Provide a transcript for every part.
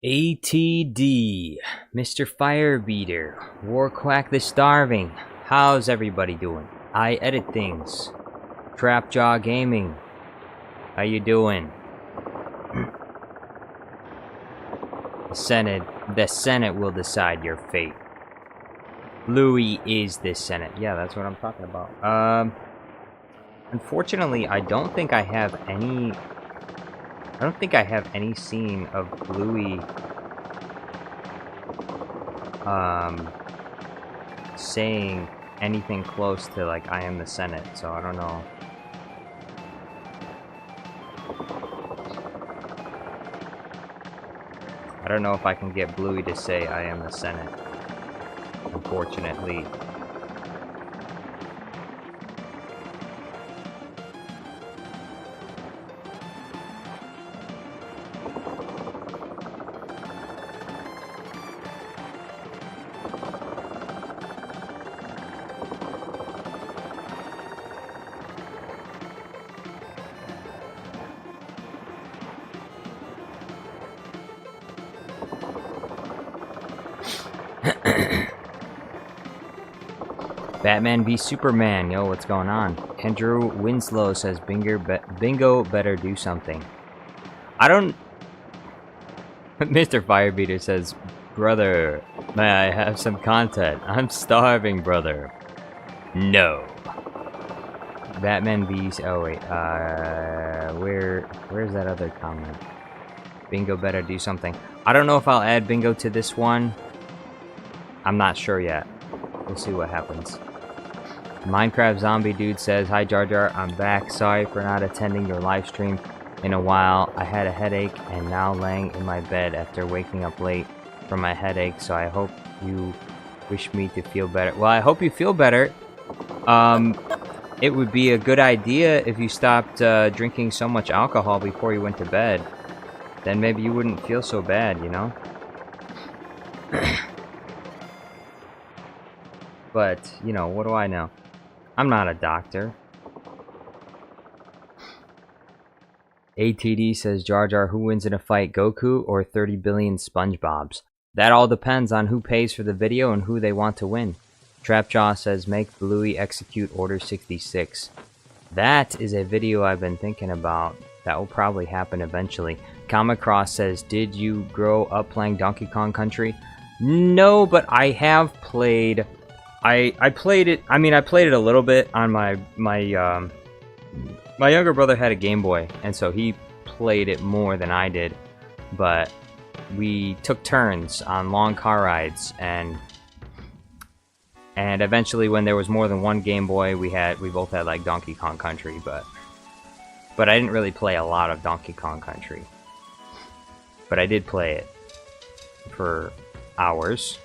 ATD, Mr. Firebeater, Warquack the Starving. How's everybody doing? I edit things. Trapjaw Gaming. How you doing? The Senate will decide your fate. Bluey is the Senate. Yeah, that's what I'm talking about. Unfortunately, I don't think I have any scene of Bluey saying anything close to like I am the Senate, so I don't know. I don't know if I can get Bluey to say I am the Senate, unfortunately. Batman v Superman, yo, what's going on? Andrew Winslow says Bingo better do something. I don't... Mr. Firebeater says, brother, may I have some content? I'm starving, brother. No. Batman v... Oh, wait, where's that other comment? Bingo better do something. I don't know if I'll add Bingo to this one. I'm not sure yet. We'll see what happens. Minecraft Zombie Dude says, hi Jar Jar, I'm back. Sorry for not attending your live stream in a while. I had a headache and now laying in my bed after waking up late from my headache, so I hope you wish me to feel better. Well, I hope you feel better. It would be a good idea if you stopped drinking so much alcohol before you went to bed. Then maybe you wouldn't feel so bad, you know? But, you know, what do I know? I'm not a doctor. ATD says, Jar Jar, who wins in a fight, Goku or 30 billion SpongeBobs? That all depends on who pays for the video and who they want to win. Trapjaw says, make Bluey execute Order 66. That is a video I've been thinking about. That will probably happen eventually. Comicross says, did you grow up playing Donkey Kong Country? No, but I have played... I played it. I mean, I played it a little bit on my younger brother had a Game Boy, and so he played it more than I did. But we took turns on long car rides, and eventually, when there was more than one Game Boy, we both had like Donkey Kong Country. But I didn't really play a lot of Donkey Kong Country. But I did play it for hours.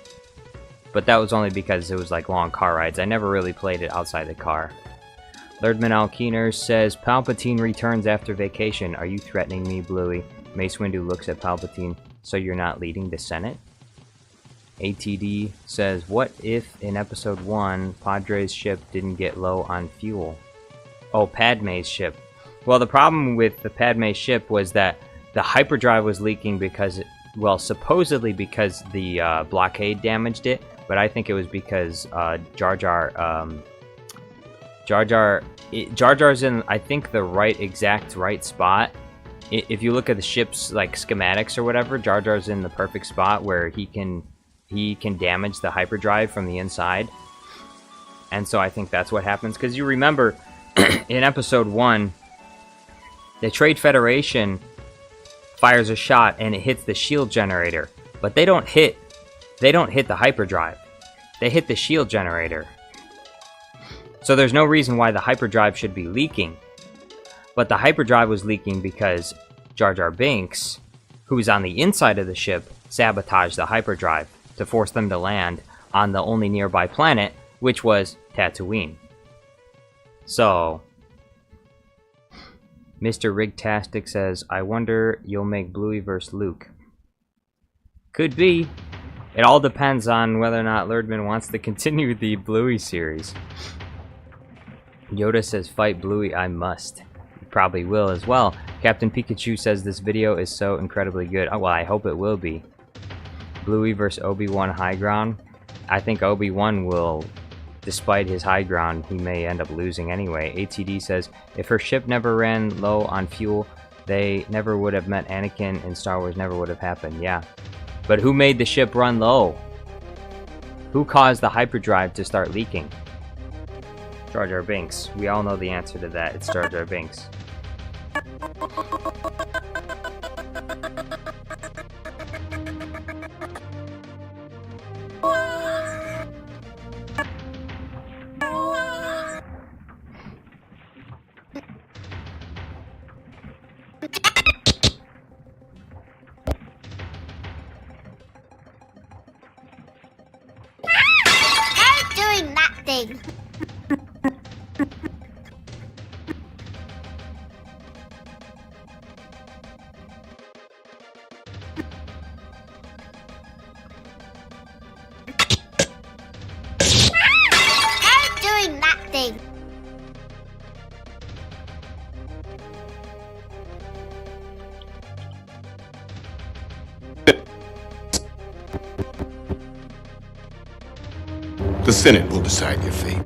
But that was only because it was like long car rides. I never really played it outside the car. Lerdman Alkeener says, Palpatine returns after vacation. Are you threatening me, Bluey? Mace Windu looks at Palpatine. So you're not leading the Senate? ATD says, what if in episode 1, Padre's ship didn't get low on fuel? Oh, Padme's ship. Well, the problem with the Padme's ship was that the hyperdrive was leaking because, well, supposedly because the blockade damaged it. But I think it was because Jar Jar's in, I think, the exact right spot. If you look at the ship's like schematics or whatever, Jar Jar's in the perfect spot where he can damage the hyperdrive from the inside. And so I think that's what happens. Because you remember in episode 1, the Trade Federation fires a shot and it hits the shield generator, but they don't hit the hyperdrive. They hit the shield generator. So there's no reason why the hyperdrive should be leaking. But the hyperdrive was leaking because Jar Jar Binks, who's on the inside of the ship, sabotaged the hyperdrive to force them to land on the only nearby planet, which was Tatooine. So, Mr. Rigtastic says, I wonder you'll make Bluey vs. Luke. Could be. It all depends on whether or not Lerdman wants to continue the Bluey series. Yoda says, fight Bluey, I must. You probably will as well. Captain Pikachu says this video is so incredibly good. Oh, well, I hope it will be. Bluey versus Obi-Wan high ground. I think Obi-Wan will, despite his high ground, he may end up losing anyway. ATD says, if her ship never ran low on fuel, they never would have met Anakin and Star Wars never would have happened. Yeah. But who made the ship run low? Who caused the hyperdrive to start leaking? Jar Jar Binks. We all know the answer to that. It's Jar Jar Binks. Doing that thing. Doing that thing. The Senate will decide your fate.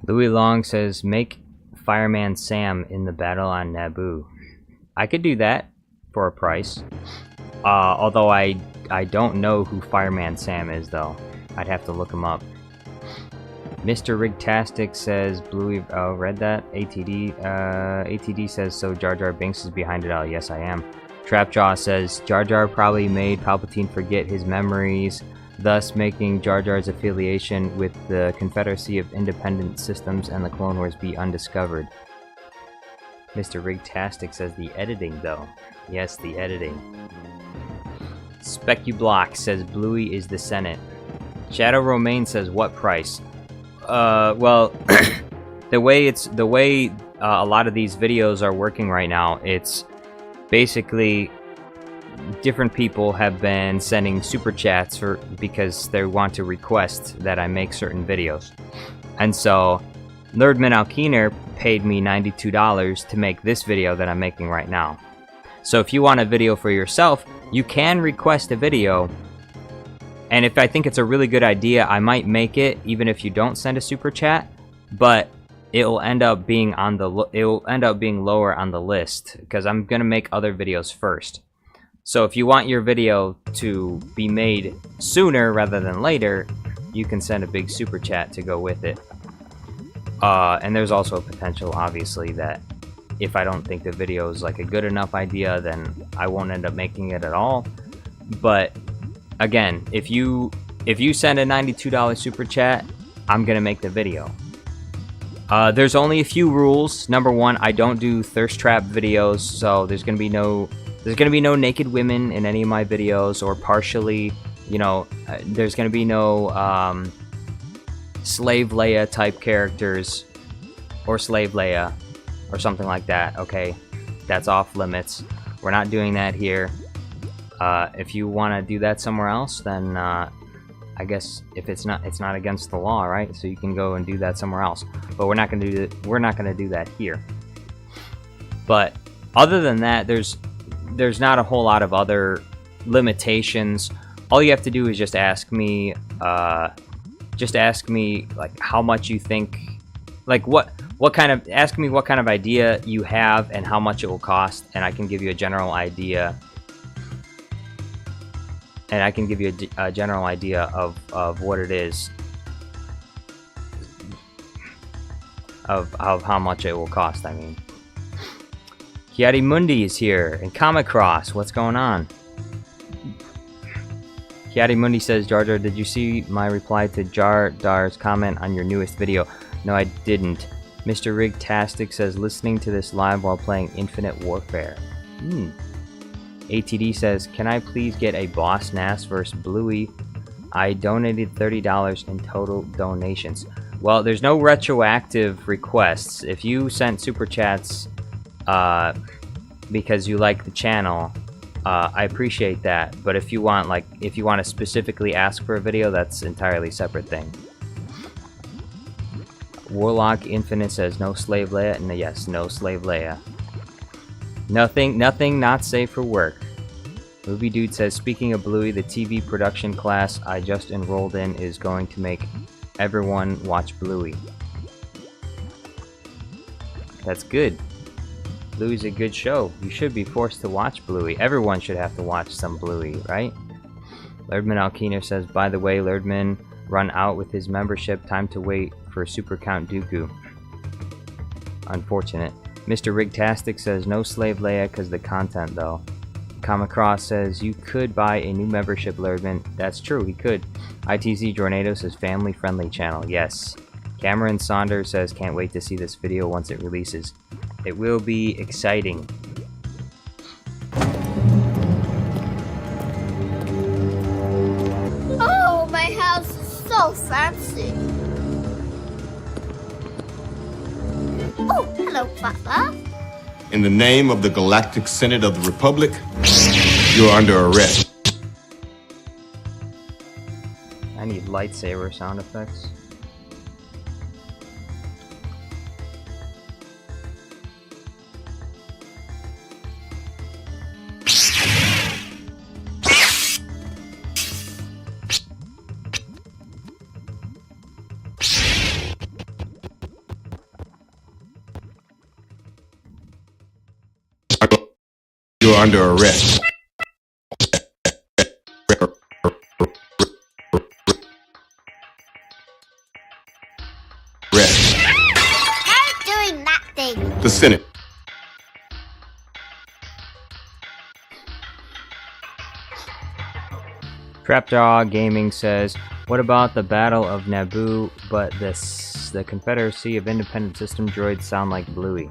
Louis Long says, make Fireman Sam in the battle on Naboo. I could do that for a price. Although I don't know who Fireman Sam is, though. I'd have to look him up. Mr. Rigtastic says, Bluey, oh, read that? ATD says, so Jar Jar Binks is behind it all. Yes, I am. Trapjaw says, Jar Jar probably made Palpatine forget his memories, thus making Jar Jar's affiliation with the Confederacy of Independent Systems and the Clone Wars be undiscovered. Mr. Rigtastic says, the editing, though. Yes, the editing. Specublock says, Bluey is the Senate. Shadow Romaine says, what price? Well, the way a lot of these videos are working right now, it's basically different people have been sending super chats because they want to request that I make certain videos. And so Nerdman Alkeener paid me $92 to make this video that I'm making right now. So if you want a video for yourself, you can request a video. And if I think it's a really good idea, I might make it even if you don't send a super chat, but it'll end up being lower on the list because I'm going to make other videos first. So if you want your video to be made sooner rather than later, you can send a big super chat to go with it. And there's also a potential, obviously, that if I don't think the video is like a good enough idea, then I won't end up making it at all. But again, if you send a $92 super chat, I'm gonna make the video. There's only a few rules. Number one, I don't do thirst trap videos, so there's gonna be no naked women in any of my videos, or partially, you know, there's gonna be no Slave Leia type characters, or Slave Leia, or something like that. Okay, that's off limits. We're not doing that here. If you want to do that somewhere else, then I guess if it's not against the law, right? So you can go and do that somewhere else. But we're not going to do that here. But other than that, there's not a whole lot of other limitations. All you have to do is just ask me like how much you think, like ask me what kind of idea you have and how much it will cost, and I can give you a general idea. And I can give you a general idea of what it is, of how much it will cost, I mean. Kiadi Mundi is here, and Comic Cross, what's going on? Kiadi Mundi says, Jar Jar, did you see my reply to Jar Jar's comment on your newest video? No, I didn't. Mr. Rigtastic says, listening to this live while playing Infinite Warfare. ATD says, can I please get a Boss Nass vs. Bluey? I donated $30 in total donations. Well, there's no retroactive requests. If you sent super chats because you like the channel, I appreciate that. But if you want to specifically ask for a video, that's entirely separate thing. Warlock Infinite says no Slave Leia, and yes, no Slave Leia. Nothing not safe for work. Movie Dude says, speaking of Bluey, the TV production class I just enrolled in is going to make everyone watch Bluey. That's good. Bluey's a good show. You should be forced to watch Bluey. Everyone should have to watch some Bluey, right? Lerdman Alkiner says, by the way, Lerdman run out with his membership. Time to wait for Super Count Dooku. Unfortunate. Mr. Rigtastic says, no Slave Leia because the content, though. Kamacross says, you could buy a new membership, Lerdman. That's true, he could. ITZ Jornado says, family-friendly channel. Yes. Cameron Saunders says, can't wait to see this video once it releases. It will be exciting. Oh, my house is so fancy. Oh, hello, Papa. In the name of the Galactic Senate of the Republic, you're under arrest. I need lightsaber sound effects. You're under arrest. I'm doing nothing. The Senate. Trapjaw Gaming says, what about the Battle of Naboo, but the Confederacy of Independent System droids sound like Bluey?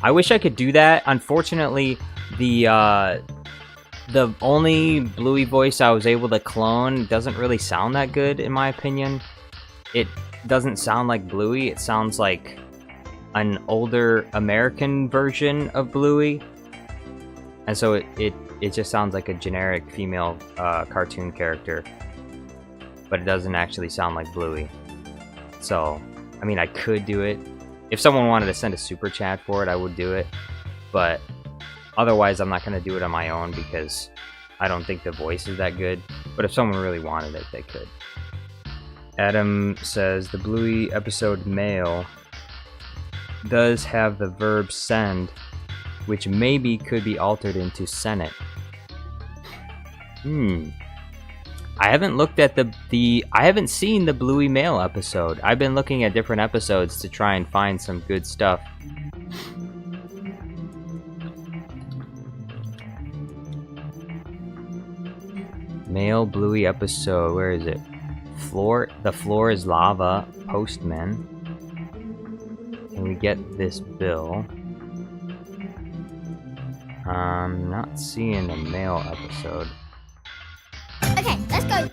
I wish I could do that. Unfortunately, the only Bluey voice I was able to clone doesn't really sound that good, in my opinion. It doesn't sound like Bluey. It sounds like an older American version of Bluey. And so it just sounds like a generic female cartoon character. But it doesn't actually sound like Bluey. So, I mean, I could do it. If someone wanted to send a super chat for it, I would do it. But otherwise, I'm not going to do it on my own because I don't think the voice is that good. But if someone really wanted it, they could. Adam says, the Bluey episode male does have the verb send, which maybe could be altered into Senate. I haven't looked at I haven't seen the Bluey male episode. I've been looking at different episodes to try and find some good stuff. Male Bluey episode, where is it? The floor is lava, postman. Can we get this bill? I'm not seeing a male episode. Okay, let's go.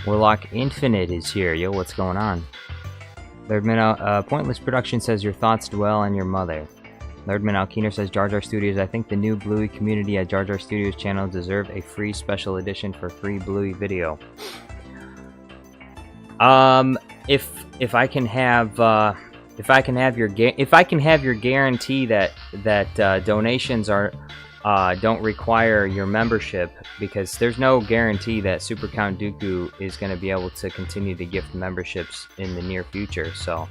Warlock Infinite is here. Yo, what's going on? Lerdman Pointless Production says, your thoughts dwell on your mother. Lerdman Alkiner says, Jar Jar Studios, I think the new Bluey community at Jar Jar Studios channel deserve a free special edition for free Bluey video. If I can have your guarantee that donations don't require your membership, because there's no guarantee that Super Count Dooku is going to be able to continue to gift memberships in the near future, so...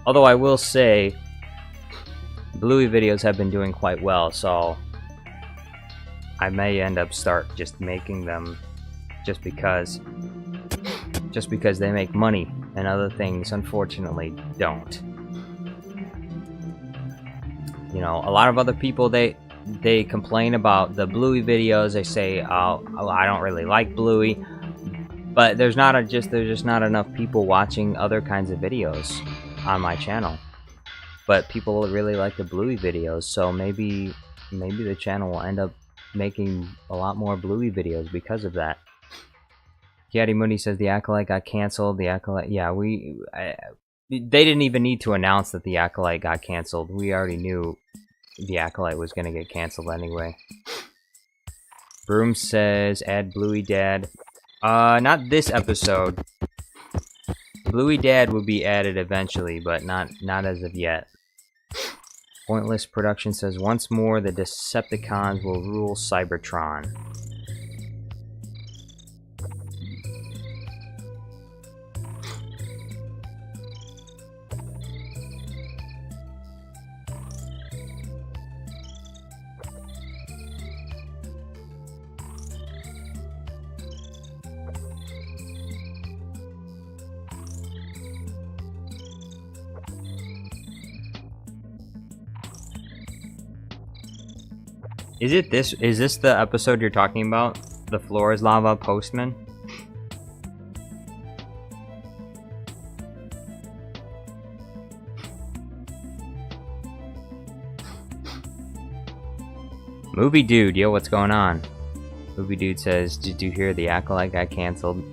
Although I will say, Bluey videos have been doing quite well, so I may end up just making them just because they make money, and other things unfortunately don't. You know, a lot of other people, they complain about the Bluey videos. They say, oh, I don't really like Bluey. But there's just not enough people watching other kinds of videos on my channel. But people really like the Bluey videos, so maybe the channel will end up making a lot more Bluey videos because of that. Kiati Mooney says the Acolyte got canceled. The Acolyte, yeah, they didn't even need to announce that the Acolyte got canceled. We already knew the Acolyte was gonna get canceled anyway. Broom says add Bluey Dad. Not this episode. Bluey Dad will be added eventually, but not as of yet. Pointless Production says once more the Decepticons will rule Cybertron. Is this the episode you're talking about? The floor is lava postman? Movie Dude, yo, what's going on? Movie Dude says, did you hear the Acolyte got canceled?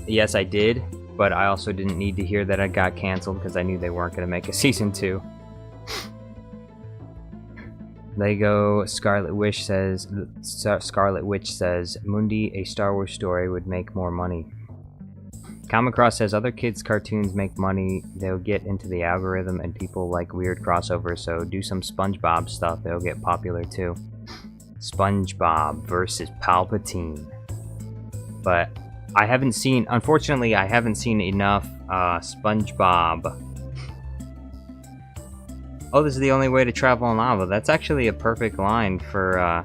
Yes, I did, but I also didn't need to hear that it got canceled because I knew they weren't going to make a season 2. Lego Scarlet Witch says, Mundi, a Star Wars story would make more money. Comic Cross says other kids' cartoons make money, they'll get into the algorithm and people like weird crossovers, so do some SpongeBob stuff, they'll get popular too. SpongeBob versus Palpatine. But I haven't seen, unfortunately I haven't seen enough SpongeBob. Oh, this is the only way to travel on lava. That's actually a perfect line for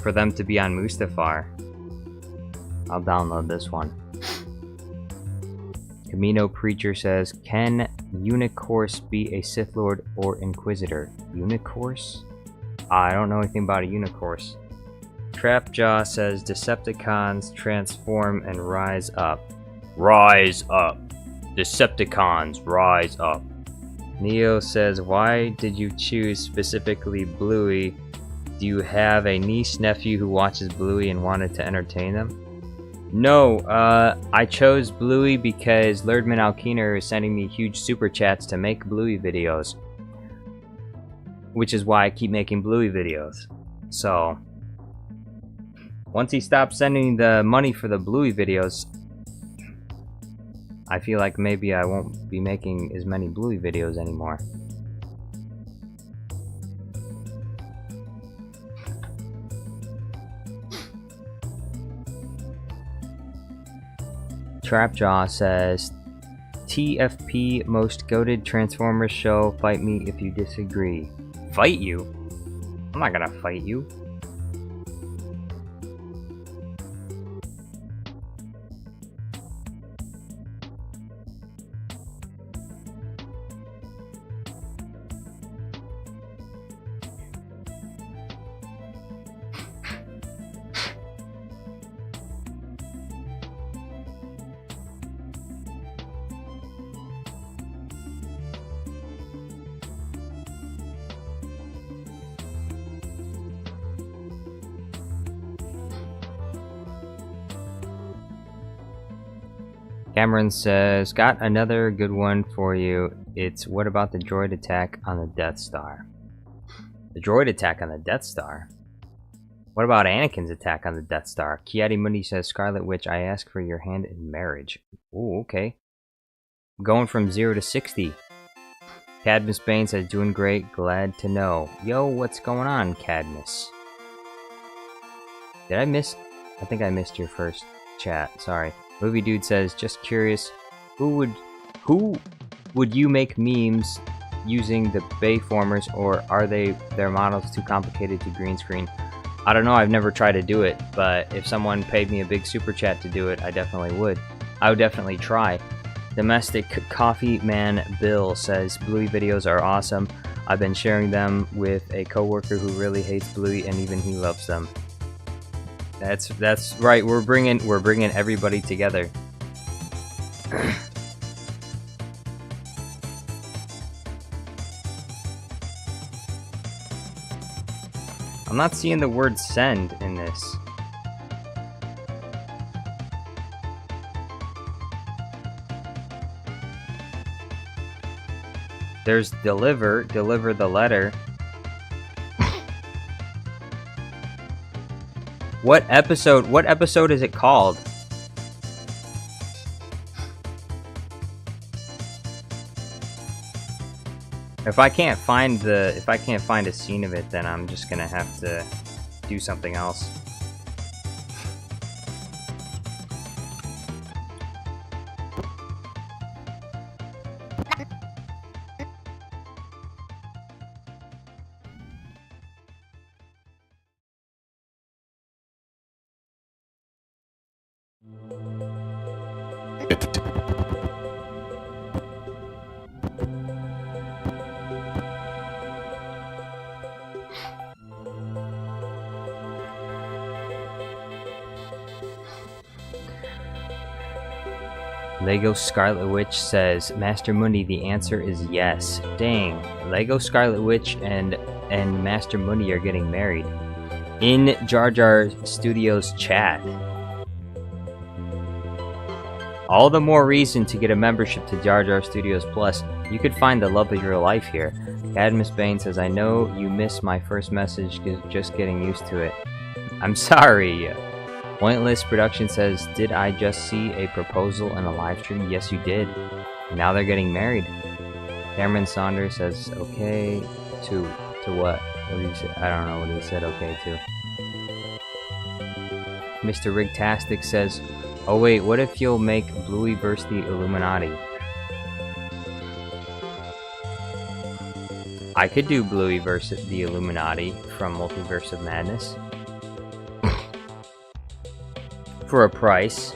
them to be on Mustafar. I'll download this one. Camino Preacher says, can Unicorse be a Sith Lord or Inquisitor? Unicorse? I don't know anything about a Unicorse. Trapjaw says, Decepticons transform and rise up. Rise up! Decepticons, rise up! Neo says, why did you choose specifically Bluey? Do you have a niece-nephew who watches Bluey and wanted to entertain them? No, I chose Bluey because Lerdman Alkiner is sending me huge super chats to make Bluey videos. Which is why I keep making Bluey videos. So, once he stops sending the money for the Bluey videos, I feel like maybe I won't be making as many Bluey videos anymore. Trapjaw says, TFP most goated Transformers show, fight me if you disagree. Fight you? I'm not gonna fight you. Cameron says, got another good one for you. It's what about the droid attack on the Death Star? The droid attack on the Death Star? What about Anakin's attack on the Death Star? Kiati Mundi says, Scarlet Witch, I ask for your hand in marriage. Ooh, okay. Going from 0 to 60. Cadmus Bane says, doing great, glad to know. Yo, what's going on, Cadmus? Did I miss? I think I missed your first chat, sorry. Movie Dude says, just curious, who would you make memes using the Bayformers, or are their models too complicated to green screen? I don't know, I've never tried to do it, but if someone paid me a big super chat to do it, I definitely would. I would definitely try. Domestic Coffee Man Bill says, Bluey videos are awesome. I've been sharing them with a coworker who really hates Bluey, and even he loves them. That's right. We're bringing everybody together. I'm not seeing the word send in this. There's deliver the letter. What episode is it called? If I can't find a scene of it, then I'm just gonna have to do something else. Lego Scarlet Witch says, Master Mundi, the answer is yes. Dang, Lego Scarlet Witch and Master Mundi are getting married. In Jar Jar Studios chat. All the more reason to get a membership to Jar Jar Studios Plus. You could find the love of your life here. Cadmus Bane says, I know you missed my first message, just getting used to it. I'm sorry. Pointless Production says, did I just see a proposal in a live stream? Yes, you did. Now they're getting married. Cameron Saunders says, okay, to what? What did he say? I don't know what he said okay to. Mr. Rigtastic says, oh wait, what if you'll make Bluey versus the Illuminati? I could do Bluey versus the Illuminati from Multiverse of Madness. For a price.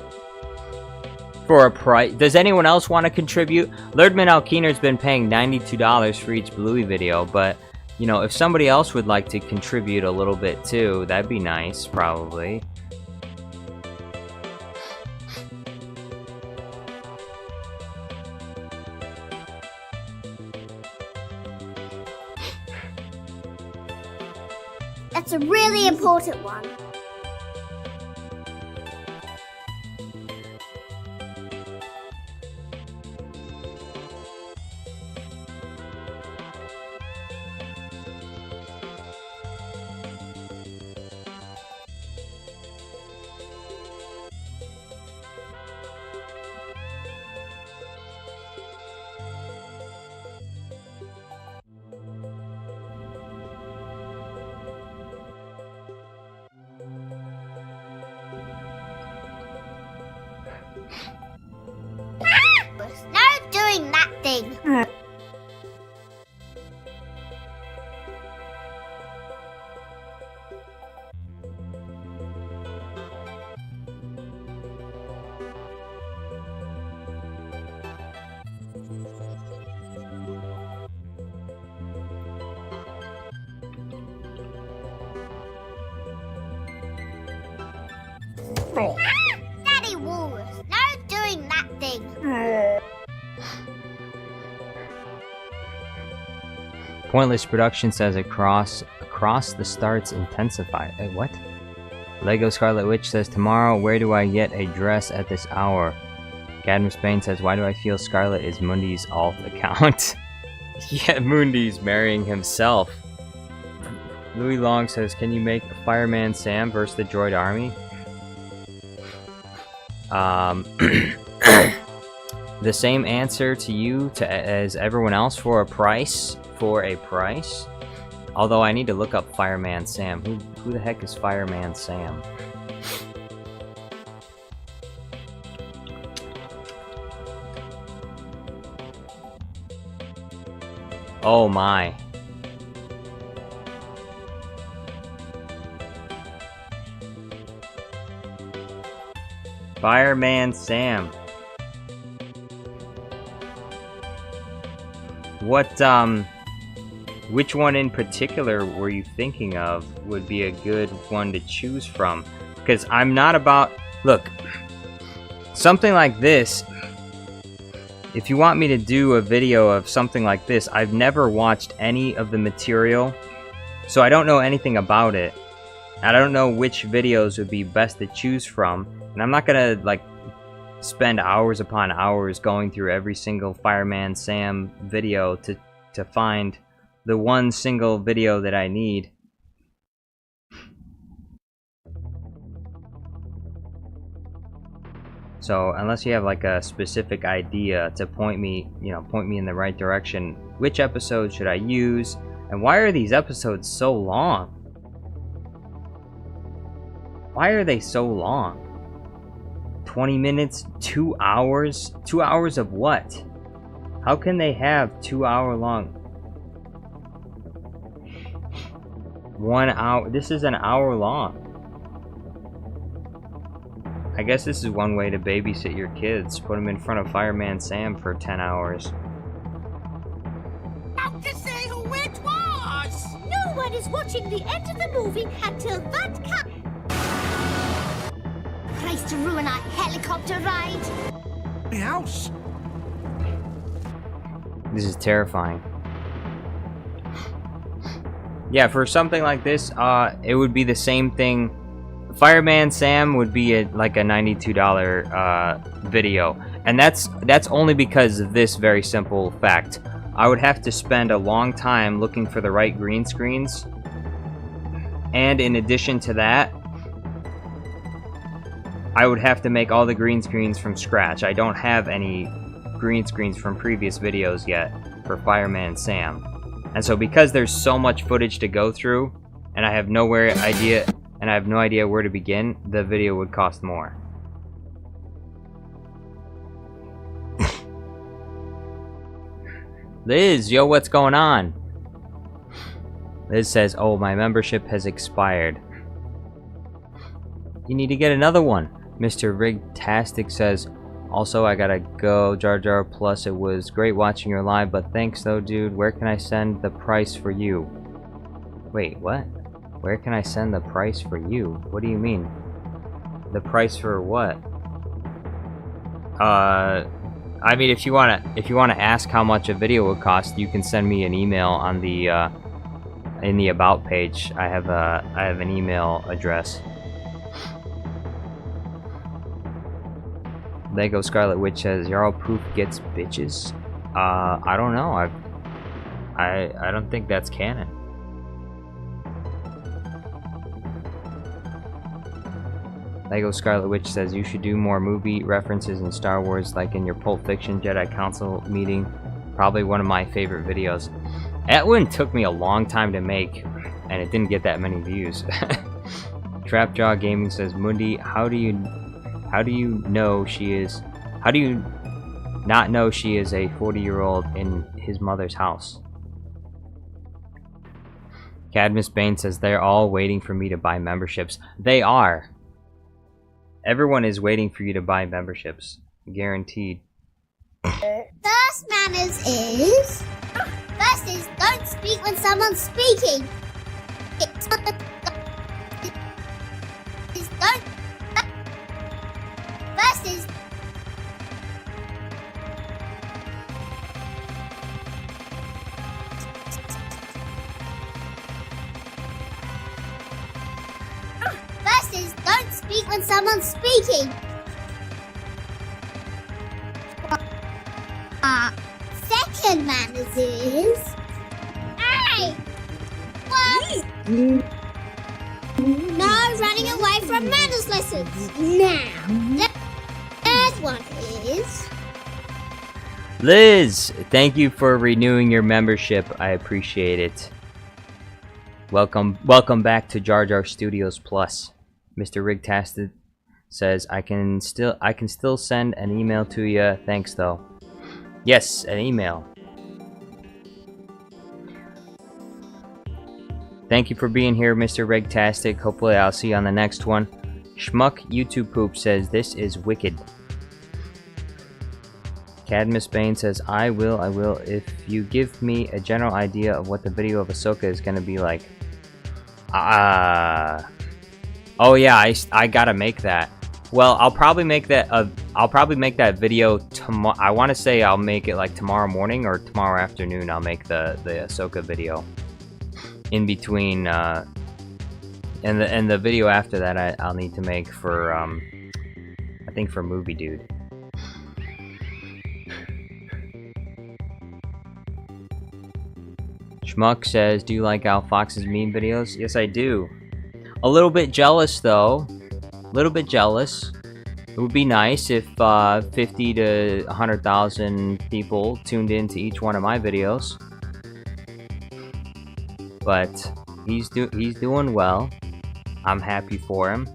Does anyone else want to contribute? Lerdman Alkeener's been paying $92 for each Bluey video, but, you know, if somebody else would like to contribute a little bit too, that'd be nice, probably. That's a really important one. No doing that thing. Daddy Walrus, no doing that thing. Pointless Production says across the starts intensify. What? Lego Scarlet Witch says tomorrow, where do I get a dress at this hour? Cadmus Bane says, why do I feel Scarlet is Mundi's alt account? Yeah, Mundi's marrying himself. Louis Long says, can you make Fireman Sam versus the Droid Army? The same answer to you as everyone else for a price. Although I need to look up Fireman Sam. Who the heck is Fireman Sam? Oh my. Fireman Sam. Which one in particular were you thinking of would be a good one to choose from? Because I'm not about... Look, something like this, if you want me to do a video of something like this, I've never watched any of the material, so I don't know anything about it. I don't know which videos would be best to choose from, and I'm not gonna, like, spend hours upon hours going through every single Fireman Sam video to find the one single video that I need. So unless you have like a specific idea to point me in the right direction, which episode should I use? And why are these episodes so long? Why are they so long? 20 minutes? 2 hours? 2 hours of what? How can they have 2 hour long? 1 hour? This is an hour long. I guess this is one way to babysit your kids. Put them in front of Fireman Sam for 10 hours. Not to say who it was! No one is watching the end of the movie until that cut. Place to ruin our helicopter ride. The house? This is terrifying. Yeah, for something like this, it would be the same thing. Fireman Sam would be like a $92 video, and that's only because of this very simple fact. I would have to spend a long time looking for the right green screens, and in addition to that, I would have to make all the green screens from scratch. I don't have any green screens from previous videos yet for Fireman Sam, and so because there's so much footage to go through, and I have no idea where to begin, the video would cost more. Liz, yo, what's going on? Liz says, oh, my membership has expired. You need to get another one. Mr. Rigtastic says, also, I gotta go, Jar Jar, plus it was great watching your live, but thanks though, dude. Where can I send the price for you? Wait, what? Where can I send the price for you? What do you mean? The price for what? I mean, if you wanna ask how much a video would cost, you can send me an email on the in the about page. I have an email address. Lego Scarlet Witch says, Jarl Poof gets bitches. I don't know. I don't think that's canon. Lego Scarlet Witch says, you should do more movie references in Star Wars, like in your Pulp Fiction Jedi Council meeting. Probably one of my favorite videos. That one took me a long time to make, and it didn't get that many views. Trapjaw Gaming says, Mundi, how do you not know she is a 40-year-old in his mother's house? Cadmus Bane says, they're all waiting for me to buy memberships. They are. Everyone is waiting for you to buy memberships. Guaranteed. First manners is... First is don't speak when someone's speaking. First is... First is don't speak when someone's speaking. Second manners is... Hey! What? No running away from manners lessons. Now, third one is... Liz, thank you for renewing your membership. I appreciate it. Welcome back to Jar Jar Studios Plus. Mr. Rigtastic says, I can still send an email to you. Thanks though. Yes, an email. Thank you for being here, Mr. Rigtastic. Hopefully I'll see you on the next one. Schmuck YouTube Poop says, this is wicked. Cadmus Bane says, I will, if you give me a general idea of what the video of Ahsoka is gonna be like. Oh yeah, I gotta make that. Well, I'll probably make that video tomorrow. I want to say I'll make it like tomorrow morning or tomorrow afternoon. I'll make the Ahsoka video. In between, and the video after that, I'll need to make for I think for Movie Dude. Schmuck says, do you like Al Fox's meme videos? Yes, I do. A little bit jealous, though. A little bit jealous. It would be nice if 50 to 100,000 people tuned in to each one of my videos. But he's doing well. I'm happy for him.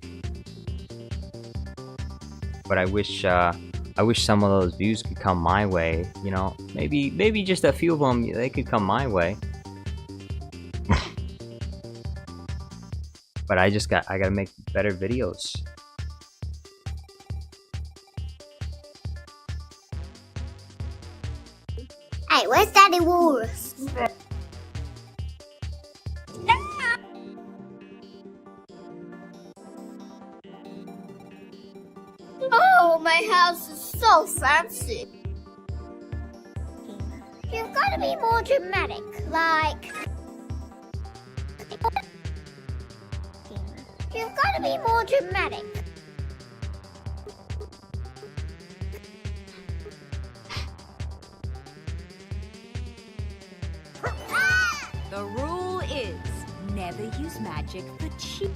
But I wish some of those views could come my way. You know, maybe just a few of them, they could come my way. But I gotta make better videos. Hey, where's Daddy Walrus? Oh, my house is so fancy. You've got to be more dramatic, like... You've got to be more dramatic. The rule is never use magic for cheap.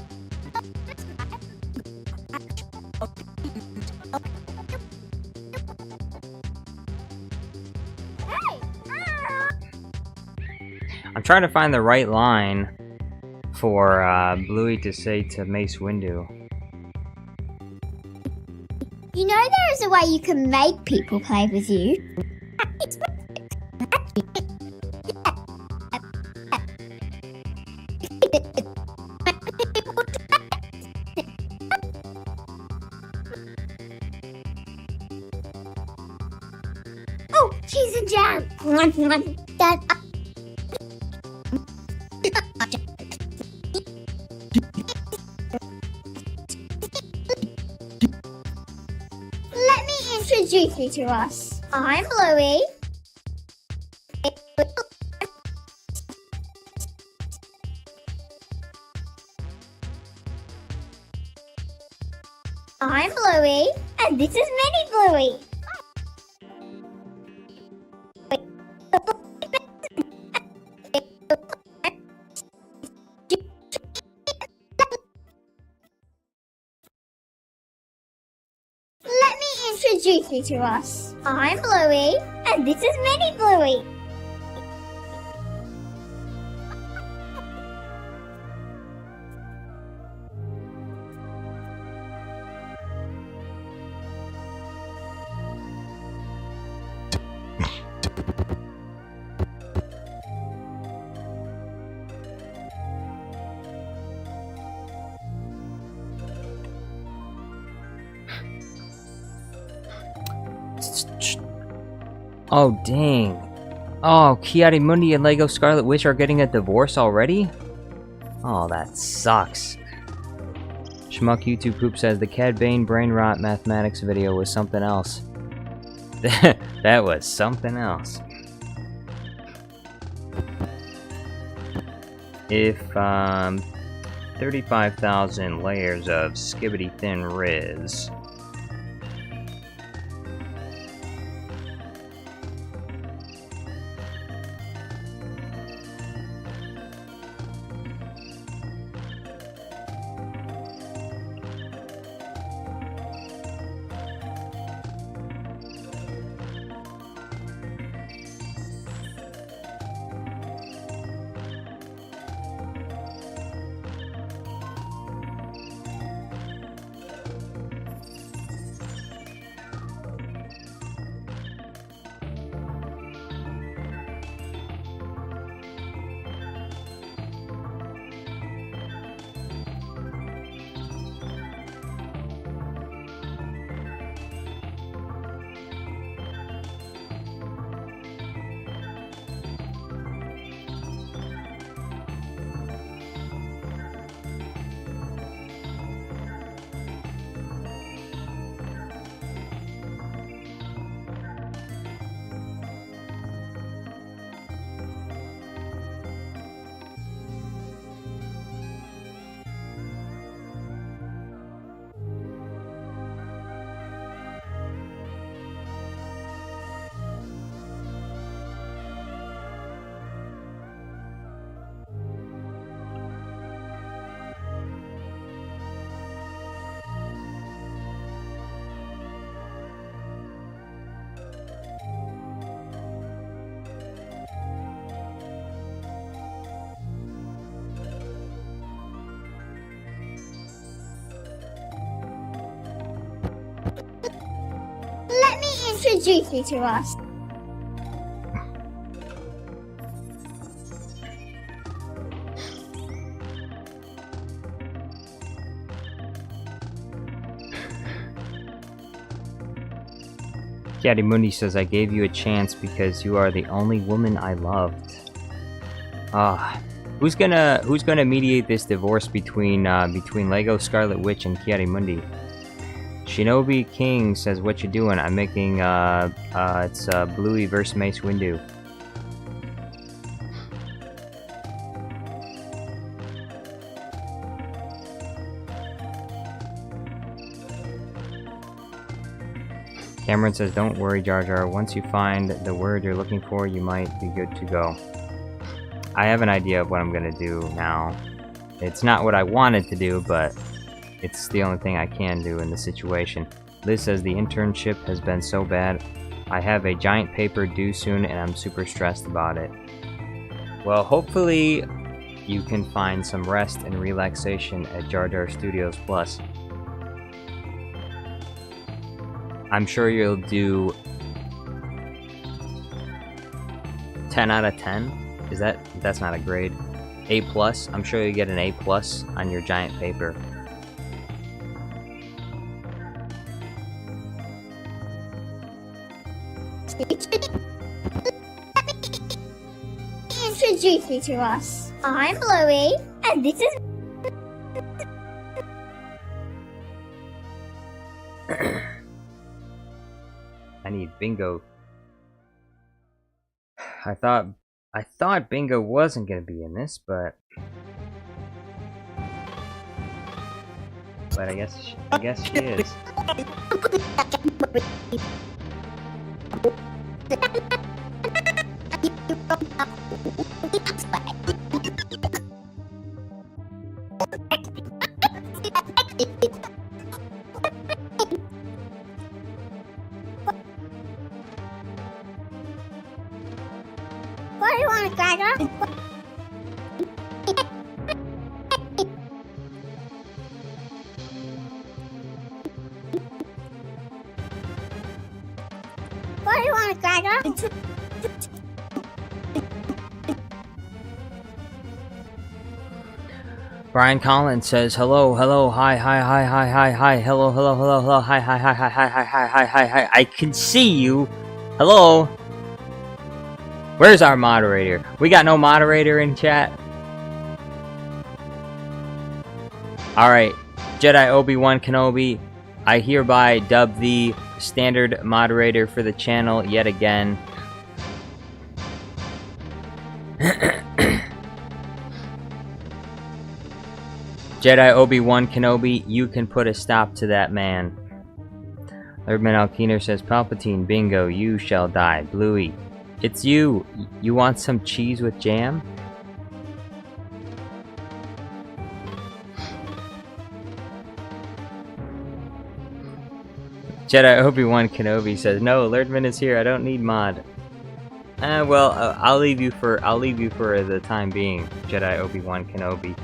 I'm trying to find the right line for Bluey to say to Mace Windu. You know there is a way you can make people play with you. Oh, cheese and jam. Dad. Let me introduce you to us. I'm Bluey. I'm Bluey, and this is Mini Bluey. Let me introduce you to us. I'm Bluey, and this is Mini Bluey. Oh, dang. Oh, Ki-Adi-Mundi and Lego Scarlet Witch are getting a divorce already? Oh, that sucks. Schmuck YouTube Poop says the Cad Bane Brain Rot Mathematics video was something else. That was something else. If 35,000 layers of skibbity thin Riz. Introduce you to us. Mundi says, I gave you a chance because you are the only woman I loved. Who's gonna mediate this divorce between Lego Scarlet Witch and Mundi? Shinobi King says, what you doing? I'm making it's Bluey vs Mace Windu. Cameron says, don't worry, Jar Jar. Once you find the word you're looking for, you might be good to go. I have an idea of what I'm gonna do now. It's not what I wanted to do, but it's the only thing I can do in the situation. Liz says, the internship has been so bad. I have a giant paper due soon, and I'm super stressed about it. Well, hopefully you can find some rest and relaxation at Jar Jar Studios Plus. I'm sure you'll do 10 out of 10. That's not a grade. A+. I'm sure you get an A+ on your giant paper. Introduce you to us. I'm Bluey, and this is... I need Bingo. I thought Bingo wasn't gonna be in this, but I guess she is. What do you want, Gregor? What do you want, Gregor? Brian Collins says, hello, hi, hello, hi, I can see you. Hello. Where's our moderator? We got no moderator in chat. Alright, Jedi Obi-Wan Kenobi, I hereby dub the standard moderator for the channel yet again. Jedi Obi-Wan Kenobi, you can put a stop to that man. Erdman Alkiner says, Palpatine, Bingo, you shall die. Bluey, it's you. You want some cheese with jam? Jedi Obi-Wan Kenobi says, no, Lerdman is here. I don't need mod. Well, I'll leave you for the time being, Jedi Obi-Wan Kenobi.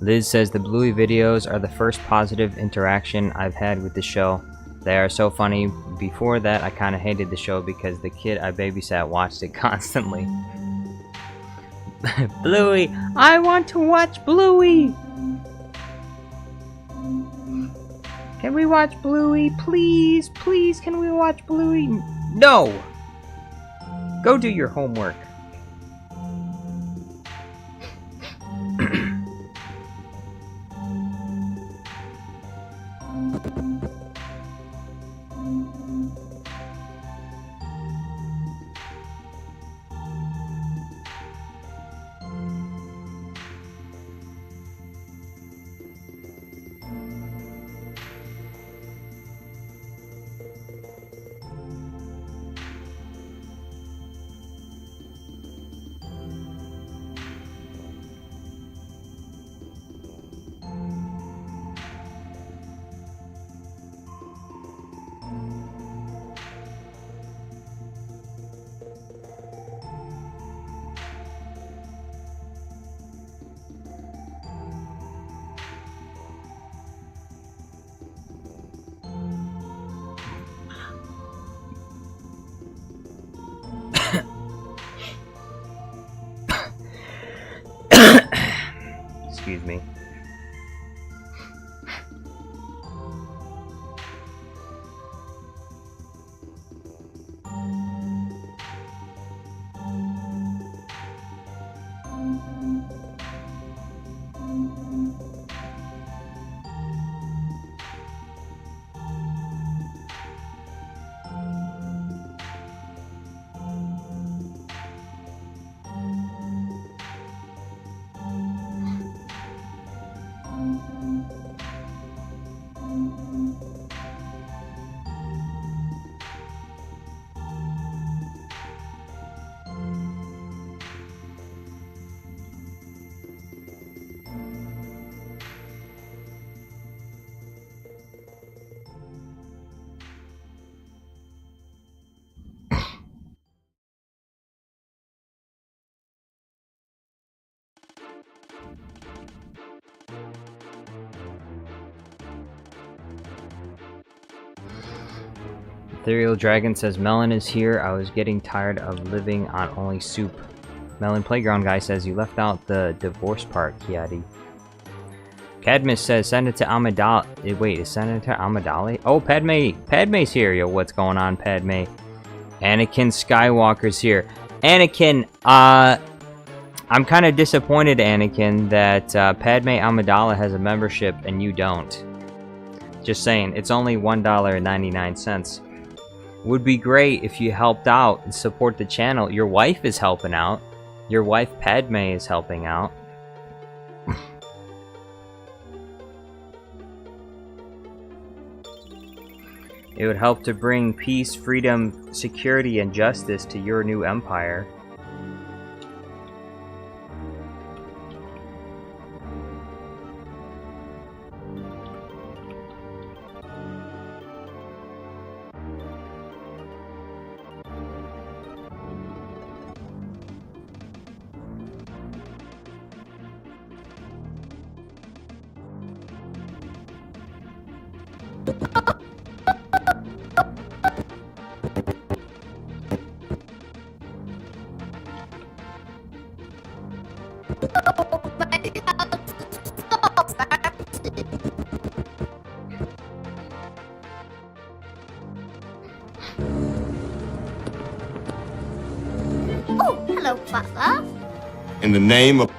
Liz says the Bluey videos are the first positive interaction I've had with the show. They are so funny. Before that, I kind of hated the show because the kid I babysat watched it constantly. Bluey! I want to watch Bluey! Can we watch Bluey? Please, please, can we watch Bluey? No! Go do your homework. Excuse me. Ethereal Dragon says, Melon is here. I was getting tired of living on only soup. Melon Playground Guy says, you left out the divorce part, Kiadi. Cadmus says, Senator Amidala. Wait, is Senator Amidala? Oh, Padme. Padme's here. Yo, what's going on, Padme? Anakin Skywalker's here. Anakin, I'm kind of disappointed, Anakin, that Padme Amidala has a membership and you don't. Just saying, it's only $1.99. Would be great if you helped out and support the channel. Your wife is helping out. Your wife Padme is helping out. It would help to bring peace, freedom, security, and justice to your new empire. Oh, hello, Butler. In the name of...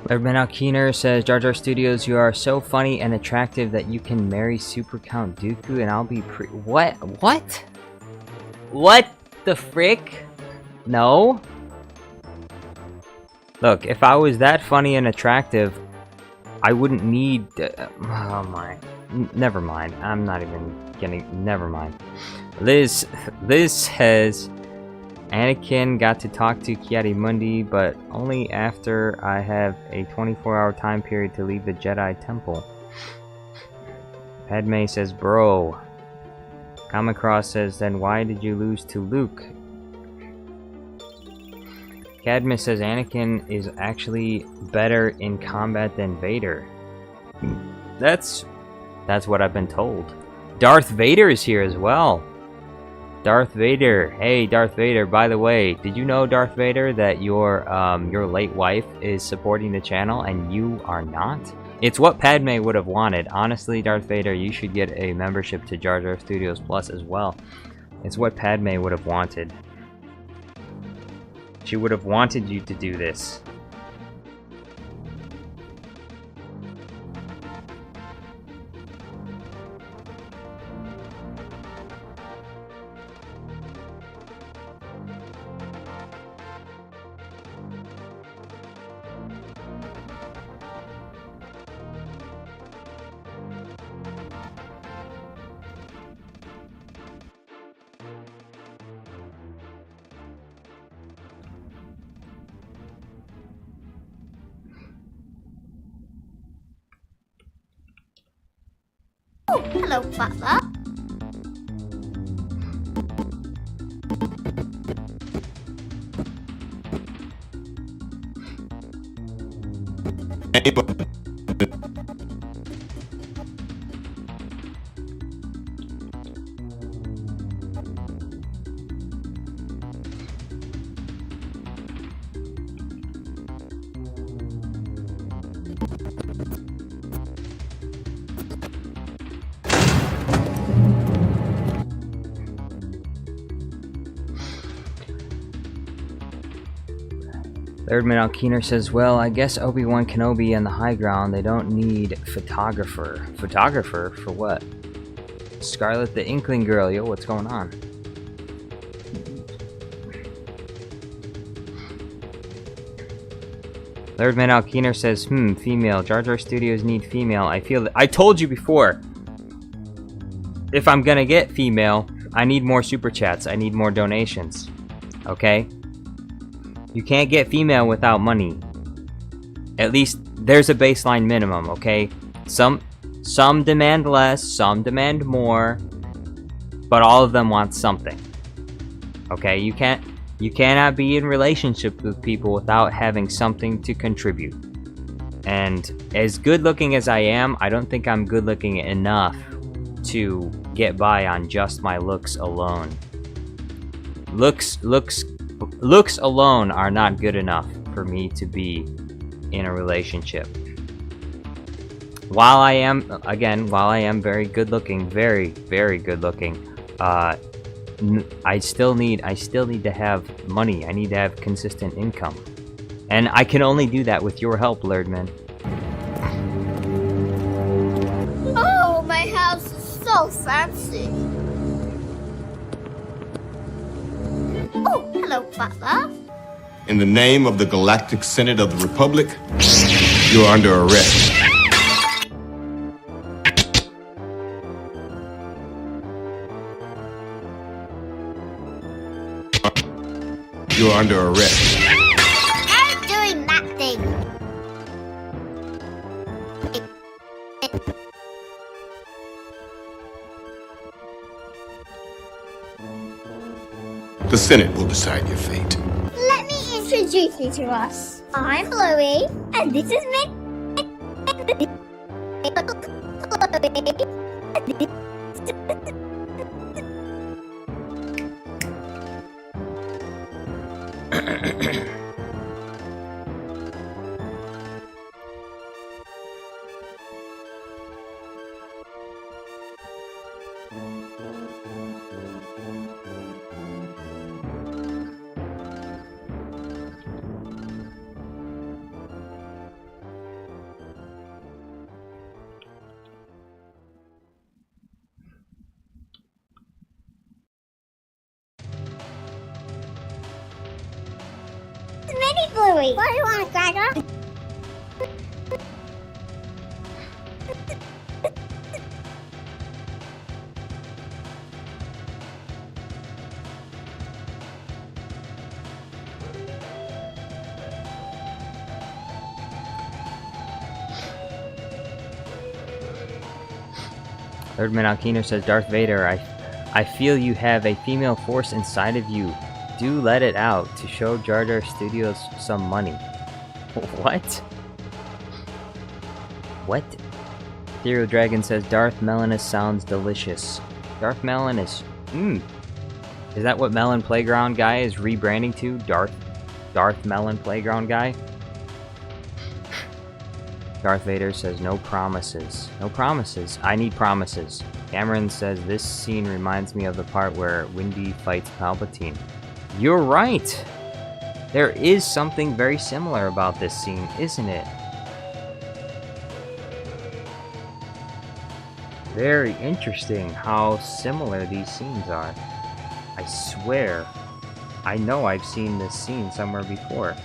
Letterman Keener says, Jar Jar Studios, you are so funny and attractive that you can marry Super Count Dooku and I'll be What? What? What the frick? No? Look, if I was that funny and attractive, I wouldn't need... oh my... never mind. I'm not even getting... never mind. Liz has... Anakin got to talk to Ki-Adi-Mundi, but only after I have a 24-hour time period to leave the Jedi Temple. Padme says, bro. Common Cross says, then why did you lose to Luke? Cadmus says Anakin is actually better in combat than Vader. That's what I've been told. Darth Vader is here as well. Darth Vader. Hey, Darth Vader, by the way, did you know, Darth Vader, that your late wife is supporting the channel and you are not? It's what Padme would have wanted. Honestly, Darth Vader, you should get a membership to Jar Jar Studios Plus as well. It's what Padme would have wanted. She would have wanted you to do this. Oh, hello, Butler. Thirdman Alkeener says, well, I guess Obi-Wan Kenobi and the high ground, they don't need photographer. Photographer? For what? Scarlet the Inkling Girl, yo, what's going on? Thirdman Alkeener says, female. Jar Jar Studios need female. I feel that I told you before. If I'm gonna get female, I need more super chats. I need more donations. Okay? You can't get female without money. At least there's a baseline minimum, okay? Some demand less, some demand more, but all of them want something. Okay? You cannot be in relationship with people without having something to contribute. And as good looking as I am, I don't think I'm good looking enough to get by on just my looks alone. Looks alone are not good enough for me to be in a relationship. While I am very good looking, very, very good looking, I still need to have money. I need to have consistent income. And I can only do that with your help, Lerdman. Oh, my house is so fancy. Oh, hello, Butler. In the name of the Galactic Senate of the Republic, you're under arrest. You're under arrest. I'm doing that thing. The Senate will decide your fate. Let me introduce you to us. I'm Bluey, and this is me. Mini Bluey. What do you want, Gregor? Thirdman Alkeener says, Darth Vader, I feel you have a female force inside of you. Do let it out to show Jar Jar Studios some money. What? What? Ethereal Dragon says Darth Melanus sounds delicious. Darth Melanus. Is that what Melon Playground guy is rebranding to? Darth Melon Playground guy? Darth Vader says no promises. No promises. I need promises. Cameron says this scene reminds me of the part where Windy fights Palpatine. You're right! There is something very similar about this scene, isn't it? Very interesting how similar these scenes are. I swear, I know I've seen this scene somewhere before.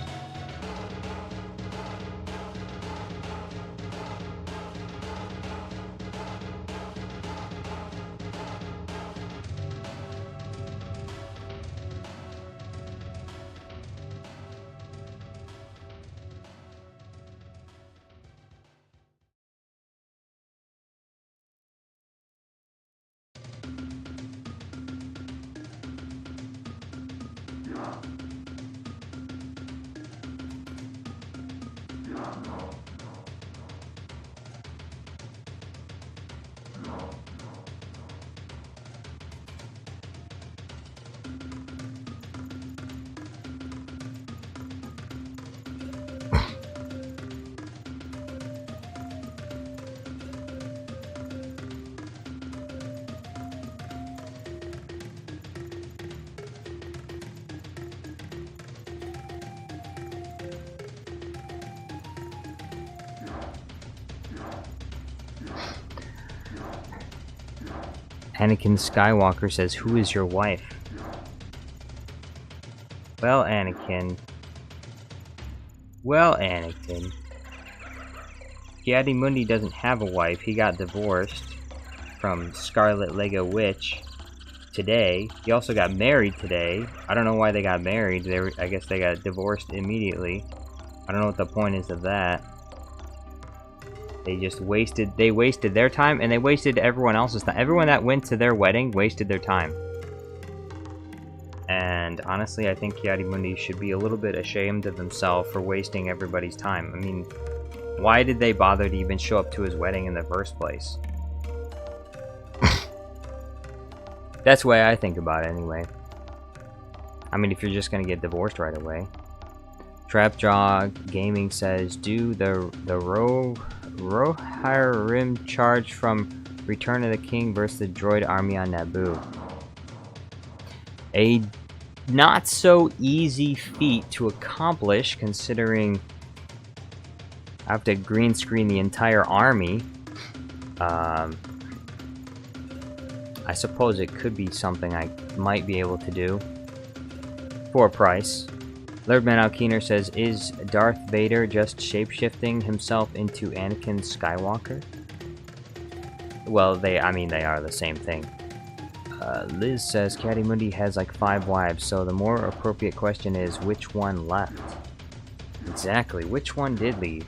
Anakin Skywalker says, who is your wife? Well, Anakin. Mundi doesn't have a wife. He got divorced from Scarlet Lego Witch today. He also got married today. I don't know why they got married. I guess they got divorced immediately. I don't know what the point is of that. They just wasted their time, and they wasted everyone else's time. Everyone that went to their wedding wasted their time. And honestly, I think Mundi should be a little bit ashamed of himself for wasting everybody's time. I mean, why did they bother to even show up to his wedding in the first place? That's the way I think about it anyway. I mean, if you're just gonna get divorced right away. Trapjaw Gaming says, do the Rohirrim charge from Return of the King versus the droid army on Naboo. A not so easy feat to accomplish, considering I have to green screen the entire army. I suppose it could be something I might be able to do for a price. Lordman Alkeener says, is Darth Vader just shapeshifting himself into Anakin Skywalker? Well, they are the same thing. Liz says, Mundi has like 5 wives, so the more appropriate question is, which one left? Exactly, which one did leave?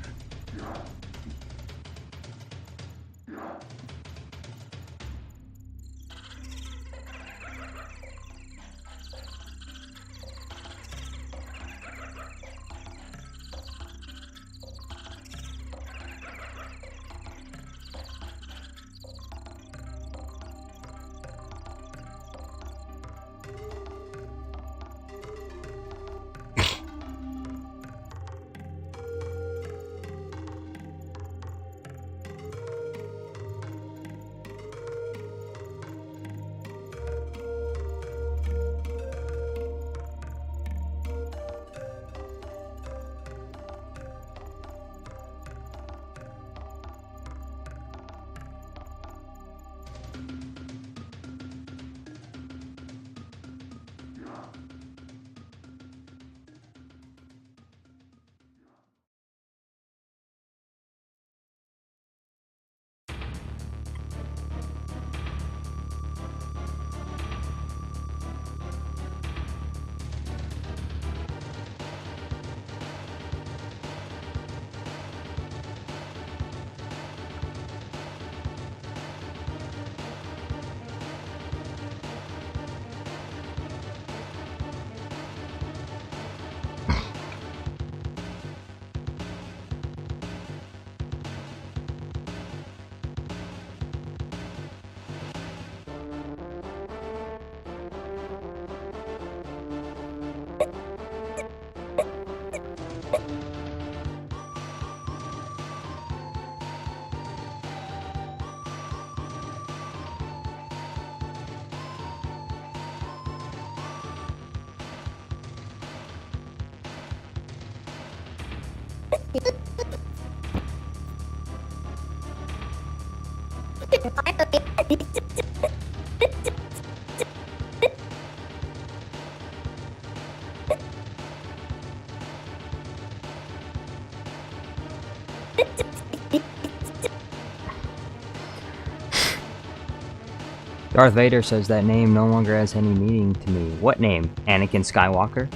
Darth Vader says that name no longer has any meaning to me. What name? Anakin Skywalker?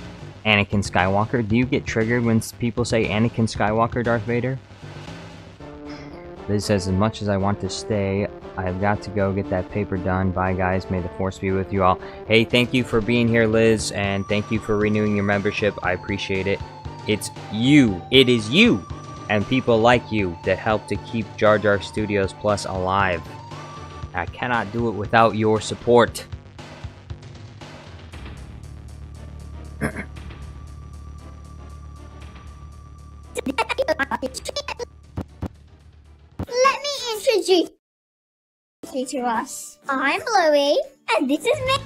Anakin Skywalker? Do you get triggered when people say Anakin Skywalker, Darth Vader? Liz says, as much as I want to stay, I've got to go get that paper done. Bye, guys. May the Force be with you all. Hey, thank you for being here, Liz, and thank you for renewing your membership. I appreciate it. It's you. It is you and people like you that help to keep Jar Jar Studios Plus alive. I cannot do it without your support. Let me introduce you to us. I'm Bluey, and this is me.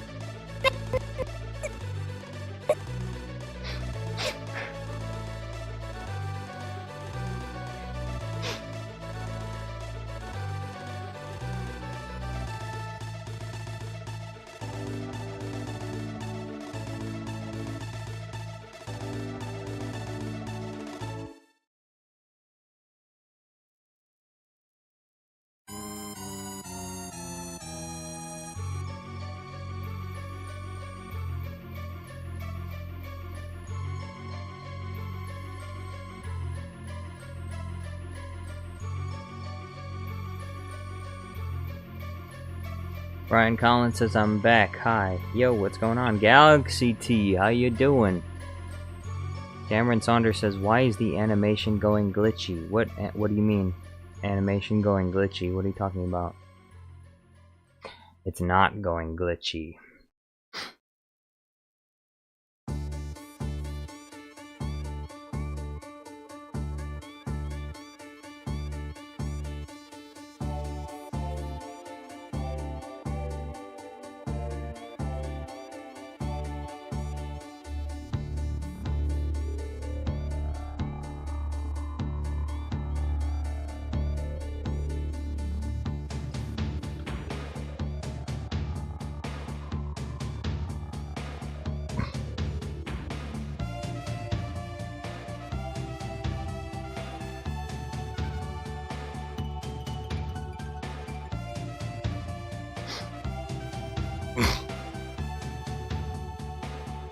Brian Collins says, I'm back. Hi. Yo, what's going on? Galaxy T, how you doing? Cameron Saunders says, why is the animation going glitchy? What do you mean? Animation going glitchy? What are you talking about? It's not going glitchy.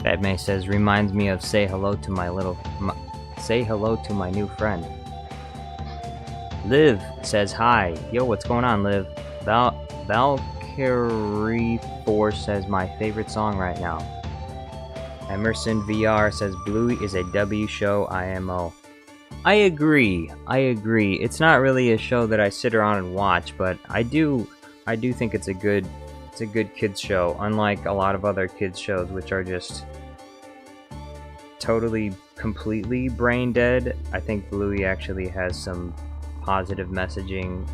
Batman says, reminds me of say hello to my new friend. Liv says hi. Yo, what's going on, Liv? Valkyrie Force says my favorite song right now. Emerson VR says Bluey is a W show IMO. I agree. It's not really a show that I sit around and watch, but I do think it's a good kids show, unlike a lot of other kids shows which are just totally completely brain dead. I think Bluey actually has some positive messaging.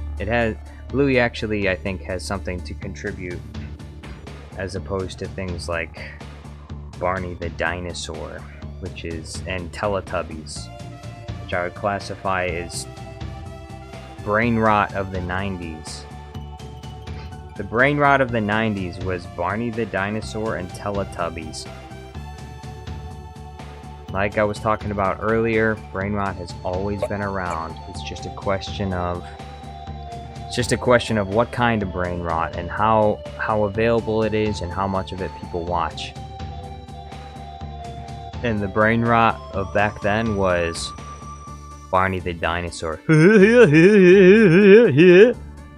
Bluey actually, I think, has something to contribute, as opposed to things like Barney the Dinosaur, and Teletubbies, which I would classify as brain rot of the 90s. The brain rot of the 90s was Barney the Dinosaur and Teletubbies. Like I was talking about earlier, brain rot has always been around. It's just a question of what kind of brain rot and how available it is and how much of it people watch. And the brain rot of back then was Barney the Dinosaur.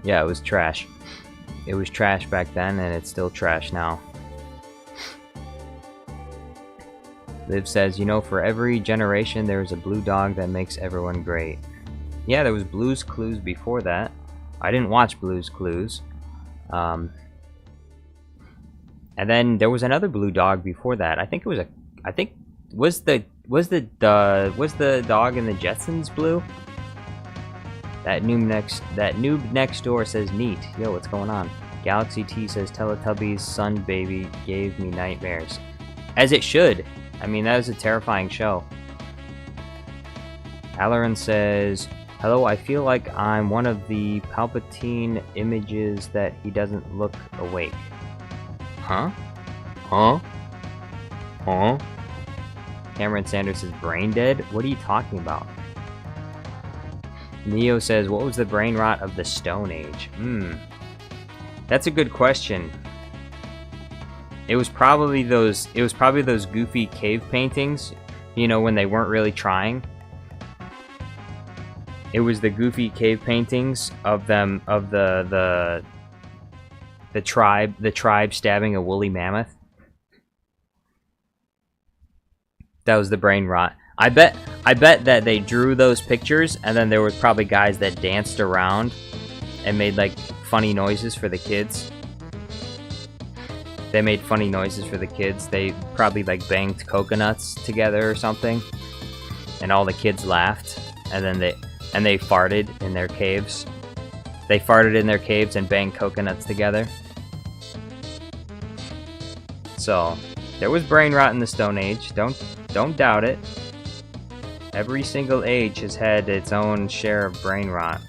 Yeah, it was trash. It was trash back then, and it's still trash now. Liv says, you know, for every generation there is a blue dog that makes everyone great. Yeah, there was Blue's Clues before that. I didn't watch Blue's Clues. And then there was another blue dog before that. Was the dog in the Jetsons blue? That noob next door says neat. Yo, what's going on? Galaxy T says Teletubbies Sun Baby gave me nightmares. As it should. I mean, that was a terrifying show. Halloran says Hello, I feel like I'm one of the Palpatine images that he doesn't look awake. Huh? Huh? Huh? Cameron Sanders is brain dead? What are you talking about? Neo says, what was the brain rot of the Stone Age? That's a good question. It was probably those goofy cave paintings, you know, when they weren't really trying. It was the goofy cave paintings of them, of the tribe stabbing a woolly mammoth. That was the brain rot. I bet that they drew those pictures, and then there was probably guys that danced around and made like funny noises for the kids. They made funny noises for the kids. They probably like banged coconuts together or something, and all the kids laughed, and then they farted in their caves. They farted in their caves and banged coconuts together. So there was brain rot in the Stone Age. Don't doubt it. Every single age has had its own share of brain rot.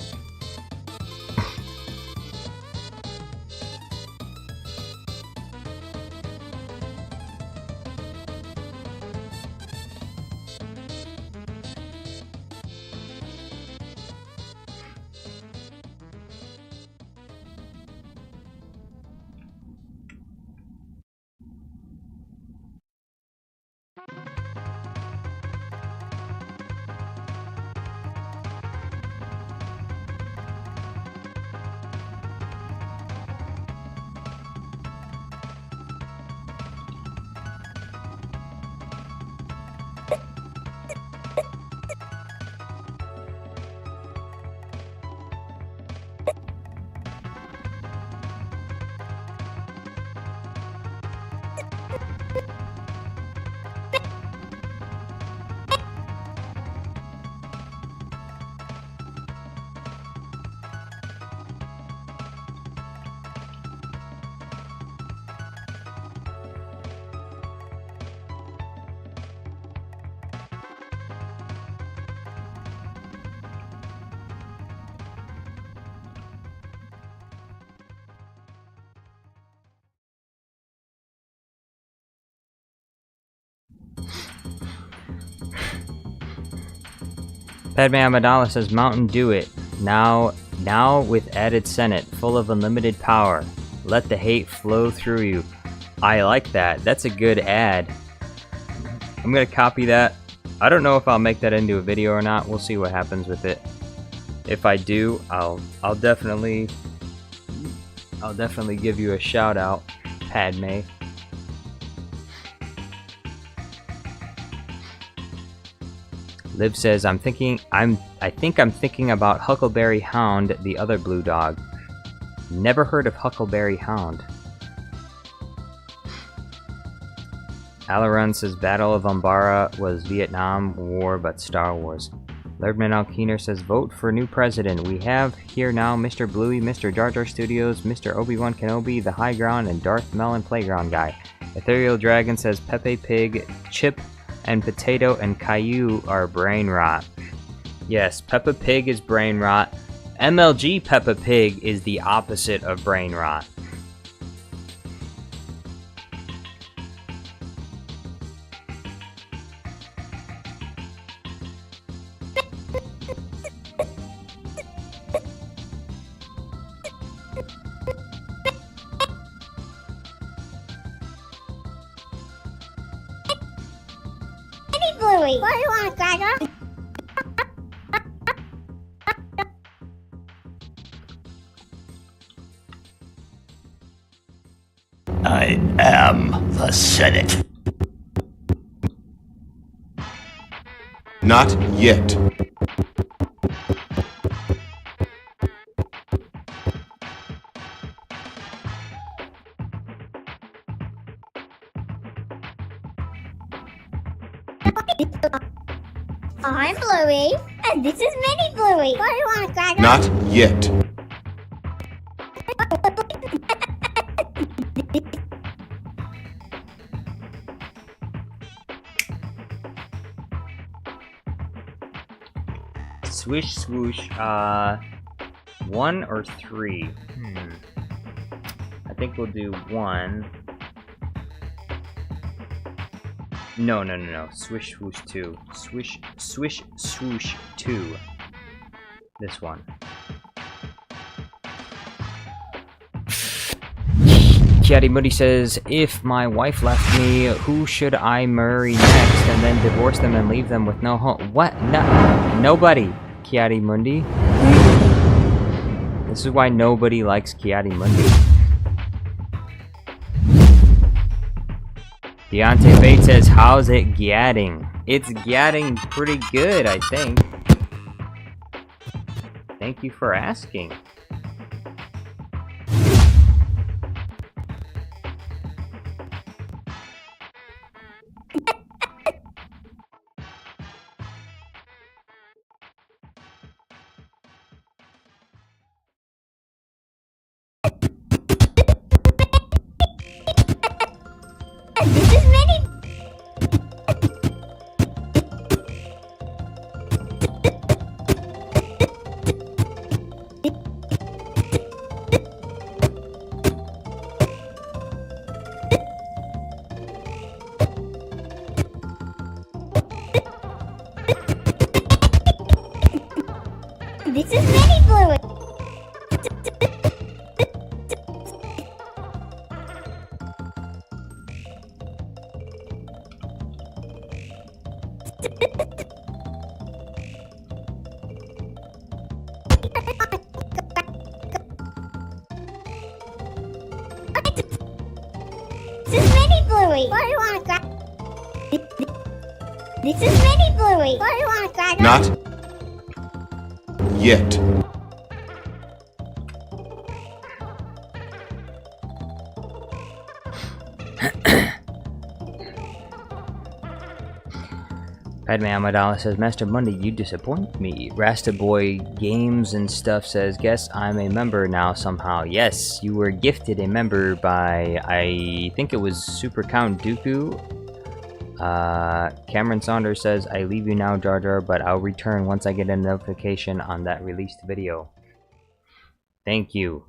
Padme Amidala says, Mountain Dew it. Now with added Senate, full of unlimited power. Let the hate flow through you. I like that. That's a good ad. I'm gonna copy that. I don't know if I'll make that into a video or not. We'll see what happens with it. If I do, I'll definitely give you a shout out, Padme. Liv says, I think I'm thinking about Huckleberry Hound, the other blue dog. Never heard of Huckleberry Hound. Alaran says, Battle of Umbara was Vietnam War, but Star Wars. Lerdman Alkeener says, vote for new president. We have here now Mr. Bluey, Mr. Jar Jar Studios, Mr. Obi-Wan Kenobi, the High Ground, and Darth Melon Playground Guy. Ethereal Dragon says, Pepe Pig, Chip, and Potato and Caillou are brain rot. Yes, Peppa Pig is brain rot. MLG Peppa Pig is the opposite of brain rot. Bluey, what do you want, Gregor? I am the Senate. Not yet. I'm Bluey, and this is Mini Bluey. What do you want, Gregor? Not yet. Swish swoosh. 1 or 3? I think we'll do 1. No. Swish swoosh 2. Swish swoosh 2. This one. Kiati Moody says, if my wife left me, who should I marry next and then divorce them and leave them with no home? What? No, nobody, Kiati Mundi. This is why nobody likes Kiati Mundi. Deontay Bates says, how's it gatting? It's gatting pretty good, I think. Thank you for asking. This is mini. This is mini Bluey. This is mini Bluey. What do you want to crack? This is mini Bluey. What do you want to crack? Not yet. Padme Amidala says, Master Monday, you disappoint me. Rasta Boy Games and Stuff says, guess I'm a member now somehow. Yes, you were gifted a member by, I think it was Super Count Dooku. Cameron Saunders says, I leave you now, Jar Jar, but I'll return once I get a notification on that released video. Thank you.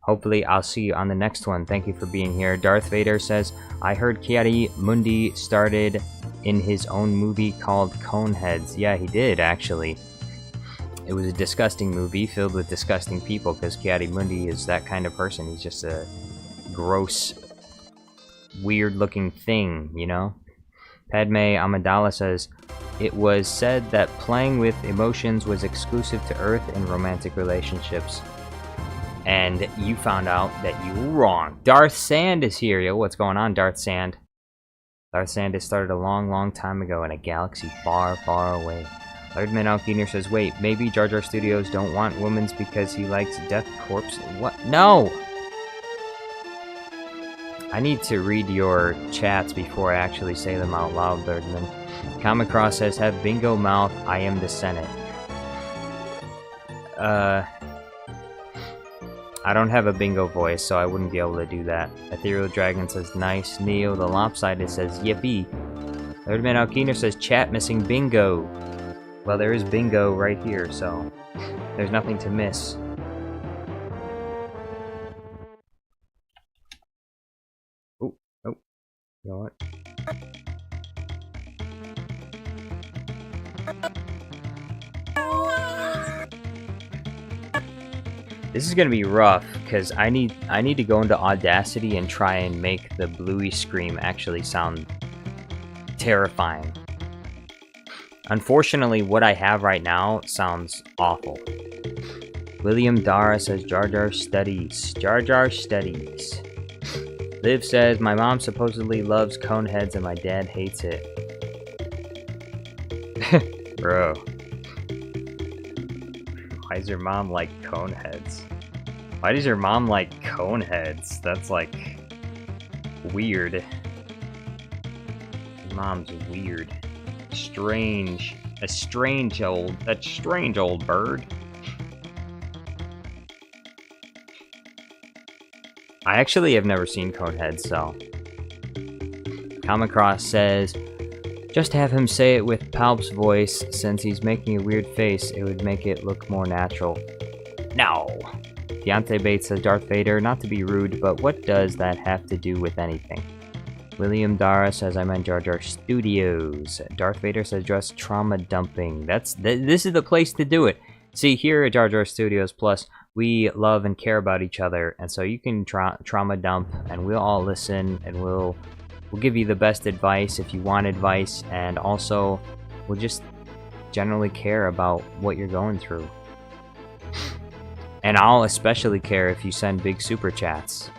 Hopefully, I'll see you on the next one. Thank you for being here. Darth Vader says, I heard Kiati Mundi started in his own movie called Coneheads. Yeah, he did, actually. It was a disgusting movie filled with disgusting people, because Kiati Mundi is that kind of person. He's just a gross, weird-looking thing, you know? Padme Amidala says, it was said that playing with emotions was exclusive to Earth in romantic relationships. And you found out that you were wrong. Darth Sand is here. Yo, what's going on, Darth Sand? Darth Sand has started a long, long time ago in a galaxy far, far away. Lordman Alkiner says, wait, maybe Jar Jar Studios don't want women's because he likes Death Corpse? What? No! I need to read your chats before I actually say them out loud, Lordman. Comicross says, have bingo mouth, I am the Senate. I don't have a bingo voice, so I wouldn't be able to do that. Ethereal Dragon says, nice. Neo the Lopsided says, yippee. Lordman Alkiner says, chat missing bingo. Well, there is bingo right here, so there's nothing to miss. Oh, you know what? This is gonna be rough because I need to go into Audacity and try and make the Bluey scream actually sound terrifying. Unfortunately, what I have right now sounds awful. William Dara says, Jar Jar studies. Jar Jar studies. Liv says, my mom supposedly loves Coneheads and my dad hates it. Bro. Why does your mom like Coneheads? Why does your mom like Coneheads? That's like weird. Your mom's weird. Strange. A strange old bird. I actually have never seen Coneheads, so. Comicross says, Just have him say it with Palp's voice. Since he's making a weird face, it would make it look more natural. No. Deontay Bates says Darth Vader, not to be rude, but what does that have to do with anything? William Dara says I meant Jar Jar Studios. Darth Vader says just trauma dumping. This is the place to do it. See, here at Jar Jar Studios Plus, we love and care about each other, and so you can trauma dump, and we'll all listen, and we'll give you the best advice if you want advice, and also we'll just generally care about what you're going through. And I'll especially care if you send big super chats.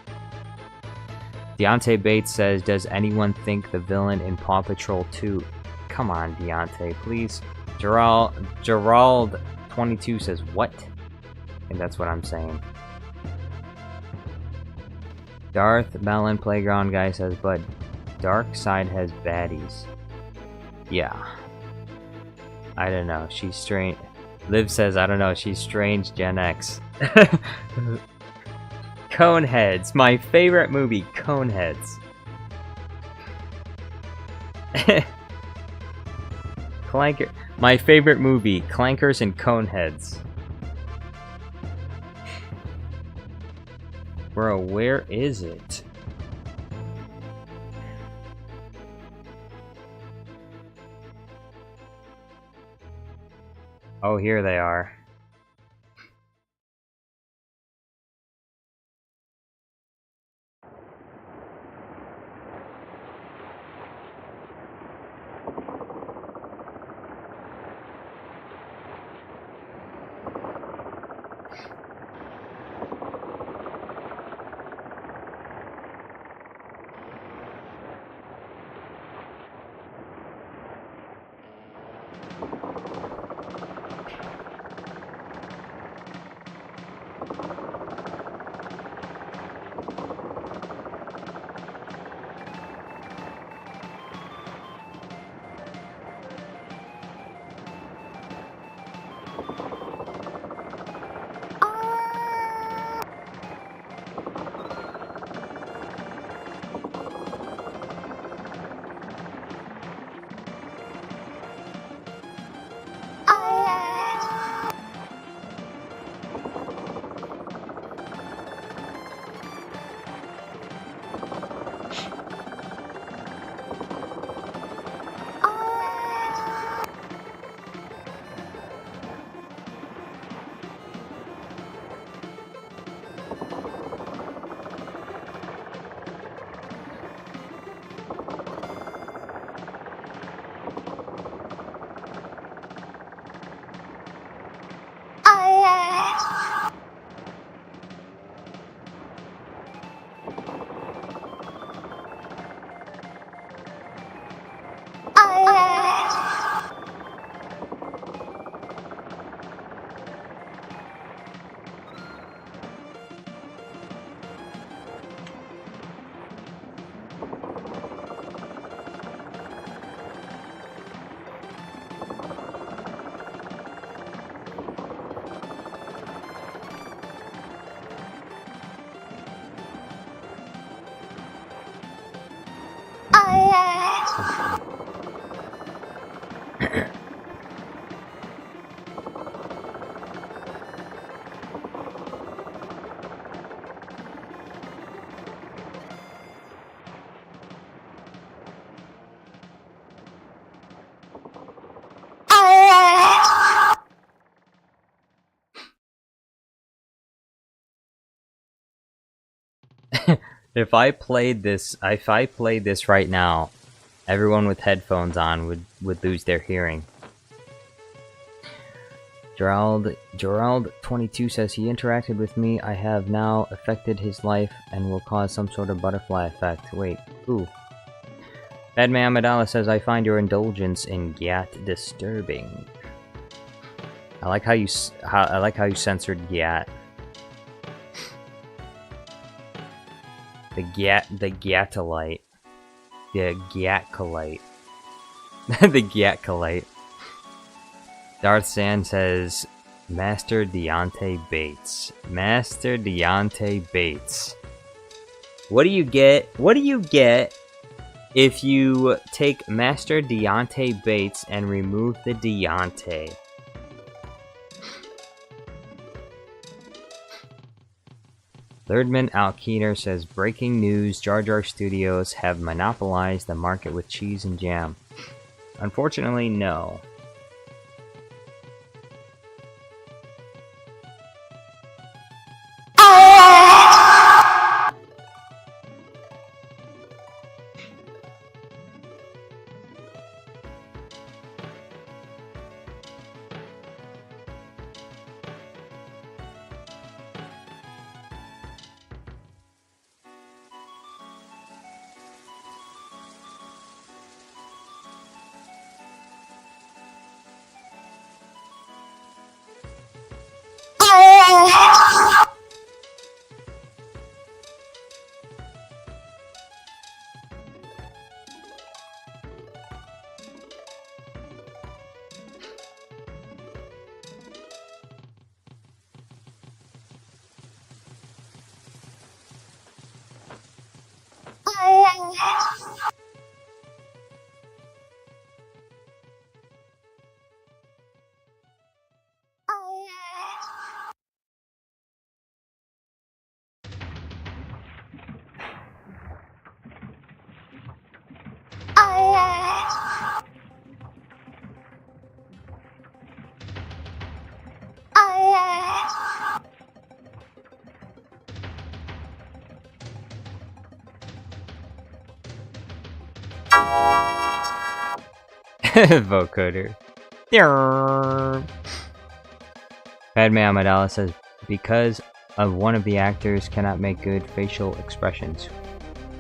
Deontay Bates says, does anyone think the villain in Paw Patrol 2? Come on, Deontay, please. Gerald22 says, what? And that's what I'm saying. Darth Melon Playground guy says, but Dark Side has baddies. Yeah. I don't know, she's strange. Liv says, I don't know, she's strange Gen X. Coneheads, my favorite movie, Coneheads. Clanker, my favorite movie, Clankers and Coneheads. Bro, where is it? Oh, here they are. If I played this right now, everyone with headphones on would lose their hearing. Gerald22 says he interacted with me. I have now affected his life and will cause some sort of butterfly effect. Wait, ooh. Badman Amidala says I find your indulgence in Gyat disturbing. I like how you censored Gyat. The Gyatolite. The Gyatcolite. The Gyatcolite. Darth Sand says, Master Deontay Bates. Master Deontay Bates. What do you get? What do you get If you take Master Deontay Bates and remove the Deontay. Thirdman Alkeener says, breaking news, Jar Jar Studios have monopolized the market with cheese and jam. Unfortunately, no. Vocoder. Padme Amidala says, because of one of the actors cannot make good facial expressions.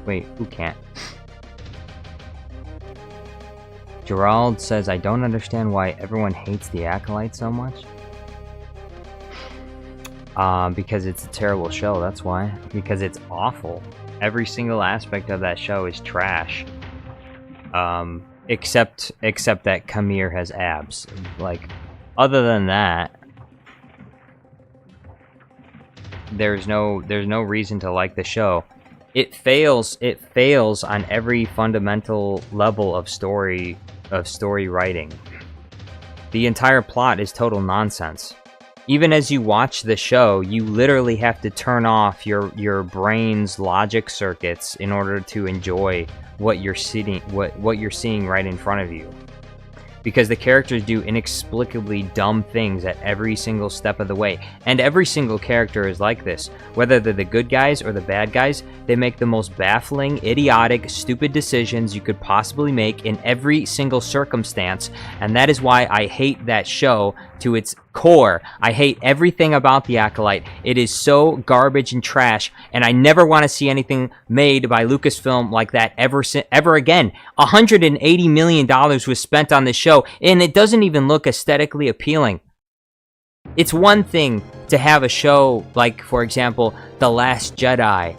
Wait, who can't? Gerald says, I don't understand why everyone hates the Acolyte so much. Because it's a terrible show, that's why. Because it's awful. Every single aspect of that show is trash. Except that Kamir has abs. Like, other than that, there's no reason to like the show. It fails on every fundamental level of story writing. The entire plot is total nonsense. Even as you watch the show, you literally have to turn off your brain's logic circuits in order to enjoy what you're seeing right in front of you. Because the characters do inexplicably dumb things at every single step of the way. And every single character is like this. Whether they're the good guys or the bad guys, they make the most baffling, idiotic, stupid decisions you could possibly make in every single circumstance. And that is why I hate that show to its core. I hate everything about the Acolyte. It is so garbage and trash, and I never want to see anything made by Lucasfilm like that ever again. $180 million was spent on this show, and it doesn't even look aesthetically appealing. It's one thing to have a show like, for example, The Last Jedi.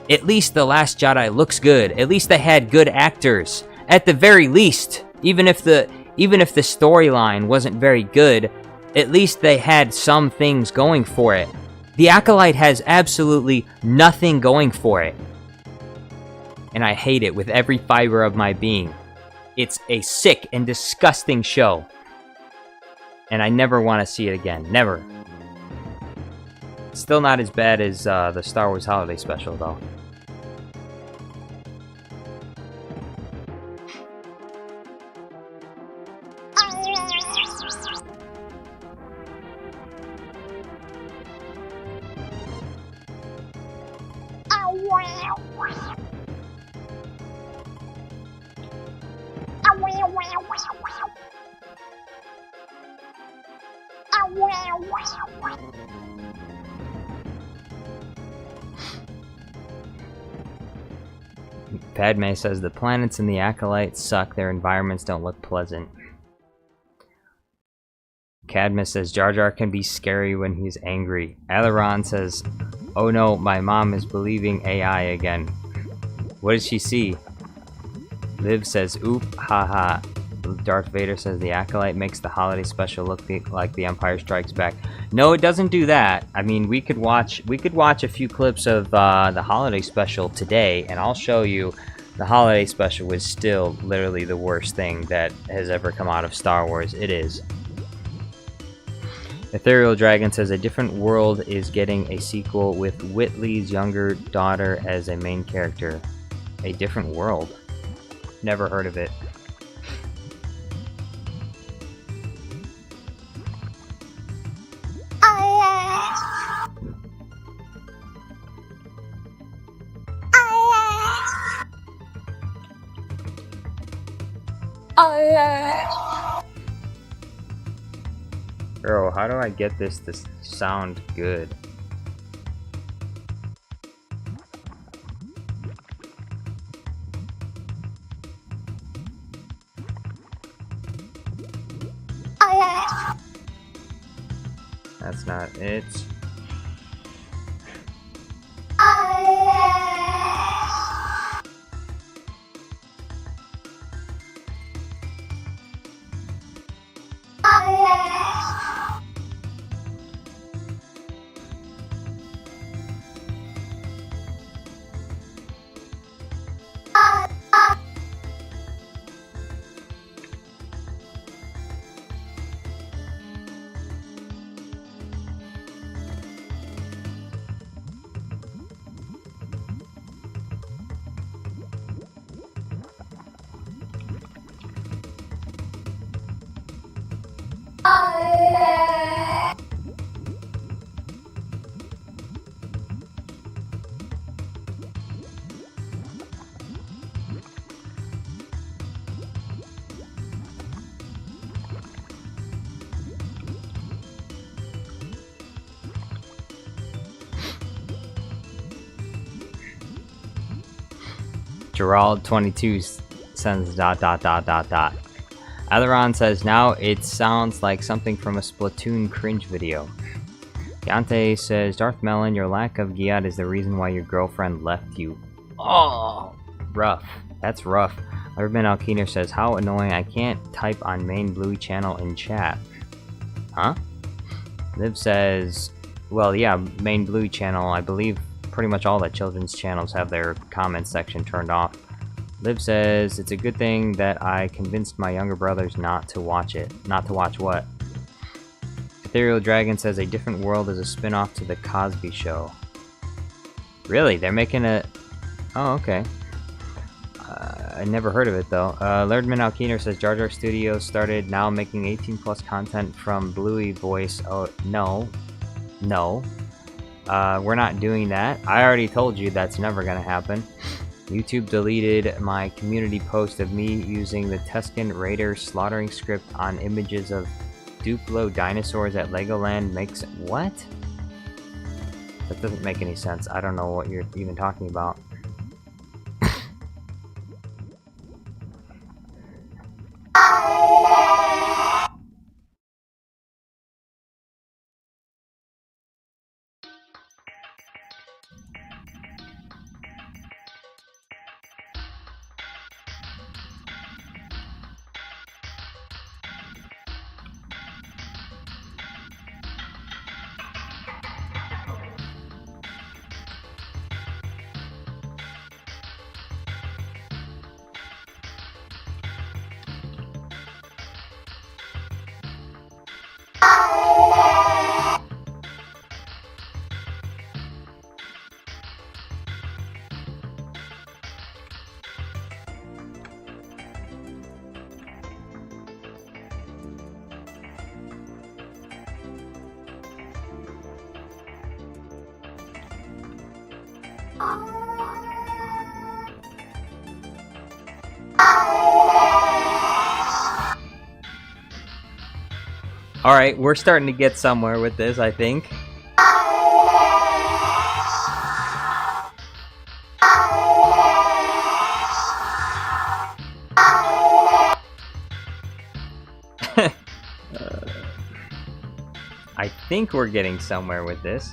At least The Last Jedi looks good. At least they had good actors. At the very least, even if the storyline wasn't very good, at least they had some things going for it. The Acolyte has absolutely nothing going for it. And I hate it with every fiber of my being. It's a sick and disgusting show. And I never want to see it again. Never. It's still not as bad as the Star Wars Holiday Special, though. Padme says the planets in the Acolyte suck, their environments don't look pleasant. Cadmus says Jar Jar can be scary when he's angry. Aileron says, oh no, my mom is believing AI again. What did she see? Liv says, oop, haha. Darth Vader says the Acolyte makes the holiday special look like The Empire Strikes Back. No, it doesn't do that. I mean, we could watch a few clips of the holiday special today, and I'll show you The holiday special was still literally the worst thing that has ever come out of Star Wars. It is. Ethereal Dragon says A Different World is getting a sequel with Whitley's younger daughter as a main character. A Different World? Never heard of it. Bro, how do I get this to sound good? That's not it. Gerald22 sends ... Atheron says, now it sounds like something from a Splatoon cringe video. Deontay says, Darth Melon, your lack of Giat is the reason why your girlfriend left you. Oh, rough. That's rough. Urban Alkeener says, how annoying, I can't type on main Bluey channel in chat. Huh? Liv says, well, yeah, main Bluey channel, I believe pretty much all the children's channels have their comment section turned off. Liv says, it's a good thing that I convinced my younger brothers not to watch it. Not to watch what? Ethereal Dragon says, A Different World is a spin-off to The Cosby Show. Really? They're making a... Oh, okay. I never heard of it, though. Lerdman Alkeener says, Jar Jar Studios started now making 18+ content from Bluey voice. Oh, no. No. We're not doing that. I already told you that's never gonna happen. YouTube deleted my community post of me using the Tusken Raider slaughtering script on images of Duplo dinosaurs at Legoland makes... What? That doesn't make any sense. I don't know what you're even talking about. Alright, we're starting to get somewhere with this, I think. I think we're getting somewhere with this.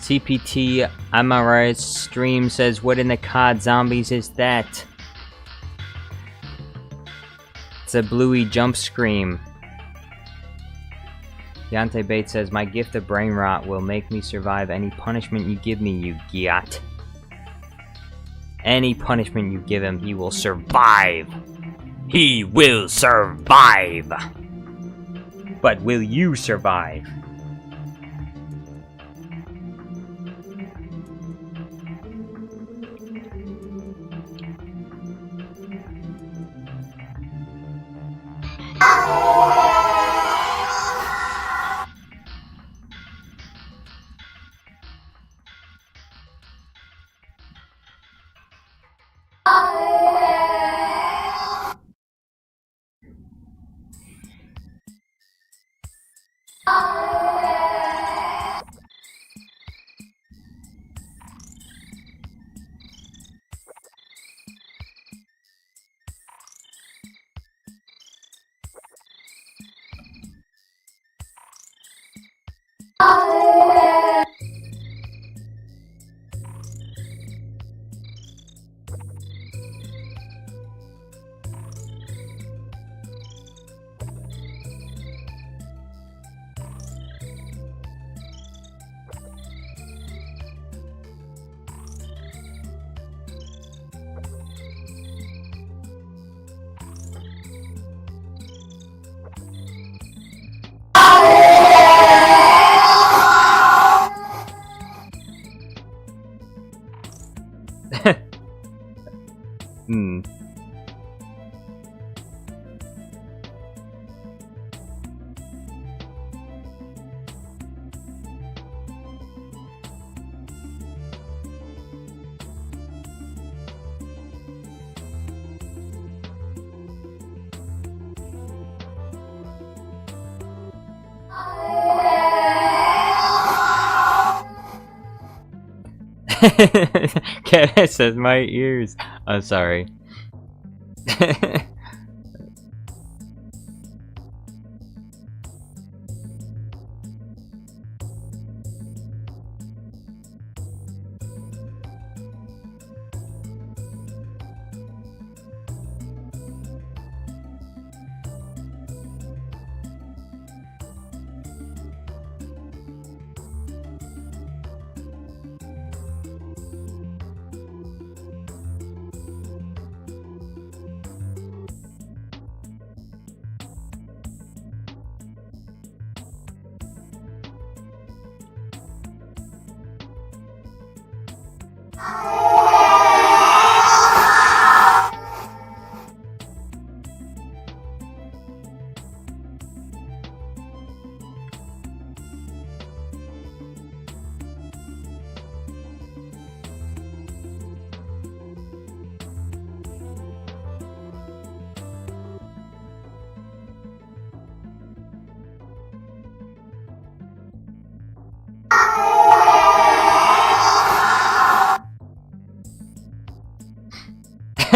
TPT MRS stream says, what in the COD zombies is that? It's a Bluey jump scream. Deontay Bates says, my gift of brain rot will make me survive any punishment you give me, you giat. Any punishment you give him, he will survive. He will survive. But will you survive? Kevin says my ears. I'm sorry.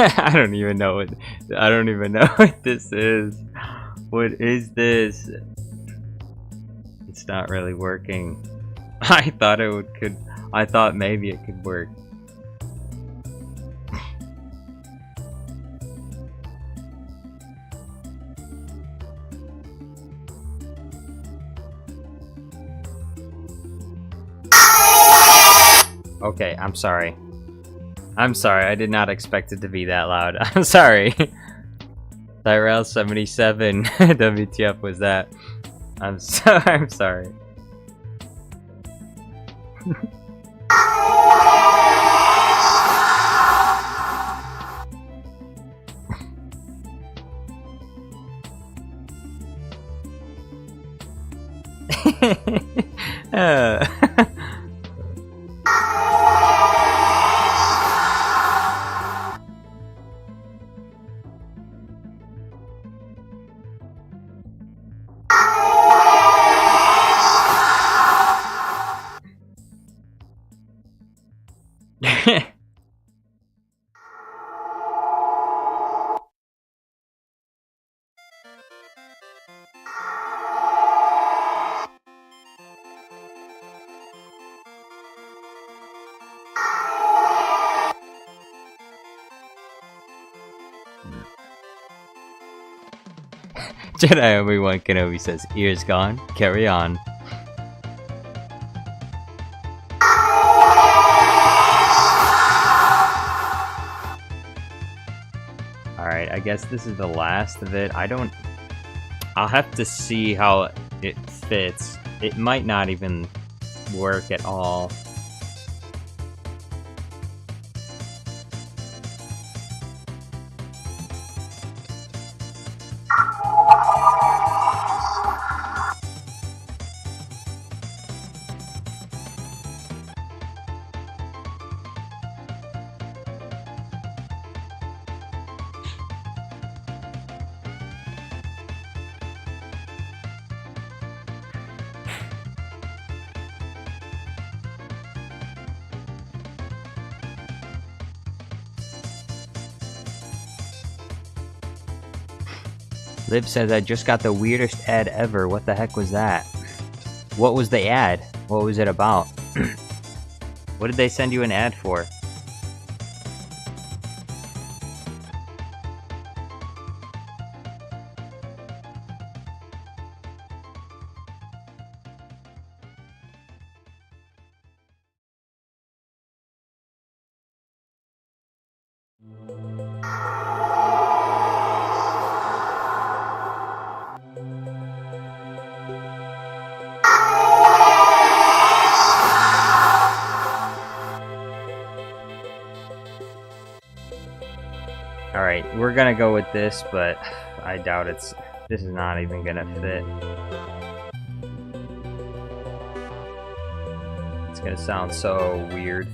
I don't even know what this is. What is this? It's not really working. I thought maybe it could work. Okay, I'm sorry. I'm sorry, I did not expect it to be that loud. I'm sorry. Tyrell 77. WTF was that? I'm sorry. Jedi Obi-Wan Kenobi says, ears gone, carry on. Alright, I guess this is the last of it. I'll have to see how it fits. It might not even work at all. Liv says, I just got the weirdest ad ever. What the heck was that? What was the ad? What was it about? What did they send you an ad for? Alright, we're gonna go with this, but I doubt this is not even gonna fit. It's gonna sound so weird.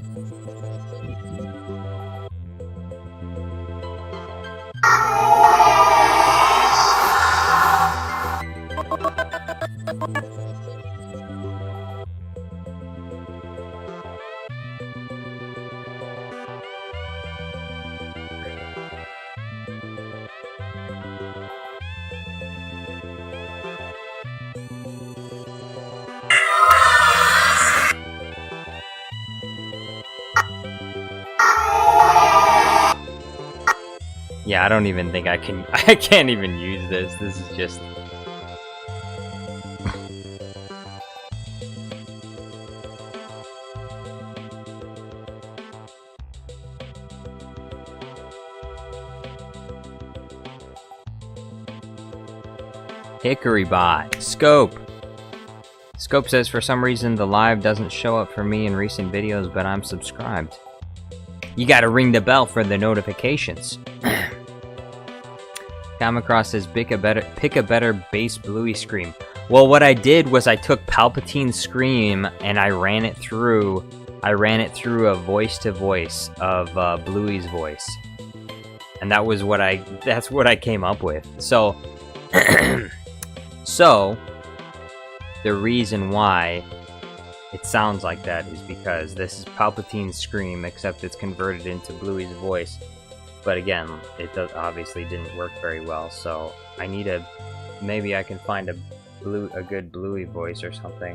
Yeah, I don't even think I can't even use this. This is just... Hickory bot. Scope. Scope says, for some reason the live doesn't show up for me in recent videos, but I'm subscribed. You gotta ring the bell for the notifications. Kamacross says, pick a better bass Bluey scream. Well, what I did was I took Palpatine's scream and I ran it through a voice to voice of Bluey's voice. And that's what I came up with. So so the reason why it sounds like that is because this is Palpatine's scream, except it's converted into Bluey's voice. But again, obviously didn't work very well, so I need maybe I can find a good Bluey voice or something.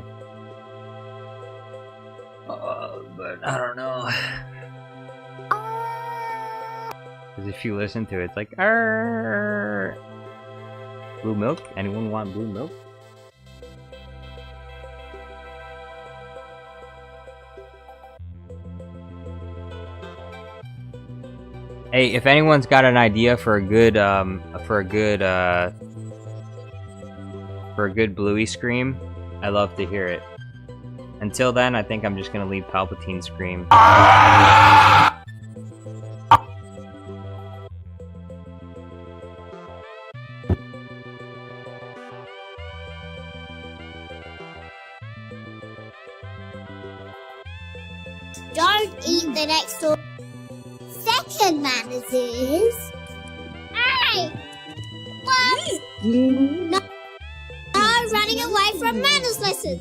But I don't know. Because if you listen to it, it's like, Arr! Blue milk? Anyone want blue milk? Hey, if anyone's got an idea for a good Bluey scream, I love to hear it. Until then, I think I'm just gonna leave Palpatine scream. Don't eat the next door. Second manners is... Hey! What? No, running away from manners lesson.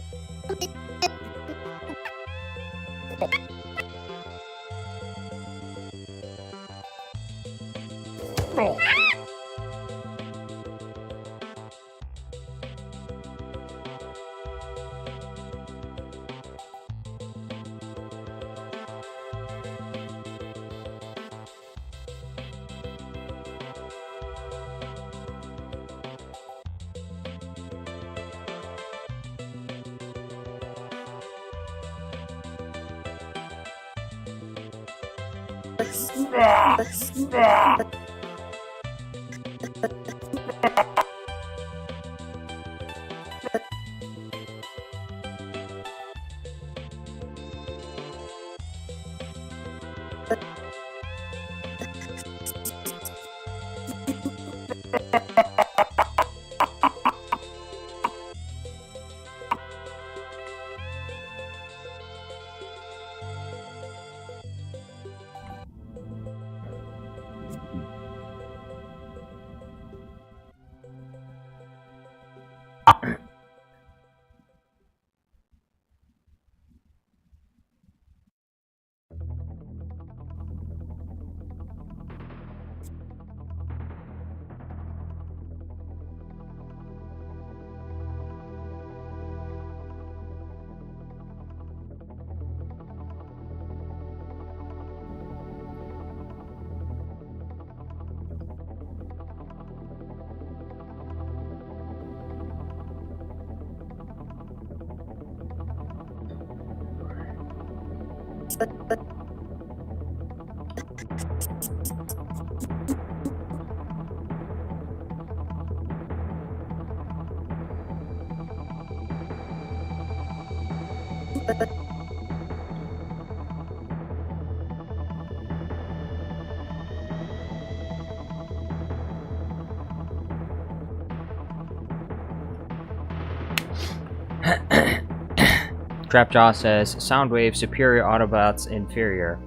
Trapjaw says, Soundwave superior, Autobots inferior.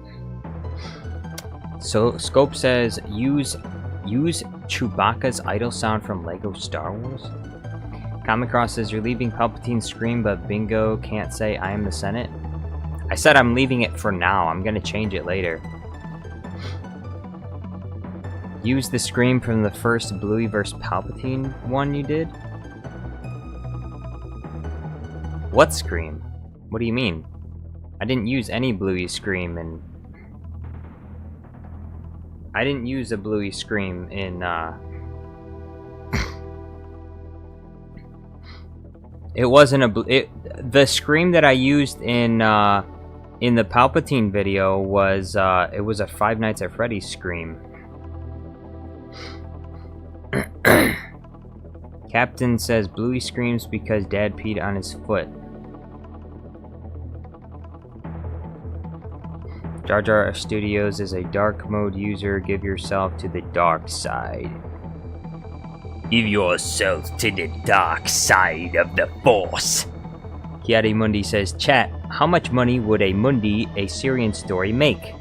So Scope says, use Chewbacca's idle sound from Lego Star Wars. Comic Cross says, you're leaving Palpatine's scream, but Bingo can't say I am the Senate. I said I'm leaving it for now. I'm gonna change it later. Use the scream from the first Bluey vs. Palpatine one you did? What scream? What do you mean? I didn't use any Bluey scream and I didn't use a Bluey scream in it wasn't a the scream that I used in the Palpatine video was it was a Five Nights at Freddy's scream. Captain says Bluey screams because Dad peed on his foot. Jar Jar Studios is a dark mode user. Give yourself to the dark side. Give yourself to the dark side of the Force. Kiadi Mundi says, chat, how much money would a Mundi a Syrian story make?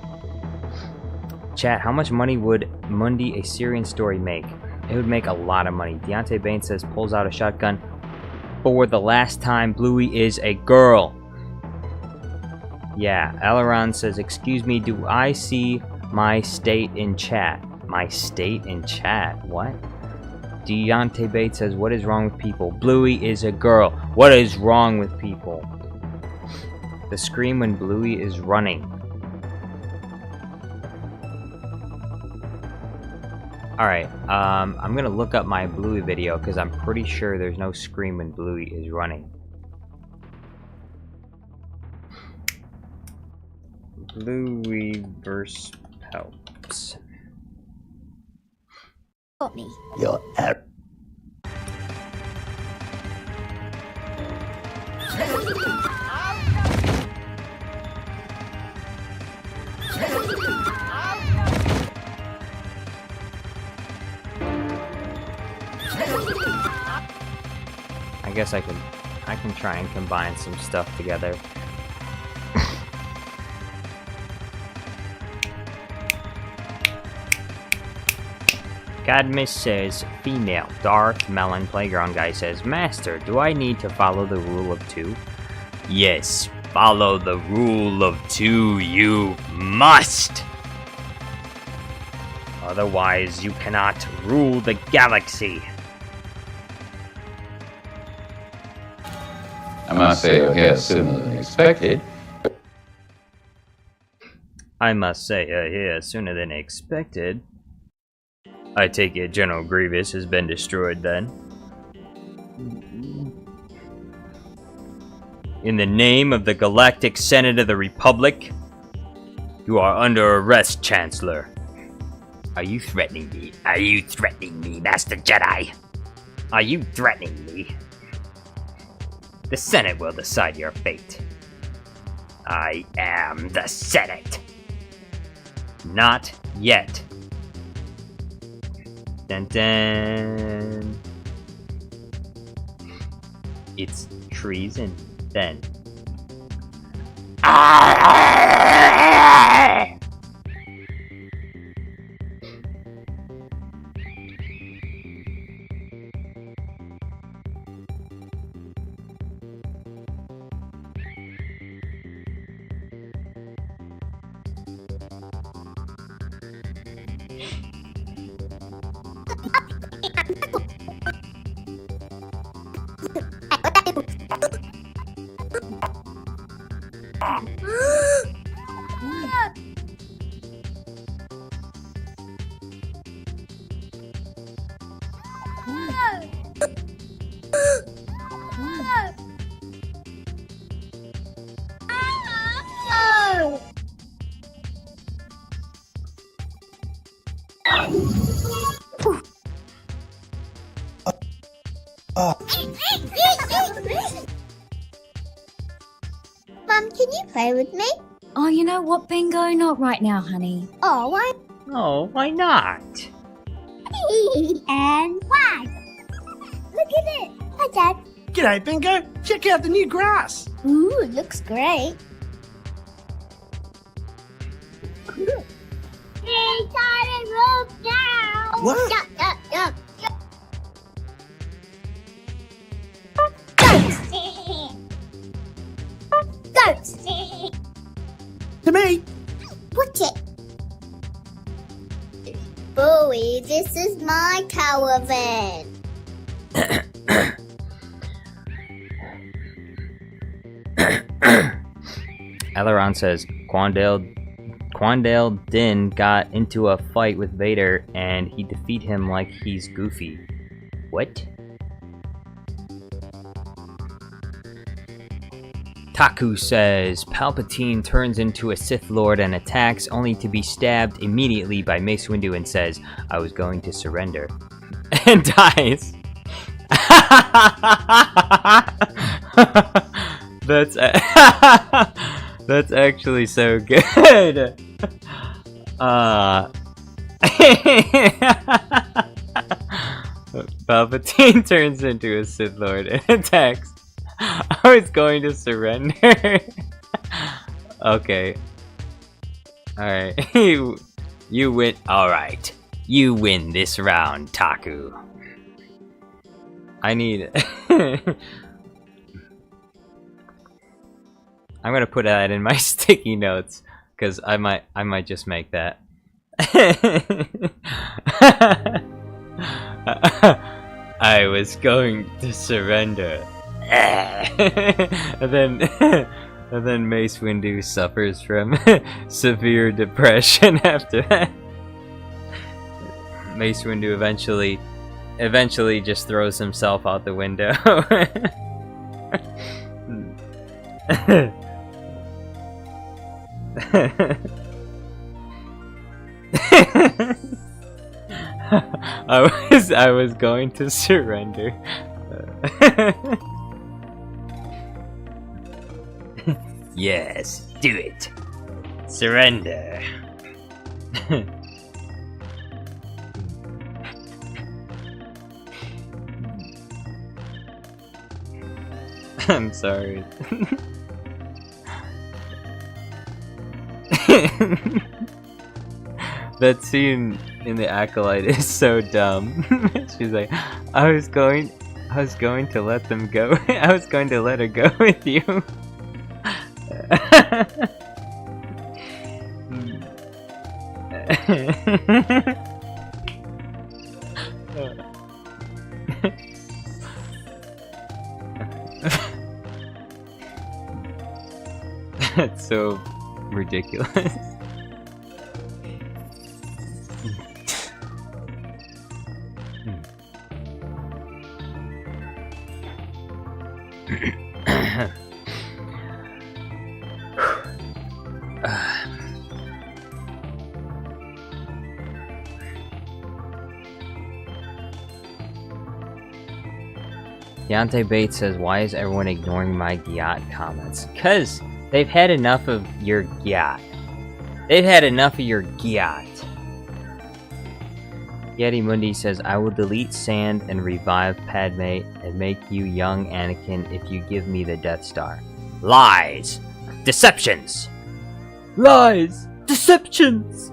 Chat, how much money would Mundi a Syrian story make? It would make a lot of money. Deontay Bain says, pulls out a shotgun. For the last time, Bluey is a girl. Yeah, Aileron says, excuse me, do I see my state in chat? My state in chat? What? Deontay Bates says, what is wrong with people? Bluey is a girl. What is wrong with people? The scream when Bluey is running. Alright, I'm gonna look up my Bluey video because I'm pretty sure there's no scream when Bluey is running. Bluey vs. Pelps. Got me. You're I guess I can try and combine some stuff together. Cadmus says, female. Darth Melon Playground Guy says, Master, do I need to follow the rule of two? Yes, follow the rule of two, you must! Otherwise, you cannot rule the galaxy. I must say you're here sooner than expected. I must say you're here sooner than expected. I take it General Grievous has been destroyed then. In the name of the Galactic Senate of the Republic, You are under arrest, Chancellor. Are you threatening me? Are you threatening me, Master Jedi? Are you threatening me? The Senate will decide your fate. I am the Senate. Not yet. Dun dun. It's treason, then. Mum, can you play with me? Oh, you know what, Bingo? Not right now, honey. Oh, why? Oh, why not? And why? Look at it. Hi, Dad. G'day, Bingo. Check out the new grass. Ooh, it looks great. Hey, Daddy, move down. What? Yup, yup, yup. Goats. To me. Watch it. Bluey, this is my caravan. Aileron says Quandale Din got into a fight with Vader and he defeat him like he's Goofy. What? Taku says Palpatine turns into a Sith Lord and attacks only to be stabbed immediately by Mace Windu and says, I was going to surrender. And dies. That's actually so good. Palpatine turns into a Sith Lord and attacks. I was going to surrender. Okay. Alright. You win. Alright. You win this round, Taku. I need... I'm gonna put that in my sticky notes, because I might just make that. I was going to surrender. and then Mace Windu suffers from severe depression after that. Mace Windu eventually just throws himself out the window. I was going to surrender. Yes, do it. Surrender. I'm sorry. That scene in The Acolyte is so dumb. She's like, I was going to let them go. I was going to let her go with you. That's so ridiculous. Deontay Bates says, why is everyone ignoring my Gyat comments? Because they've had enough of your Gyat. They've had enough of your Gyat. Yeti Mundi says, I will delete Sand and revive Padme and make you young Anakin if you give me the Death Star. Lies! Deceptions! Lies! Deceptions!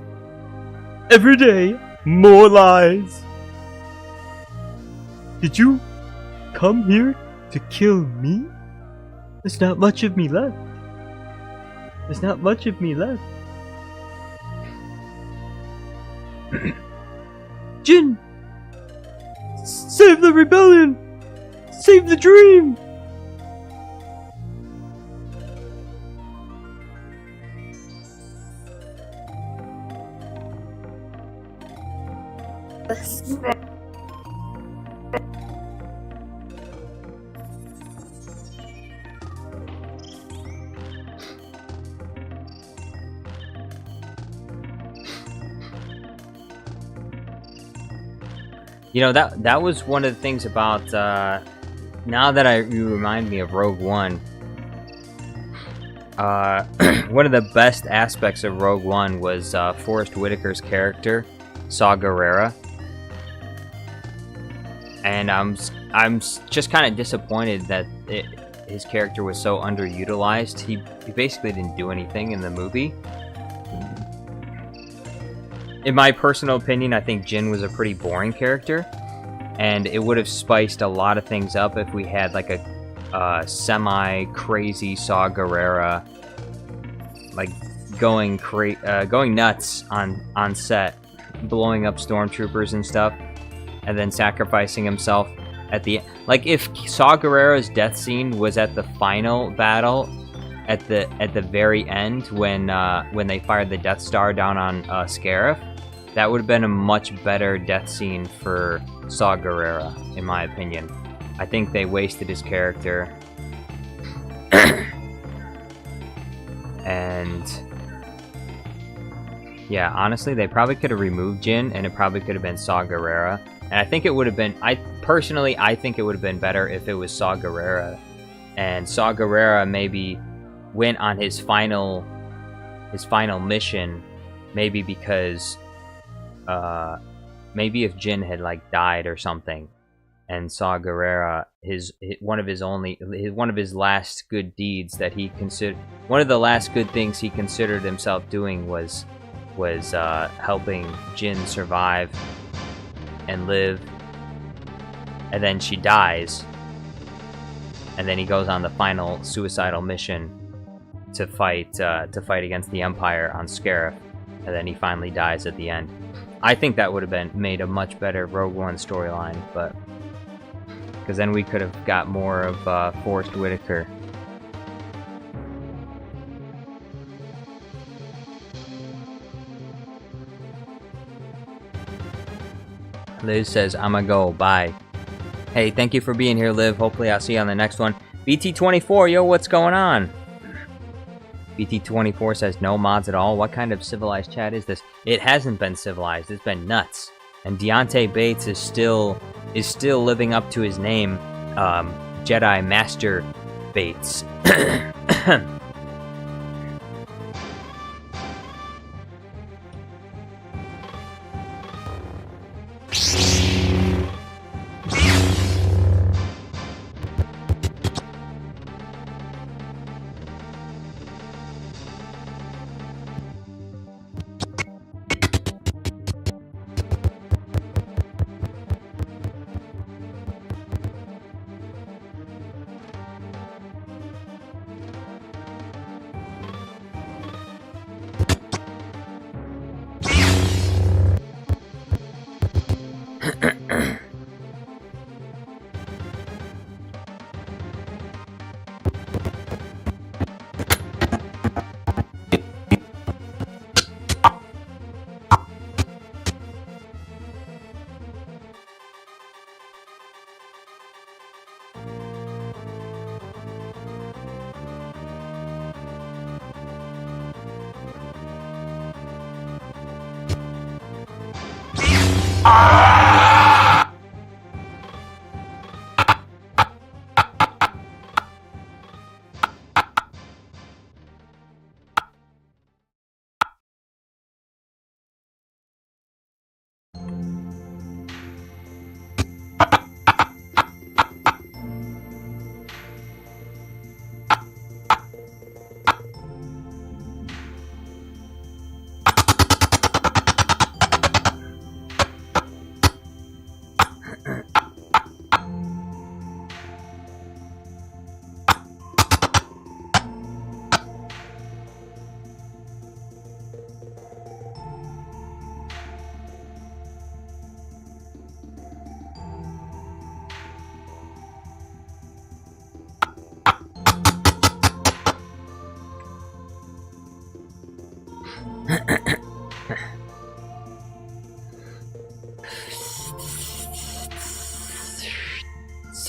Every day, more lies! Did you come here to kill me? There's not much of me left. There's not much of me left. Jin! Save the rebellion! Save the dream! You know, that was one of the things about, now that you remind me of Rogue One, one of the best aspects of Rogue One was Forrest Whitaker's character, Saw Gerrera. And I'm just kind of disappointed that his character was so underutilized. He basically didn't do anything in the movie. In my personal opinion, I think Jin was a pretty boring character, and it would have spiced a lot of things up if we had like a semi-crazy Saw Gerrera, like going nuts on set, blowing up stormtroopers and stuff, and then sacrificing himself at the end. Like if Saw Gerrera's death scene was at the final battle, at the very end when they fired the Death Star down on Scarif, that would have been a much better death scene for Saw Gerrera, in my opinion. I think they wasted his character. And yeah, honestly, they probably could have removed Jin, and it probably could have been Saw Gerrera. And I think it would have been, I think it would have been better if it was Saw Gerrera. And Saw Gerrera maybe went on his final mission, maybe because maybe if Jin had like died or something, and Saw Gerrera, one of his last good deeds that he considered, one of the last good things he considered himself doing was helping Jin survive and live, and then she dies, and then he goes on the final suicidal mission to fight against the Empire on Scarif, and then he finally dies at the end. I think that would have made a much better Rogue One storyline, but because then we could have got more of Forrest Whitaker. Liz says, I'ma go, bye. Hey, thank you for being here, Liv. Hopefully I'll see you on the next one. BT24, yo, what's going on? BT24 says, no mods at all. What kind of civilized chat is this? It hasn't been civilized. It's been nuts. And Deontay Bates is still living up to his name, Jedi Master Bates.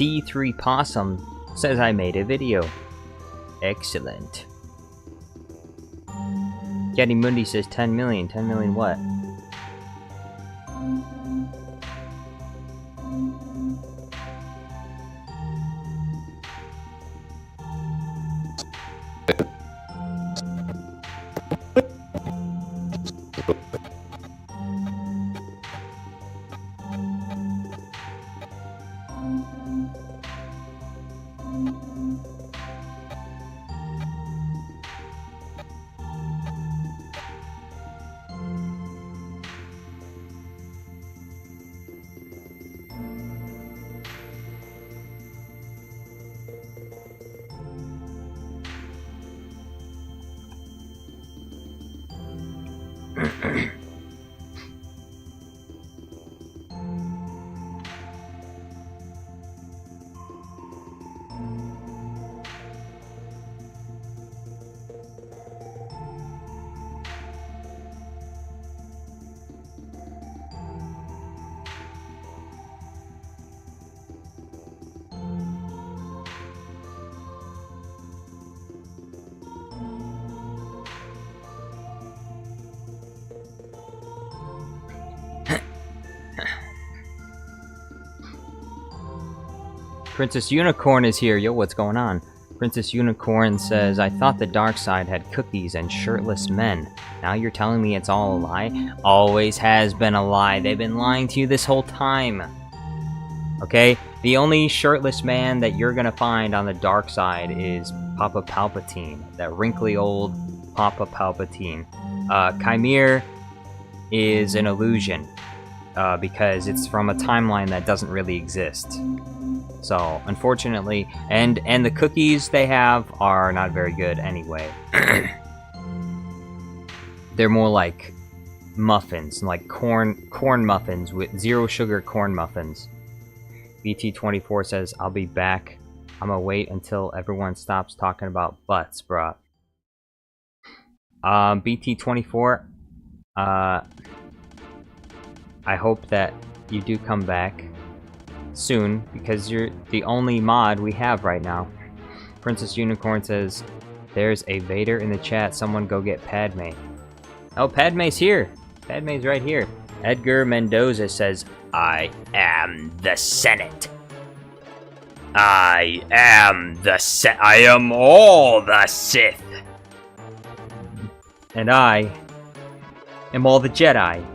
C3 Possum says I made a video. Excellent. Getty Mundi says 10 million. 10 million what? Princess Unicorn is here. Yo, what's going on? Princess Unicorn says, I thought the dark side had cookies and shirtless men. Now you're telling me it's all a lie? Always has been a lie. They've been lying to you this whole time. Okay? The only shirtless man that you're gonna find on the dark side is Papa Palpatine. That wrinkly old Papa Palpatine. Chimere is an illusion. Because it's from a timeline that doesn't really exist. So, unfortunately, and the cookies they have are not very good anyway. They're more like muffins, like corn muffins with 0 sugar corn muffins. BT24 says, I'll be back. I'm gonna wait until everyone stops talking about butts, bruh. BT24, I hope that you do come back soon, because you're the only mod we have right now. Princess Unicorn says, there's a Vader in the chat, someone go get Padme. Oh, Padme's here! Padme's right here. Edgar Mendoza says, I am the Senate. I am all the Sith. And I am all the Jedi.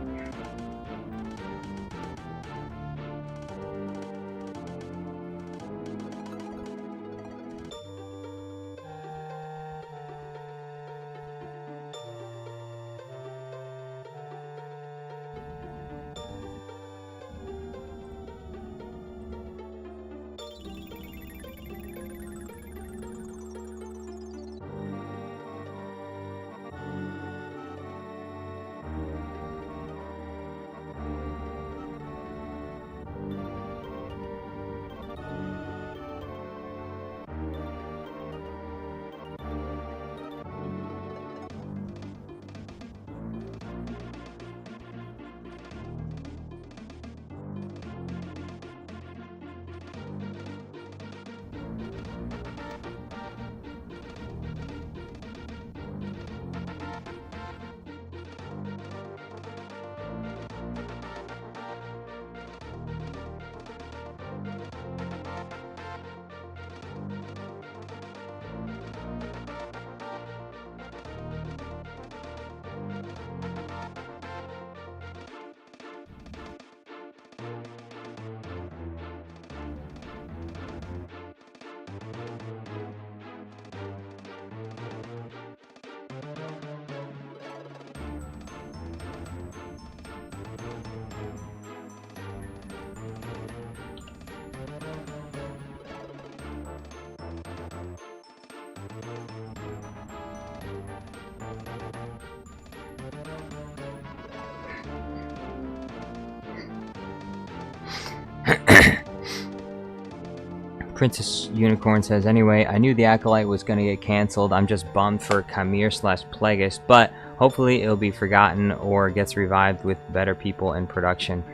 Princess Unicorn says, anyway, I knew the Acolyte was gonna get cancelled. I'm just bummed for Chimere/Plagueis, but hopefully it'll be forgotten or gets revived with better people in production.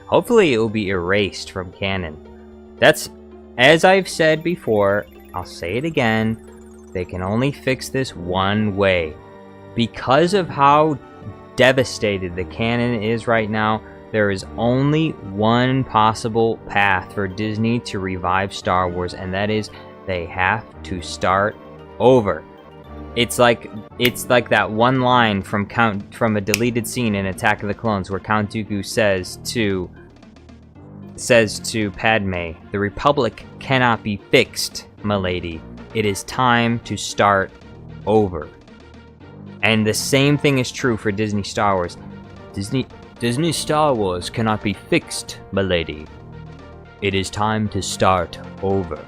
Hopefully it will be erased from canon. That's as I've said before, I'll say it again, they can only fix this one way. Because of how devastated the canon is right now, there is only one possible path for Disney to revive Star Wars, and that is they have to start over. It's like that one line from a deleted scene in Attack of the Clones where Count Dooku says to Padme, "The Republic cannot be fixed, milady. It is time to start over." And the same thing is true for Disney Star Wars. Disney Star Wars cannot be fixed, milady. It is time to start over.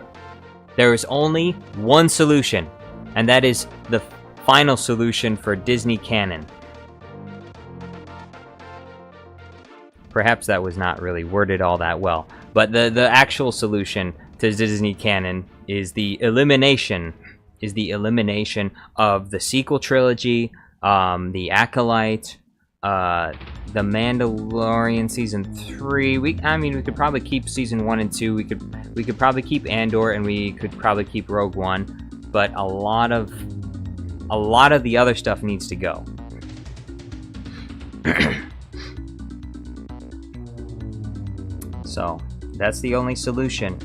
There is only one solution, and that is the final solution for Disney canon. Perhaps that was not really worded all that well, but the actual solution to Disney canon is the elimination of the sequel trilogy, the Acolyte, the Mandalorian season 3. We could probably keep season 1 and 2. We could probably keep Andor, and we could probably keep Rogue One, but a lot of the other stuff needs to go. So that's the only solution.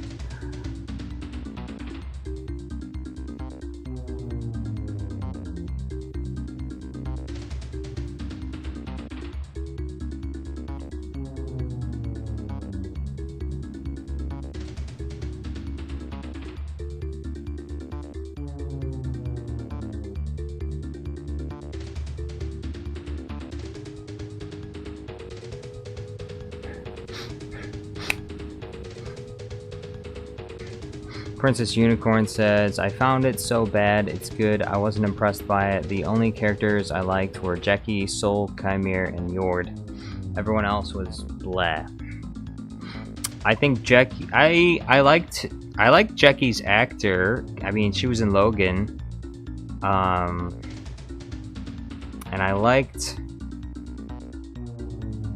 Princess Unicorn says, I found it so bad, it's good. I wasn't impressed by it. The only characters I liked were Jackie, Soul, Chimere, and Yord. Everyone else was bleh. I think Jackie, I liked Jackie's actor. I mean, she was in Logan. And I liked...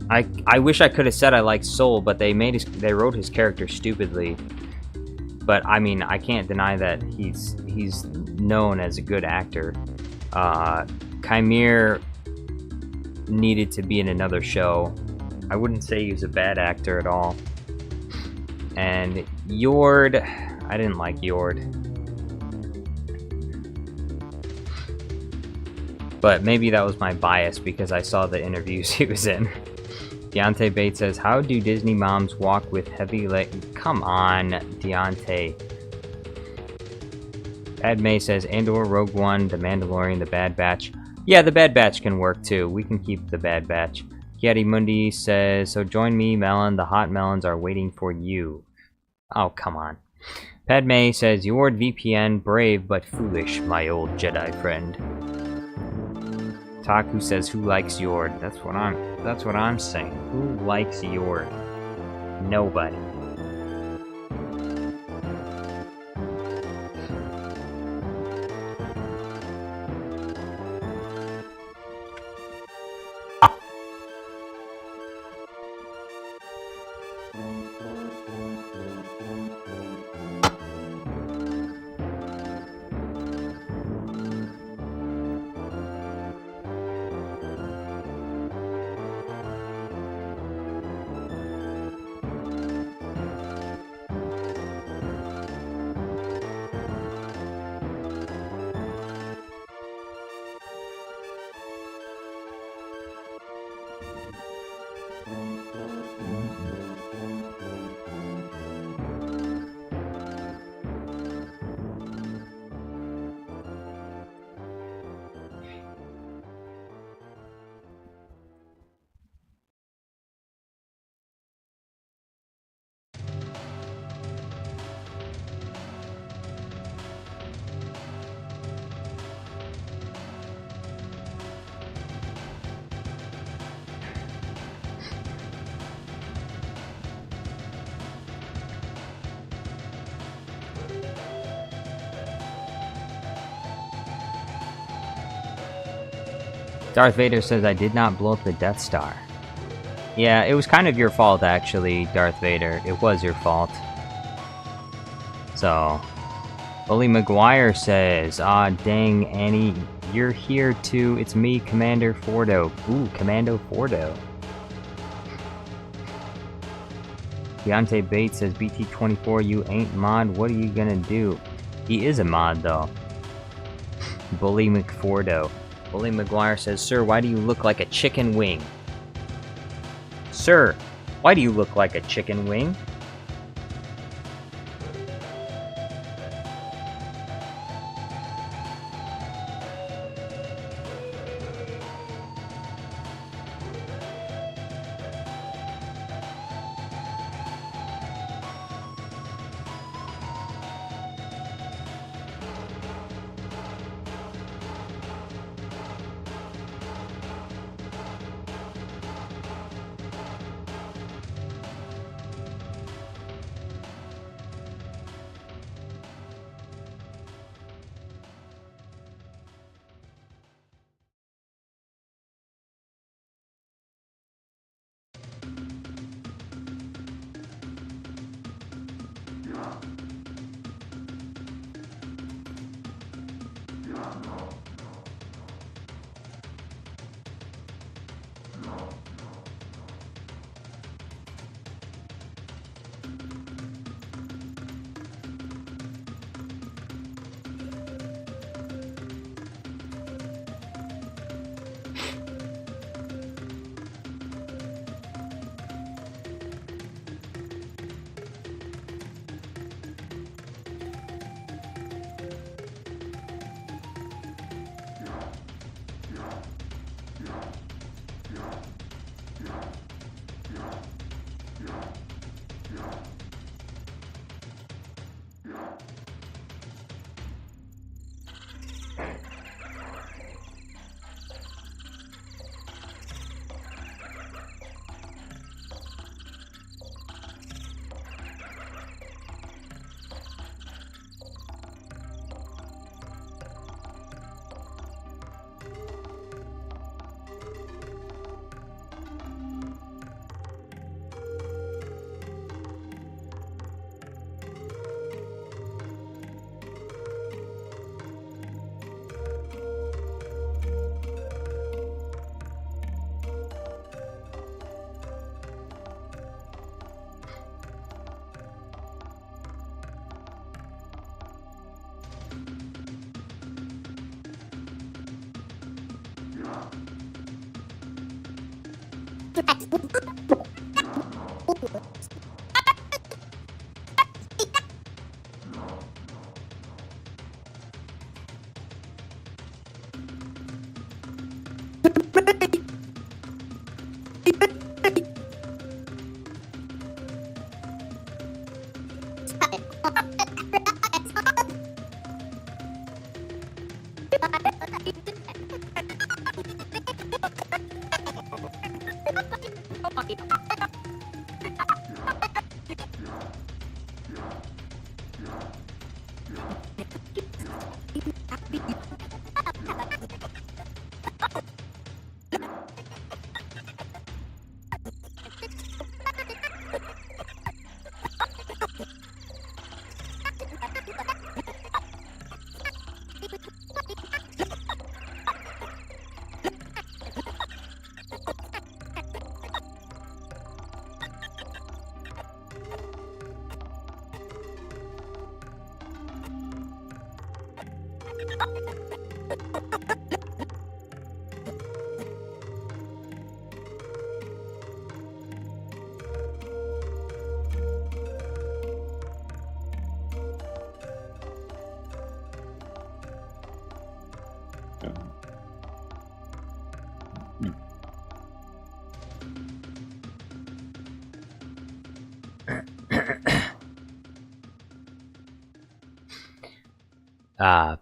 I wish I could have said I liked Soul, but they wrote his character stupidly. But I mean, I can't deny that he's known as a good actor. Chimere needed to be in another show. I wouldn't say he was a bad actor at all. And Yord, I didn't like Yord. But maybe that was my bias because I saw the interviews he was in. Deontay Bates says, how do Disney moms walk with heavy leg? Come on, Deontay. Padme says, Andor, Rogue One, The Mandalorian, The Bad Batch. Yeah, The Bad Batch can work too. We can keep The Bad Batch. Kiati Mundi says, so join me, Melon. The hot melons are waiting for you. Oh, come on. Padme says, Yord VPN, brave but foolish, my old Jedi friend. Taku says, who likes Yord? That's what I'm saying. Who likes Yord? Nobody. Darth Vader says, I did not blow up the Death Star. Yeah, it was kind of your fault, actually, Darth Vader. It was your fault. So, Bully McGuire says, "Ah, dang, Annie, you're here too. It's me, Commander Fordo." Ooh, Commando Fordo. Deontay Bates says, "BT24, you ain't mod. What are you gonna do?" He is a mod, though. Bully McFordo. Bully McGuire says, "Sir, why do you look like a chicken wing?" Sir, why do you look like a chicken wing?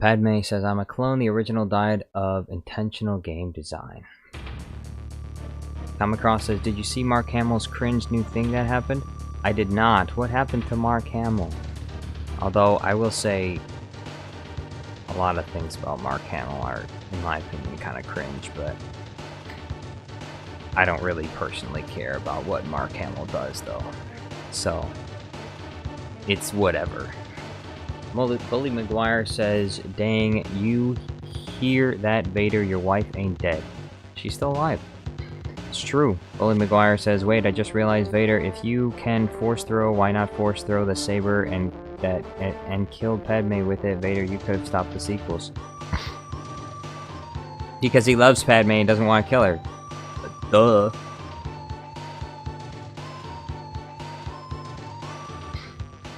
Padme says, "I'm a clone. The original died of intentional game design." Kamacross says, "Did you see Mark Hamill's cringe new thing that happened?" I did not. What happened to Mark Hamill? Although, I will say, a lot of things about Mark Hamill are, in my opinion, kind of cringe, but I don't really personally care about what Mark Hamill does, though. So, it's whatever. Bully McGuire says, "Dang, you hear that, Vader? Your wife ain't dead. She's still alive." It's true. Bully McGuire says, "Wait, I just realized, Vader, if you can force throw, why not force throw the saber and killed Padme with it? Vader, you could have stopped the sequels." Because he loves Padme and doesn't want to kill her. Duh.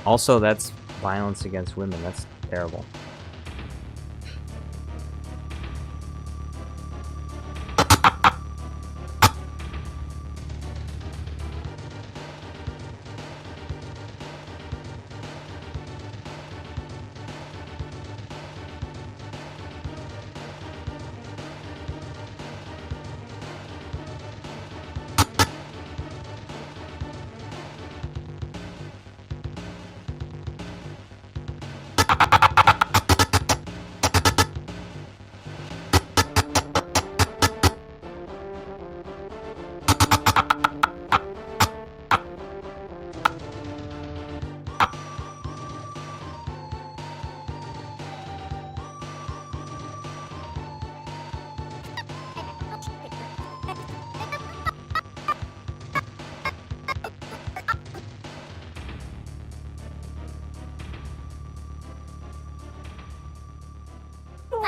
Also, that's violence against women. That's terrible.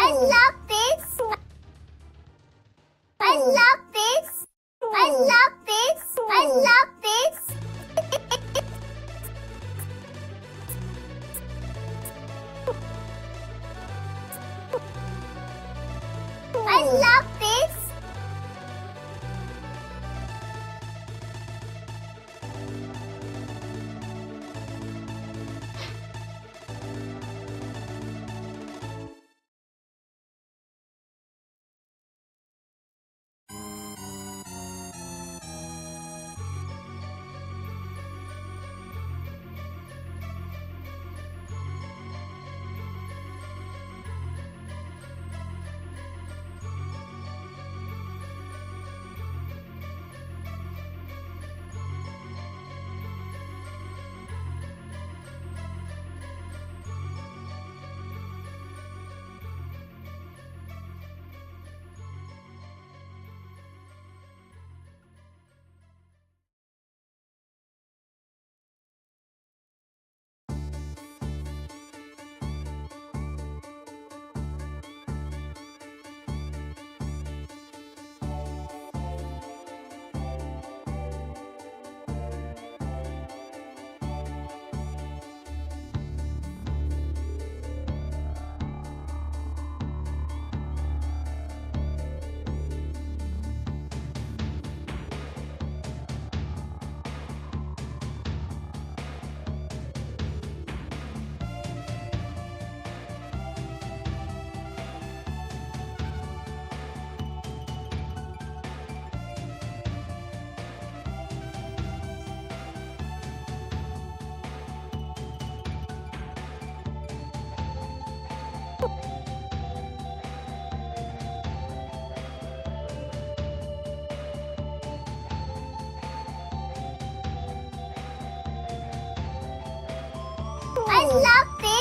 I love this. I love this. I love this. I love this. I love this. I love this.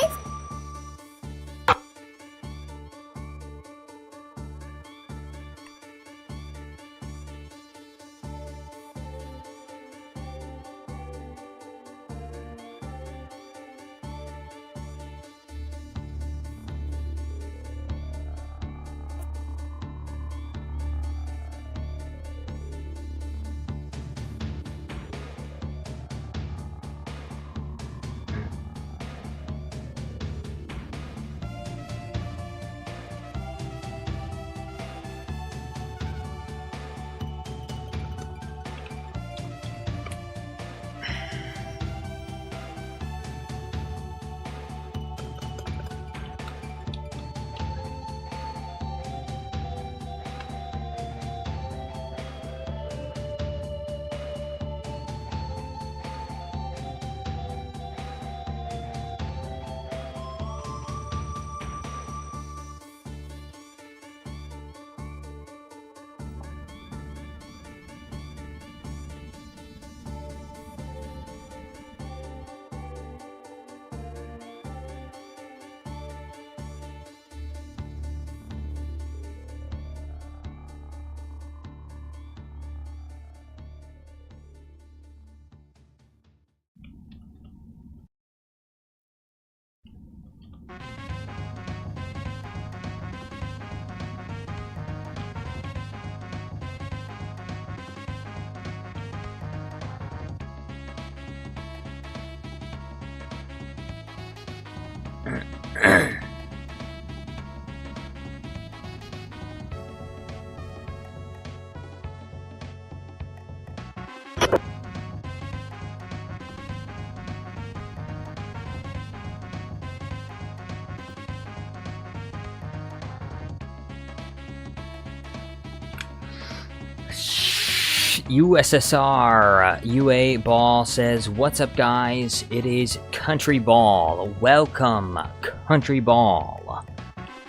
USSR UA Ball says, "What's up, guys? It is Country Ball. Welcome, Country Ball.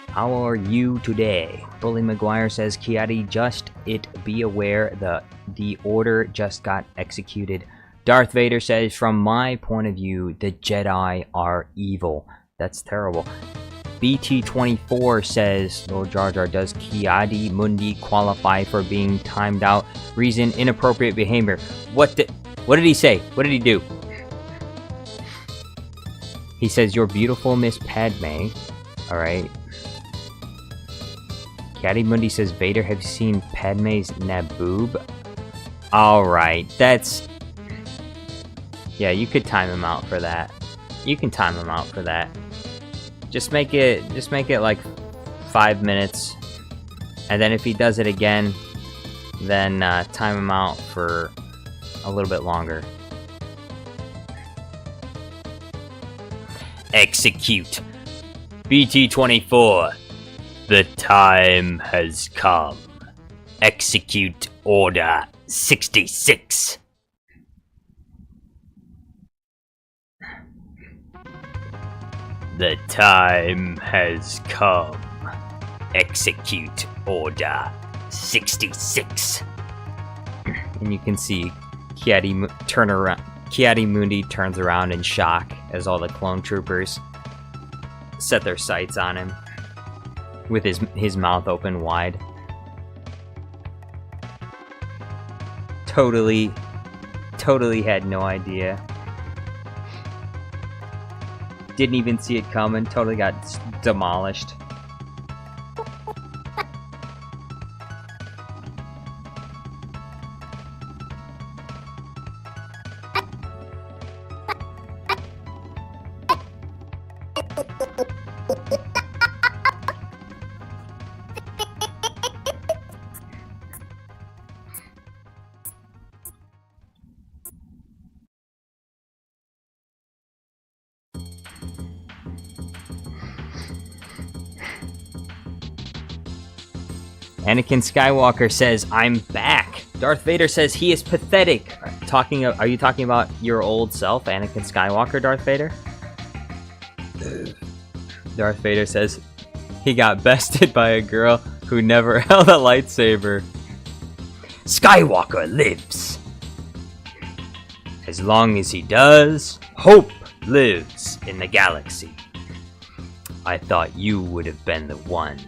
How are you today?" Bully McGuire says, "Kiadi, just be aware the order just got executed." Darth Vader says, "From my point of view, the Jedi are evil." That's terrible. BT24 says, "Lord Jar Jar, does Kiadi Mundi qualify for being timed out? Reason, inappropriate behavior." What did he say? What did he do? He says, "You're beautiful, Miss Padme." Alright. Kiadi Mundi says, "Vader, have you seen Padme's Naboob?" Alright, that's... Yeah, you could time him out for that. You can time him out for that. Just make it like 5 minutes, and then if he does it again, then time him out for a little bit longer. Execute. BT24. The time has come. Execute Order 66. The time has come. Execute Order 66. And you can see Kiadi Mundi turns around in shock as all the clone troopers set their sights on him with his mouth open wide. Totally had no idea. Didn't even see it coming, totally got demolished. Anakin Skywalker says, "I'm back." Darth Vader says he is pathetic. Are you talking about your old self, Anakin Skywalker, Darth Vader? Darth Vader says he got bested by a girl who never held a lightsaber. Skywalker lives. As long as he does, hope lives in the galaxy. I thought you would have been the one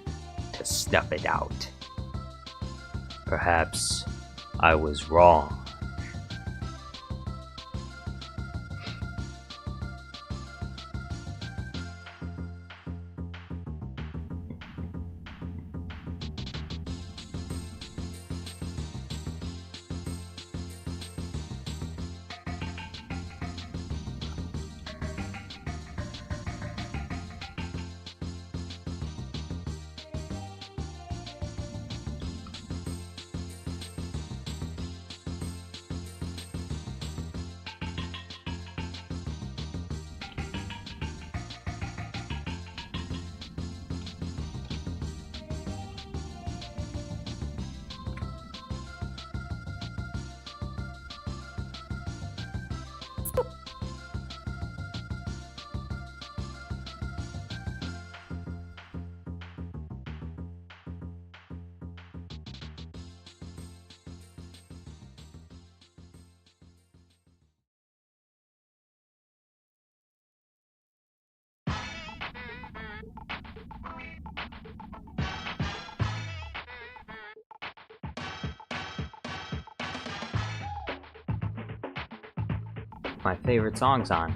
to snuff it out. Perhaps I was wrong. My favorite song's on.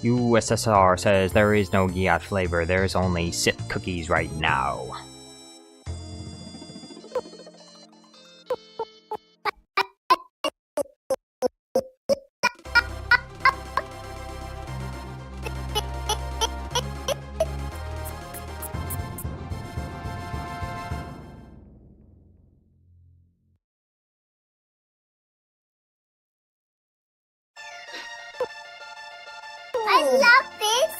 USSR says there is no Giat flavor, there's only Sip cookies right now. I love this.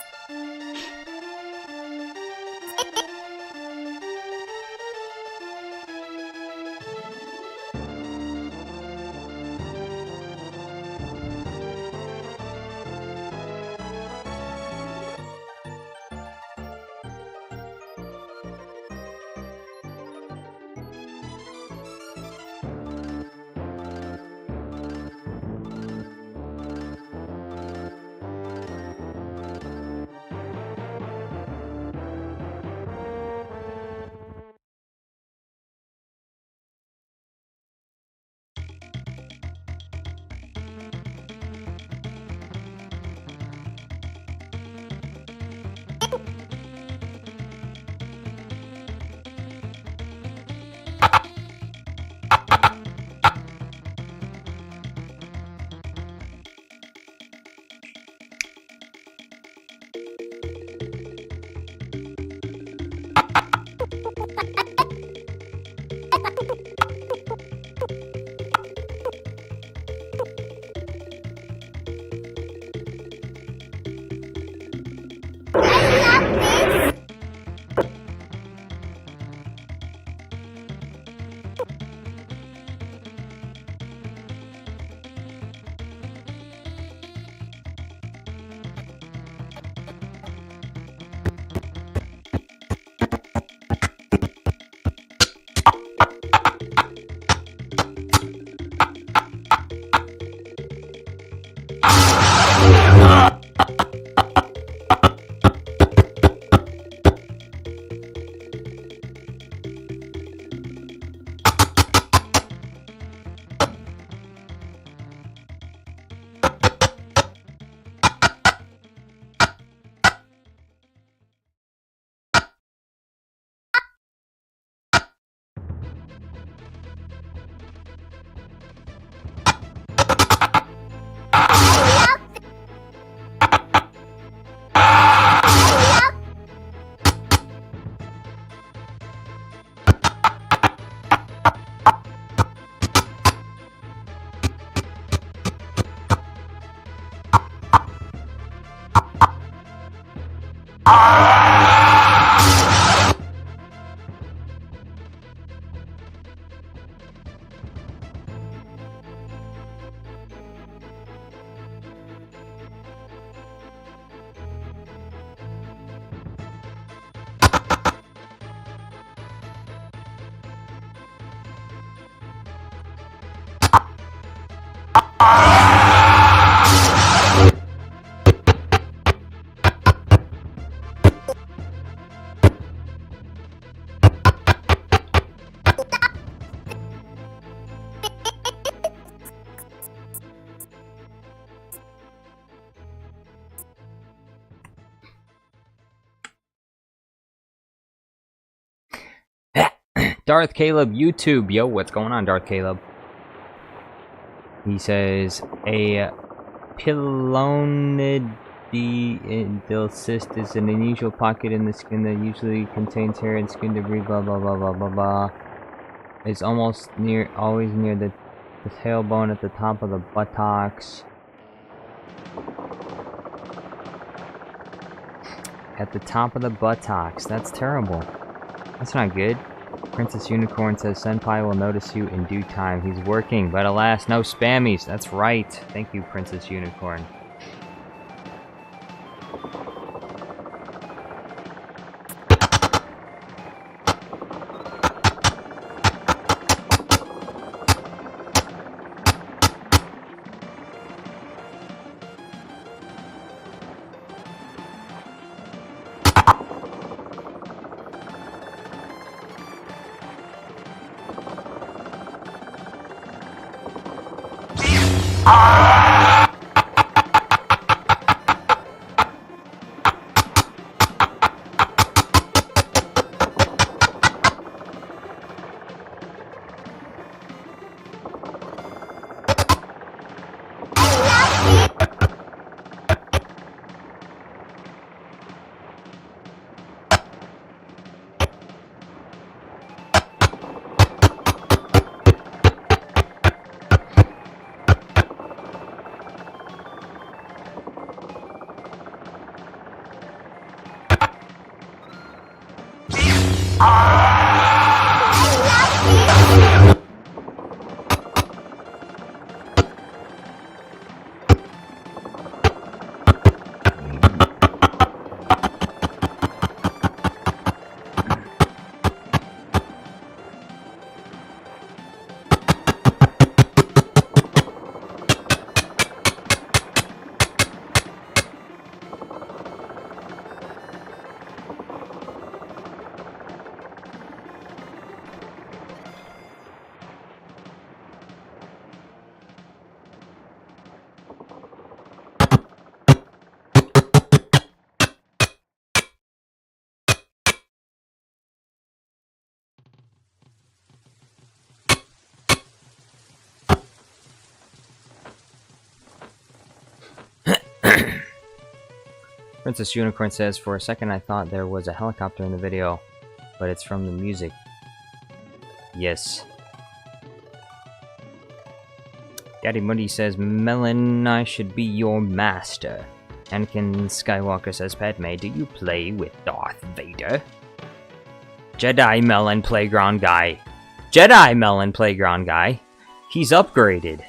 Darth Caleb YouTube. Yo, what's going on, Darth Caleb? He says, a pylonidal cyst is an unusual pocket in the skin that usually contains hair and skin debris, blah blah blah blah blah blah. It's always near the tailbone at the top of the buttocks. At the top of the buttocks. That's terrible. That's not good. Princess Unicorn says, Senpai will notice you in due time. He's working, but alas, no spammies. That's right. Thank you, Princess Unicorn. Princess Unicorn says, for a second I thought there was a helicopter in the video, but it's from the music. Yes. Daddy Muddy says, Melon, I should be your master. Anakin Skywalker says, Padme, do you play with Darth Vader? Jedi Melon Playground Guy. Jedi Melon Playground Guy. He's upgraded.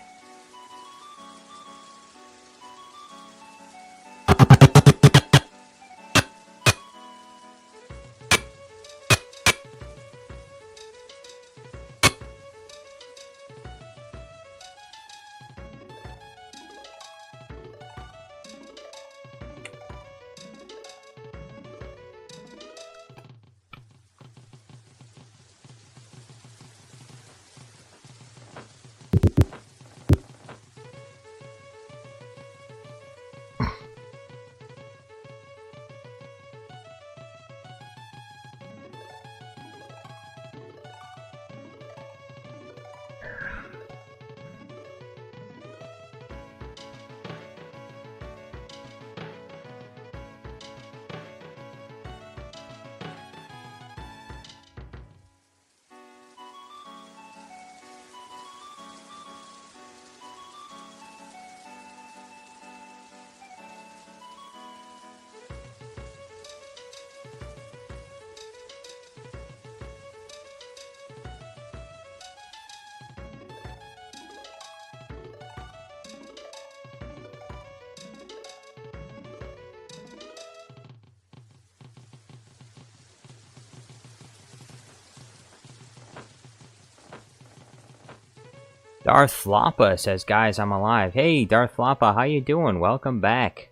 Darth Floppa says, guys, I'm alive. Hey, Darth Floppa, how you doing? Welcome back.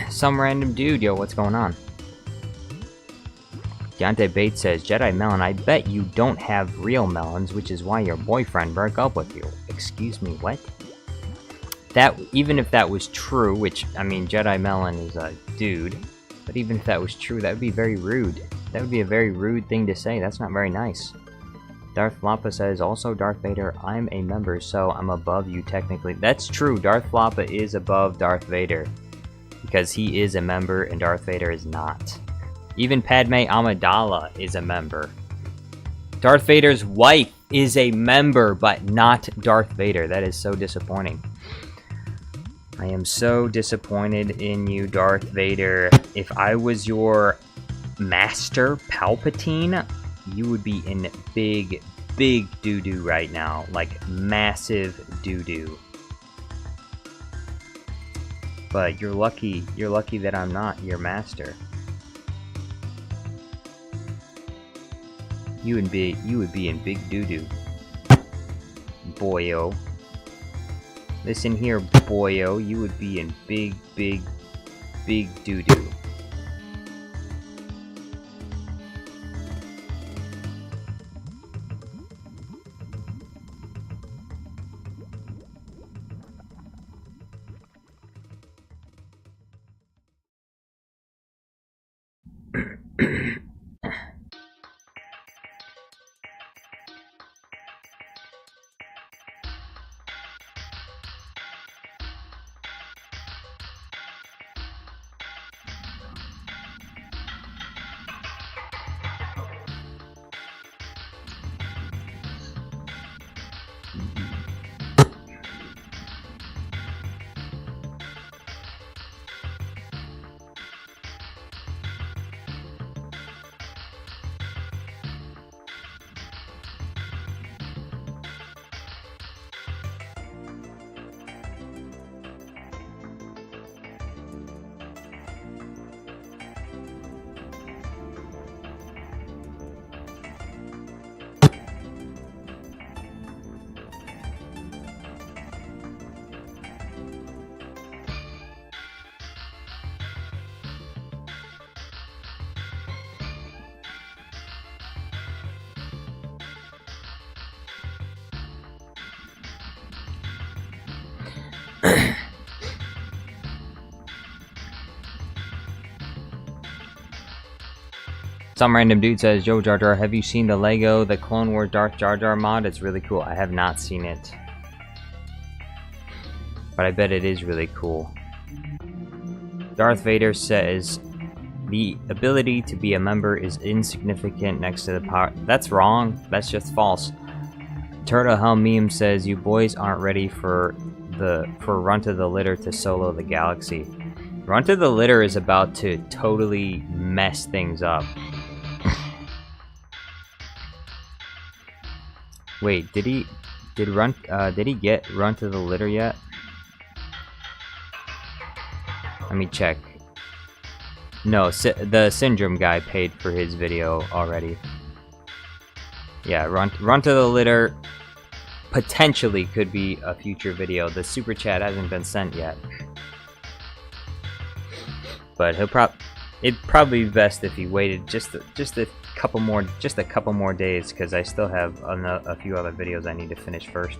Some random dude, yo, what's going on? Deontay Bates says, Jedi Melon, I bet you don't have real melons, which is why your boyfriend broke up with you. Excuse me, what? That, even if that was true, which, I mean, Jedi Melon is a dude, but even if that was true, that would be very rude. That would be a very rude thing to say. That's not very nice. Darth Floppa says, also, Darth Vader, I'm a member, so I'm above you technically. That's true, Darth Floppa is above Darth Vader. Because he is a member and Darth Vader is not. Even Padme Amidala is a member. Darth Vader's wife is a member, but not Darth Vader. That is so disappointing. I am so disappointed in you, Darth Vader. If I was your master, Palpatine, you would be in big, big doo-doo right now. Like, massive doo-doo. But you're lucky that I'm not your master. You would be in big doo-doo. Boyo. Listen here, boyo, you would be in big, big, big doo-doo. Some random dude says, Yo Jar Jar, have you seen the Lego The Clone Wars Darth Jar Jar mod? It's really cool. I have not seen it. But I bet it is really cool. Darth Vader says, the ability to be a member is insignificant next to the power. That's wrong. That's just false. Turtle Helm Meme says, you boys aren't ready for Run to the Litter to solo the galaxy. Run to the Litter is about to totally mess things up. Wait, did he Did he get Run to the Litter yet? Let me check. No, the Syndrome guy paid for his video already. Yeah, Run to the Litter potentially could be a future video. The super chat hasn't been sent yet. But it'd probably be best if he waited just a couple more days, because I still have a few other videos I need to finish first.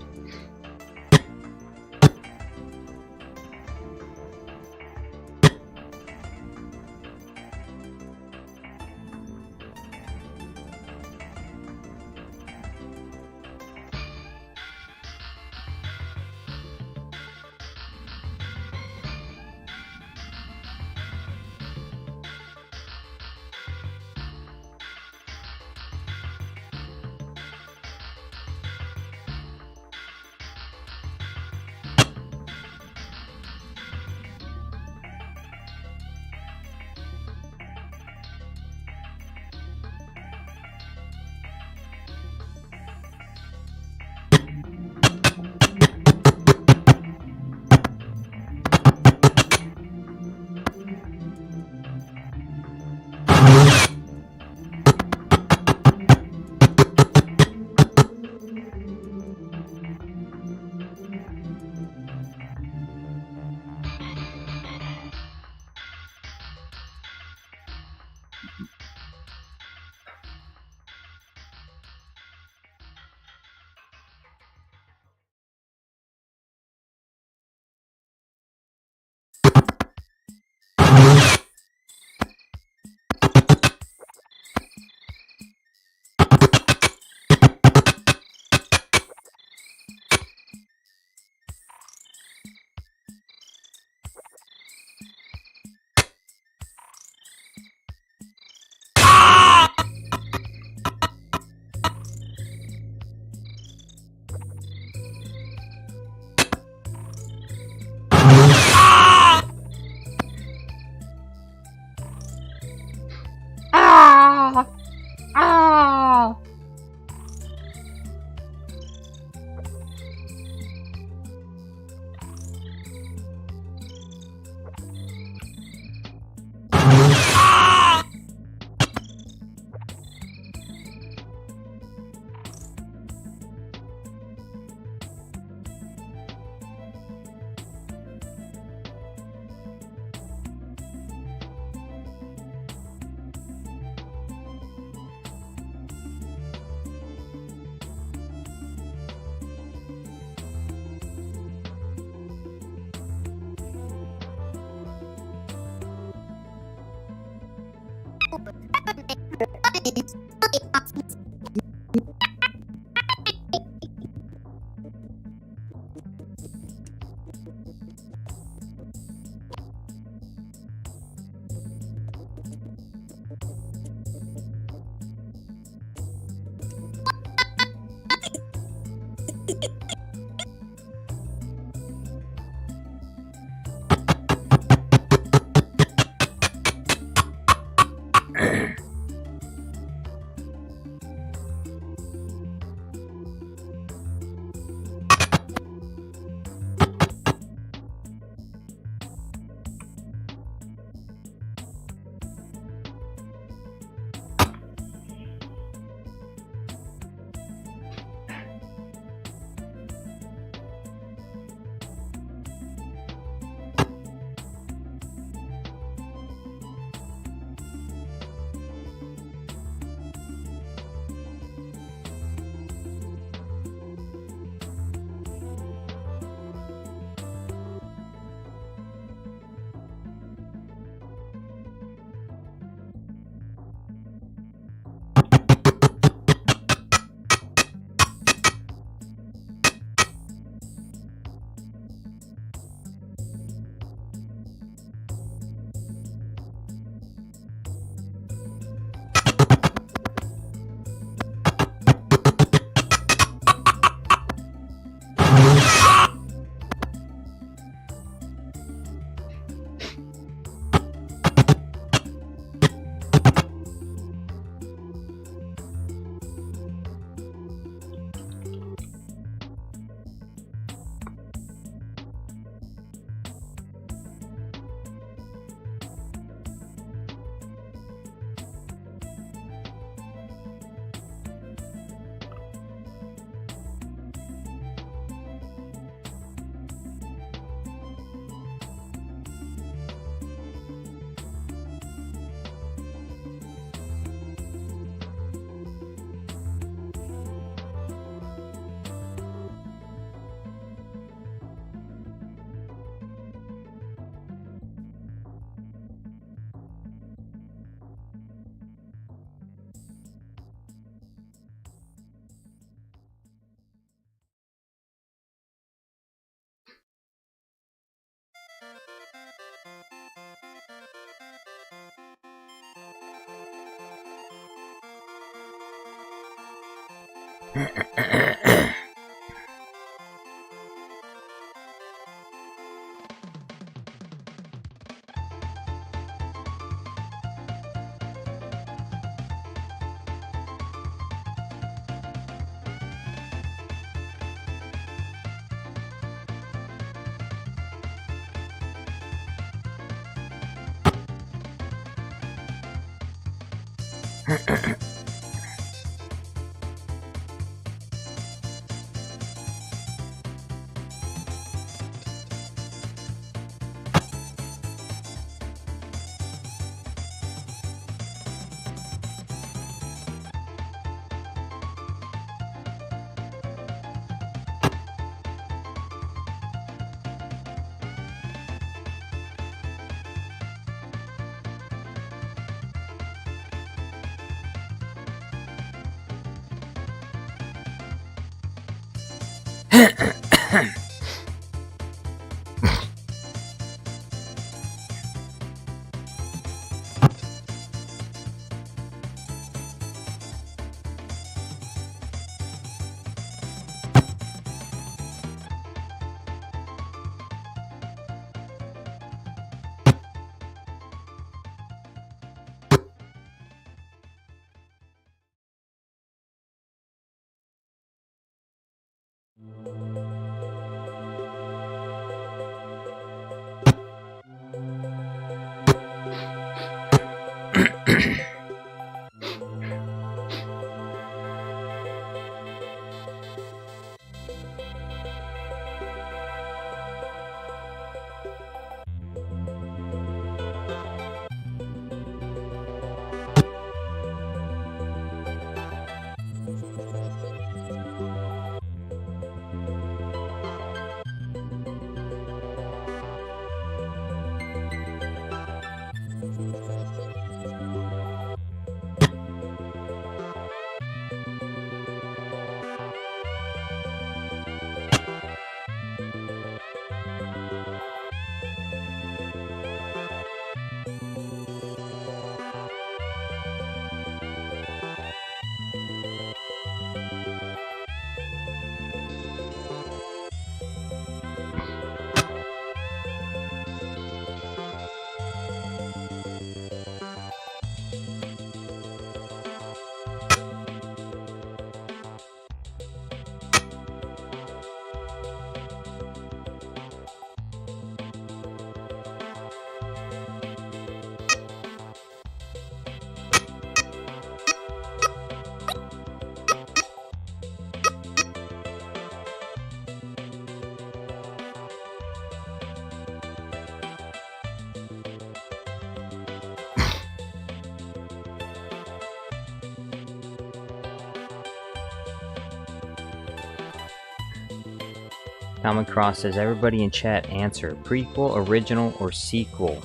Common Cross says, everybody in chat answer. Prequel, original, or sequel?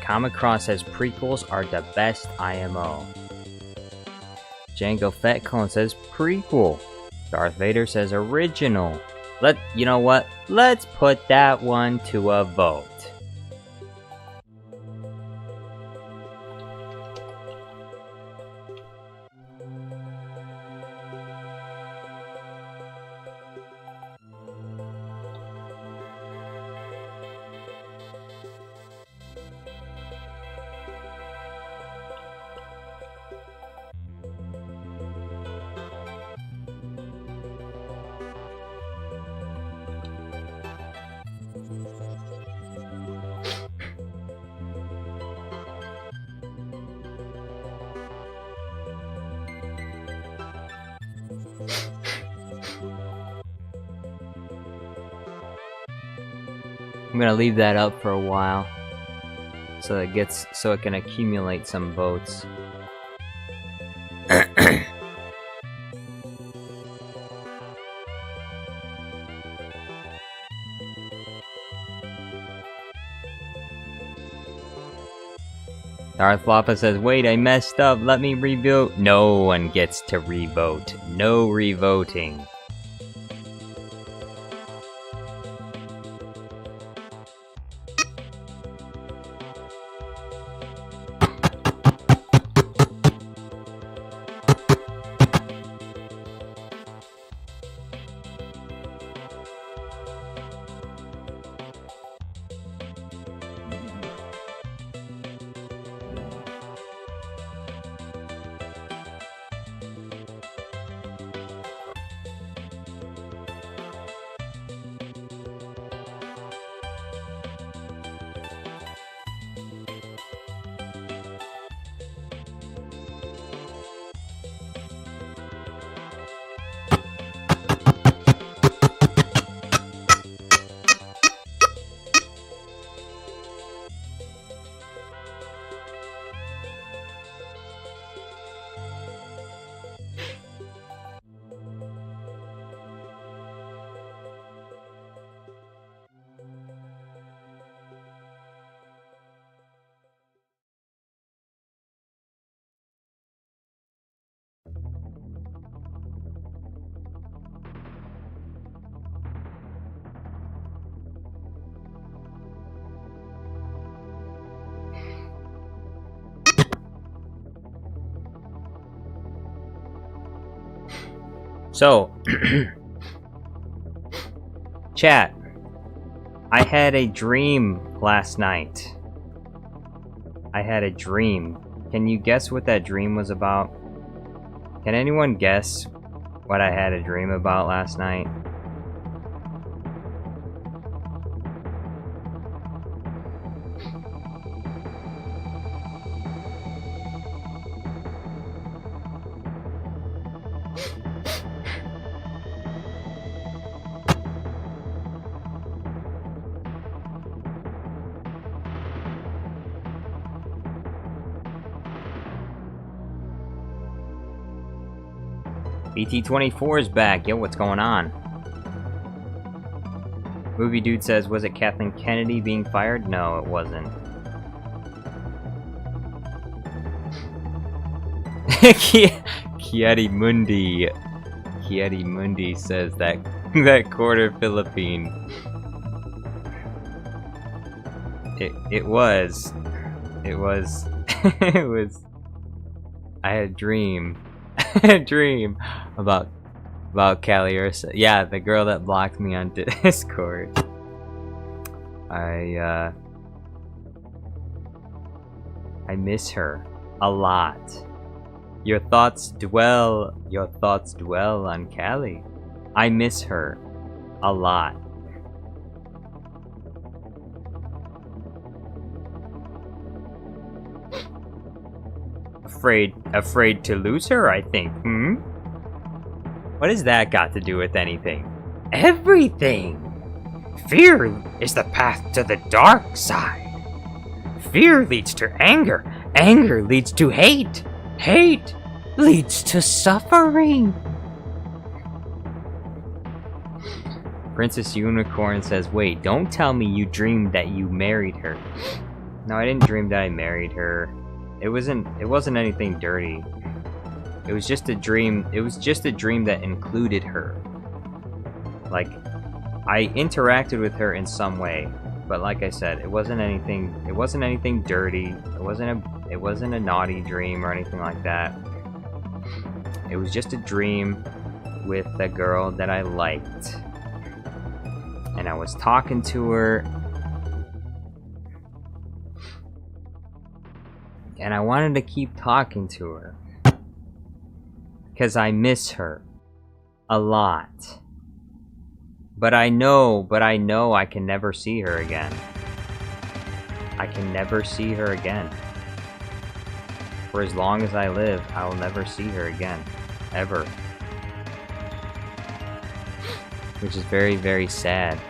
Common Cross says prequels are the best IMO. Django Fett Clone says prequel. Darth Vader says original. You know what? Let's put that one to a vote. I'm gonna leave that up for a while so it can accumulate some votes. Darth Lapa says, wait, I messed up, let me revote. No one gets to revote. No revoting. So, chat, I had a dream last night. I had a dream. Can you guess what that dream was about? Can anyone guess what I had a dream about last night? BT24 is back. Yo, what's going on? Movie Dude says, was it Kathleen Kennedy being fired? No, it wasn't. Kieti Mundi says that that quarter Philippine. It was it was I had a dream. A dream about Callie Ursa. Yeah, the girl that blocked me on Discord. I miss her a lot. Your thoughts dwell on Callie. I miss her a lot. Afraid to lose her, I think. What has that got to do with anything? Everything! Fear is the path to the dark side. Fear leads to anger. Anger leads to hate. Hate leads to suffering. Princess Unicorn says, wait, don't tell me you dreamed that you married her. No, I didn't dream that I married her. It wasn't anything dirty. It was just a dream. It was just a dream that included her. Like, I interacted with her in some way, but like I said, it wasn't anything dirty. It wasn't a naughty dream or anything like that. It was just a dream with a girl that I liked. And I was talking to her. And I wanted to keep talking to her. Because I miss her. A lot. But I know I can never see her again. I can never see her again. For as long as I live, I will never see her again. Ever. Which is very, very sad.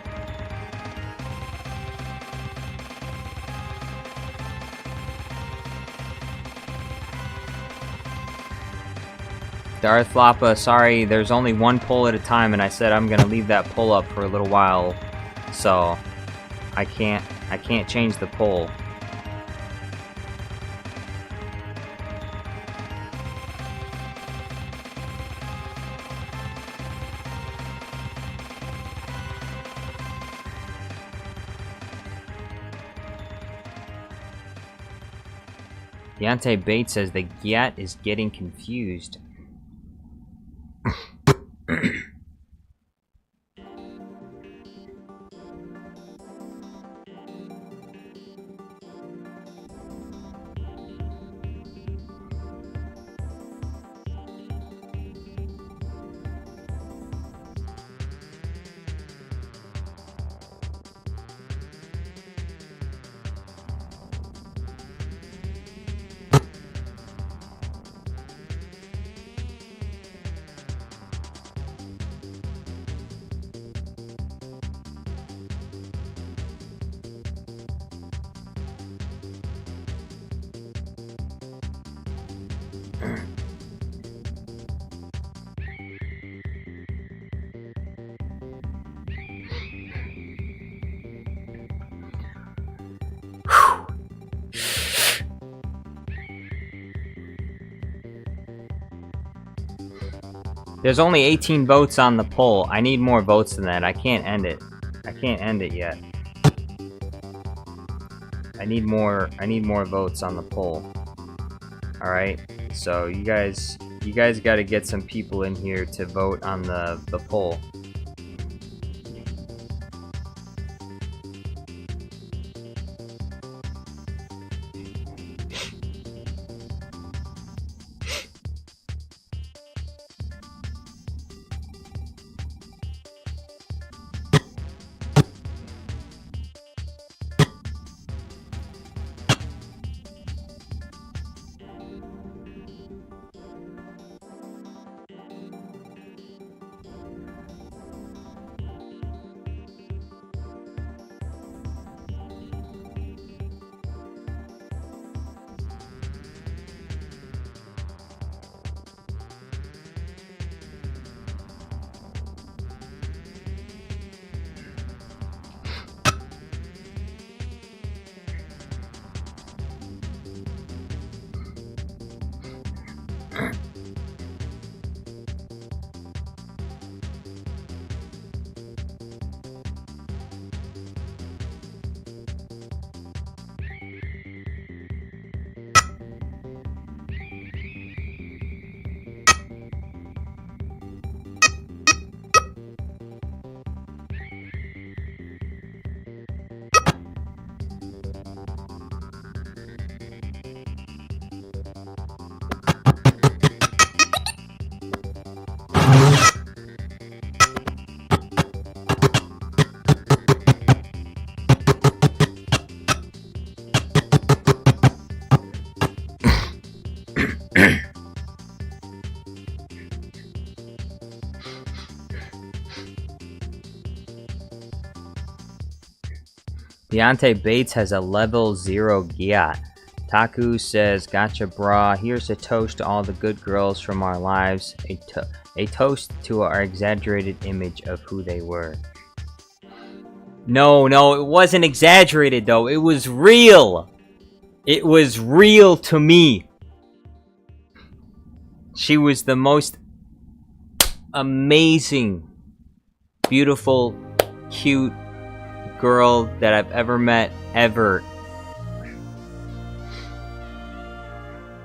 Darth Lapa, sorry, there's only one poll at a time, and I said I'm gonna leave that poll up for a little while, so I can't change the poll. Deontay Bates says the Gyat is getting confused. There's only 18 votes on the poll. I need more votes than that. I can't end it. I can't end it yet. I need more votes on the poll. Alright, so you guys You guys got to get some people in here to vote on the poll. Deontay Bates has a level 0 Giat. Taku says, "Gotcha, brah. Here's a toast to all the good girls from our lives. A toast to our exaggerated image of who they were." No, it wasn't exaggerated, though. It was real. It was real to me. She was the most amazing, beautiful, cute girl that I've ever met, ever.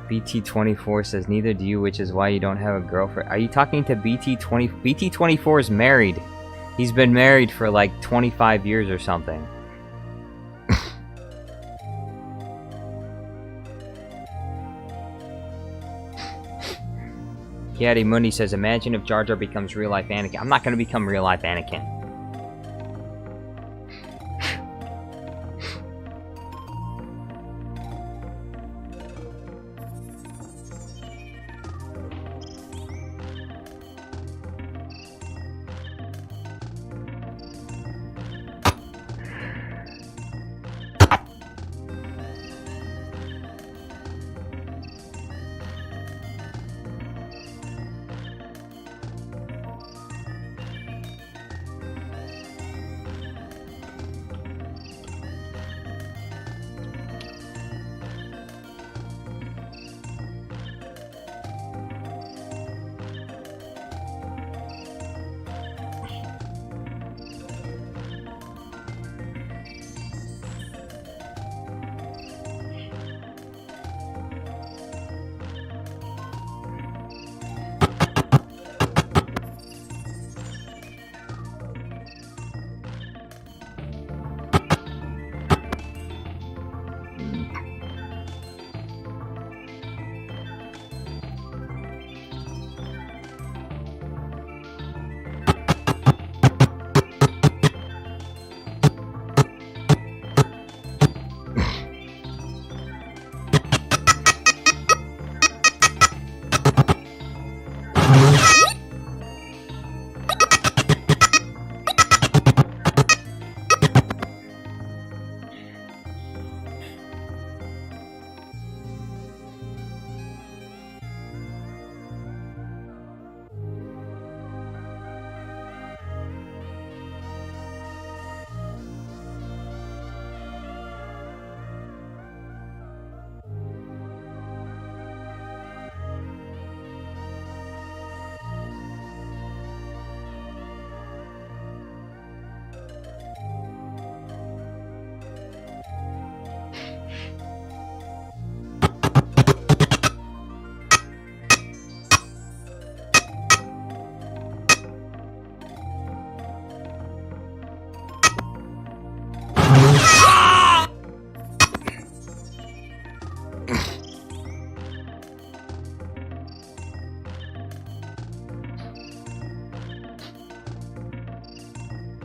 BT24 says, "Neither do you, which is why you don't have a girlfriend." Are you talking to BT20? BT24 is married. He's been married for like 25 years or something. Kiadi Mundi says, "Imagine if Jar Jar becomes real-life Anakin." I'm not going to become real-life Anakin.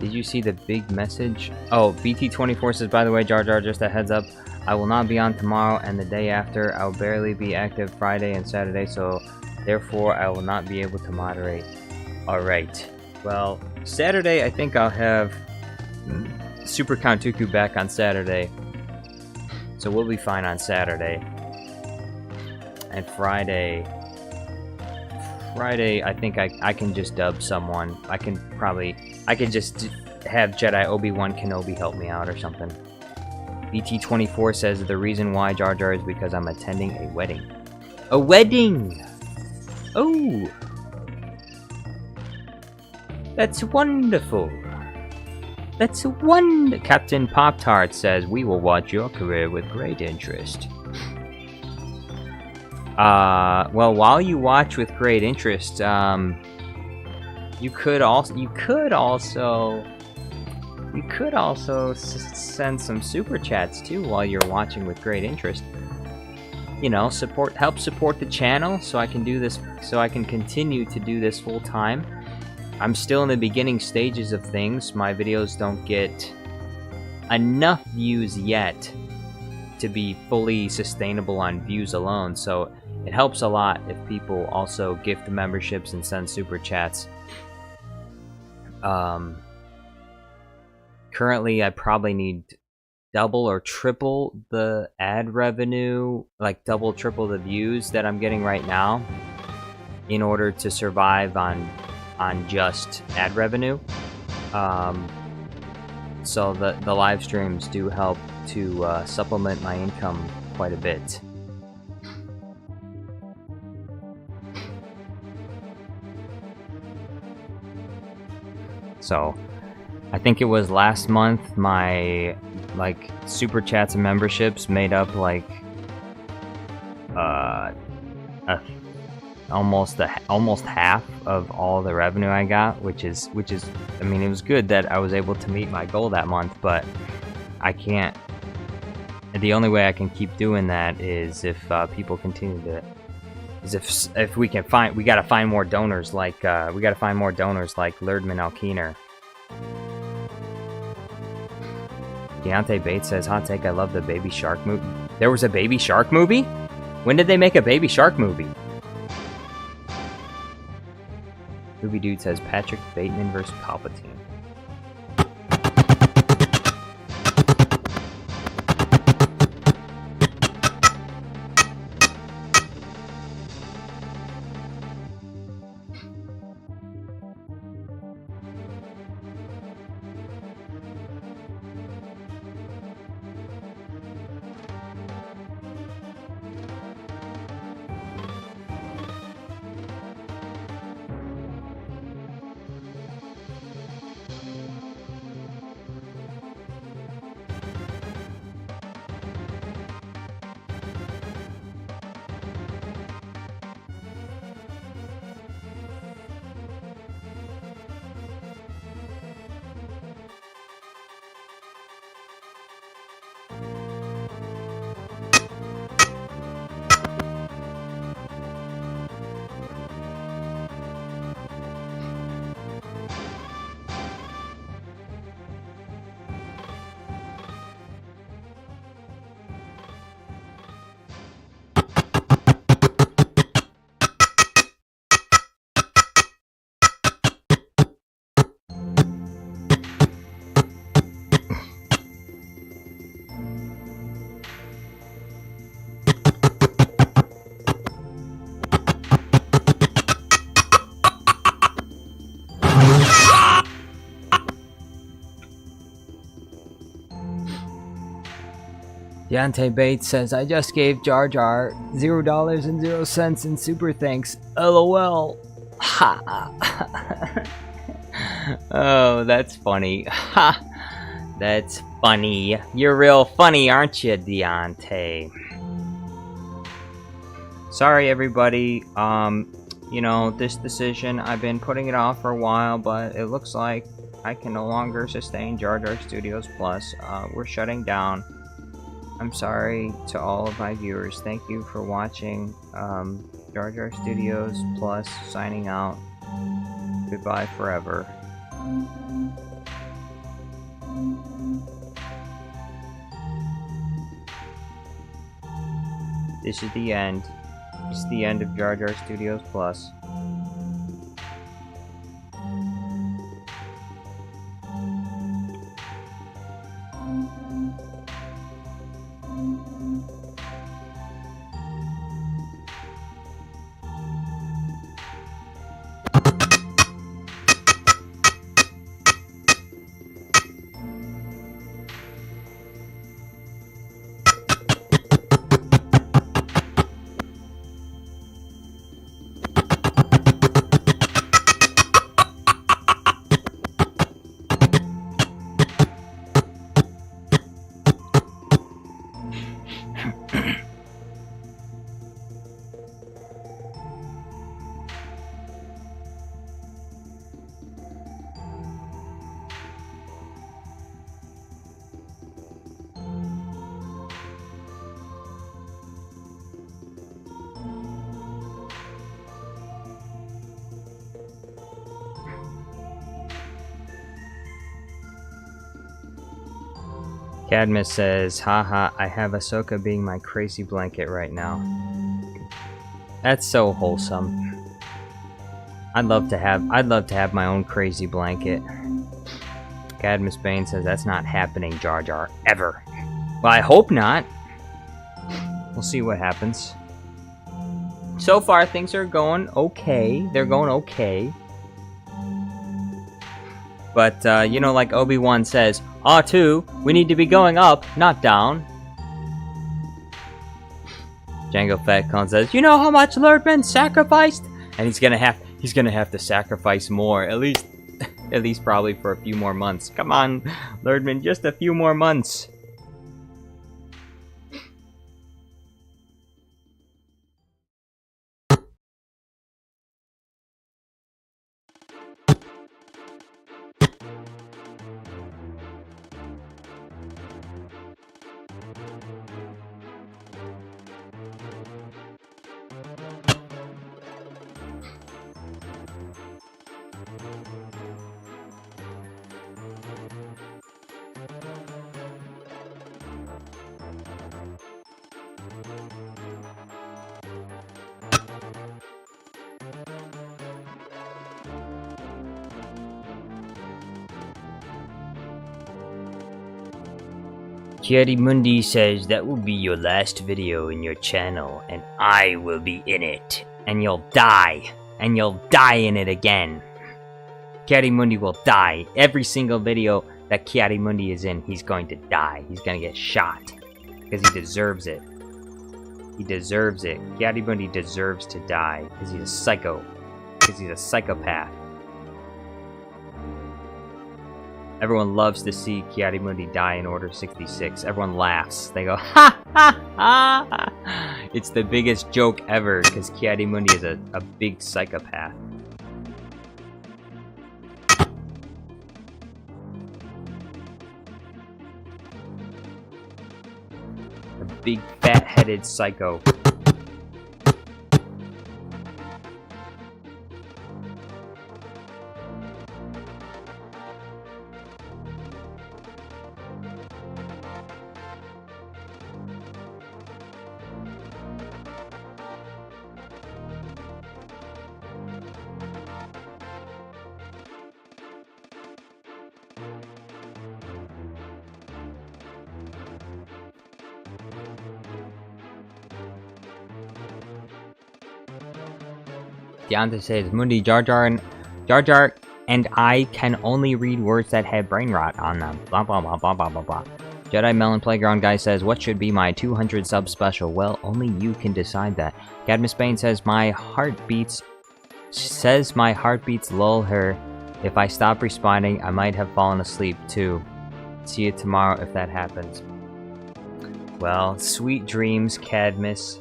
Did you see the big message? Oh, BT24 says, by the way, Jar Jar, just a heads up. I will not be on tomorrow and the day after. I'll barely be active Friday and Saturday, so therefore I will not be able to moderate. Alright. Well, Saturday I think I'll have Super Count Dooku back on Saturday. So we'll be fine on Saturday. And Friday, I think I can just dub someone. I can just have Jedi Obi-Wan Kenobi help me out or something. BT24 says the reason why Jar Jar is because I'm attending a wedding. A wedding! Oh! That's wonderful! That's Captain Pop-Tart says, we will watch your career with great interest. Well, while you watch with great interest, you could also send some super chats too while you're watching with great interest. You know, help support the channel so I can do this, so I can continue to do this full time. I'm still in the beginning stages of things. My videos don't get enough views yet to be fully sustainable on views alone, so it helps a lot if people also gift memberships and send super chats. Currently, I probably need double or triple the ad revenue, like double, triple the views that I'm getting right now in order to survive on just ad revenue. So the live streams do help to supplement my income quite a bit. So I think it was last month my super chats and memberships made up almost half of all the revenue I got, which is I mean, it was good that I was able to meet my goal that month, but I can't. The only way I can keep doing that is if people continue to, if we can find, we gotta find more donors like Lerdman Alkeener. Deontay Bates says, hot take, I love the Baby Shark movie. There was a Baby Shark movie? When did they make a Baby Shark movie? Movie Dude says, Patrick Bateman vs. Palpatine. Deontay Bates says, I just gave Jar Jar $0.00 in super thanks. LOL. Ha. Oh, that's funny. Ha. That's funny. You're real funny, aren't you, Deontay? Sorry, everybody. You know, this decision, I've been putting it off for a while, but it looks like I can no longer sustain Jar Jar Studios Plus. We're shutting down. I'm sorry to all of my viewers. Thank you for watching. Jar Jar Studios Plus signing out. Goodbye forever. This is the end. This is the end of Jar Jar Studios Plus. Cadmus says, haha, I have Ahsoka being my crazy blanket right now. That's so wholesome. I'd love to have my own crazy blanket. Cadmus Bane says, that's not happening, Jar Jar, ever. Well, I hope not. We'll see what happens. So far, things are going okay. They're going okay. But, you know, like Obi-Wan says, R2, we need to be going up, not down. Jango Fett Con says, you know how much Lurdman sacrificed? And he's gonna have to sacrifice more, at least probably for a few more months. Come on, Lurdman, just a few more months. Kiari Mundi says that will be your last video in your channel, and I will be in it. And you'll die. And you'll die in it again. Kiari Mundi will die. Every single video that Kiari Mundi is in, he's going to die. He's going to get shot. Because he deserves it. He deserves it. Kiari Mundi deserves to die. Because he's a psycho. Because he's a psychopath. Everyone loves to see Kiari Mundi die in Order 66. Everyone laughs. They go, ha ha ha! It's the biggest joke ever, because Kiari Mundi is a big psychopath. A big fat-headed psycho. Deontay says, Mundi, Jar Jar and I can only read words that have brain rot on them. Blah blah blah blah blah blah blah. Jedi Melon Playground Guy says, what should be my 200 sub special? Well, only you can decide that. Cadmus Bane says, my heart beats lull her. If I stop responding, I might have fallen asleep too. See you tomorrow if that happens. Well, sweet dreams, Cadmus.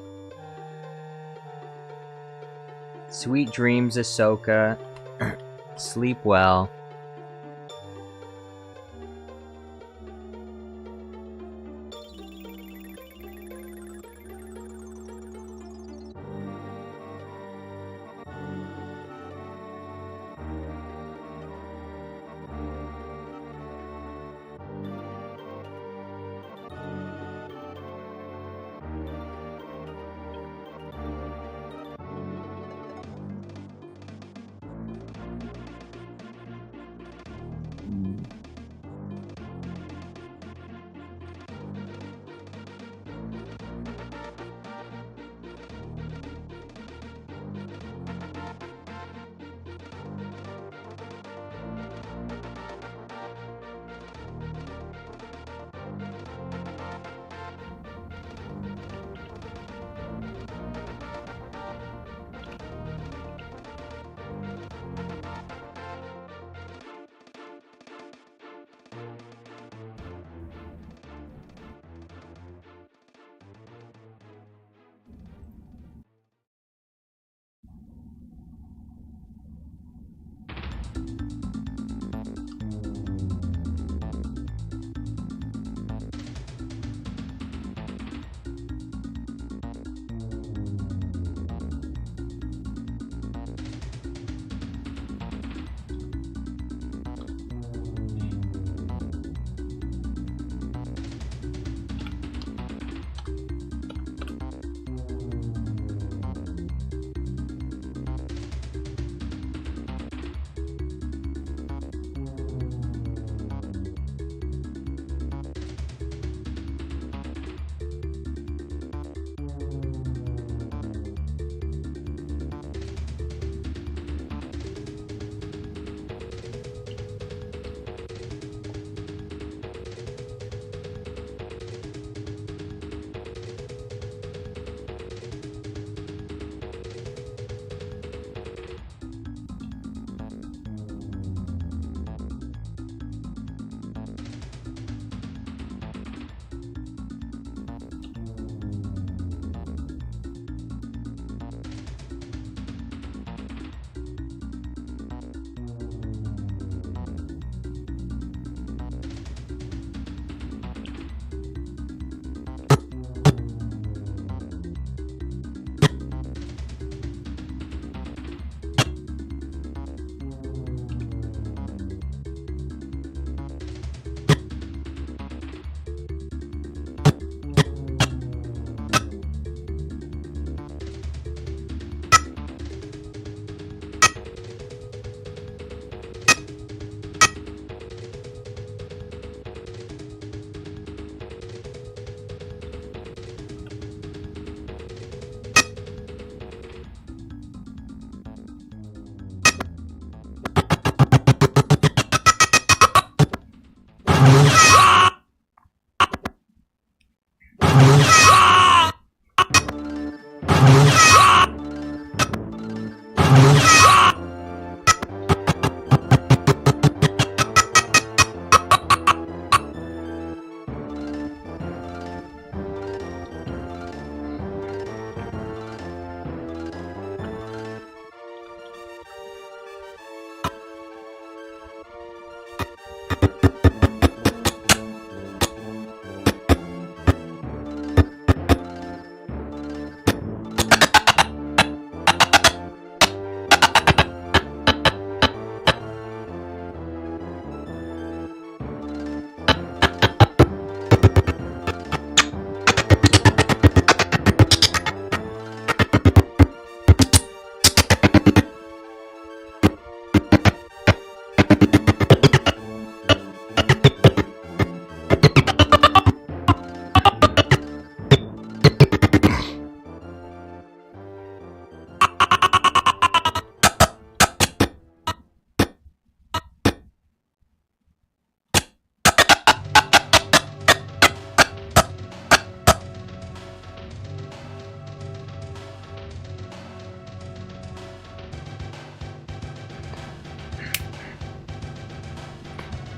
Sweet dreams, Ahsoka. Sleep well.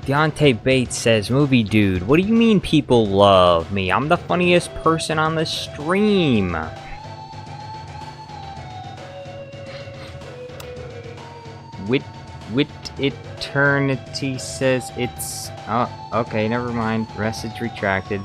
Deontay Bates says, movie dude, what do you mean people love me? I'm the funniest person on the stream. Wit Eternity says it's... Oh, okay, never mind. Message retracted.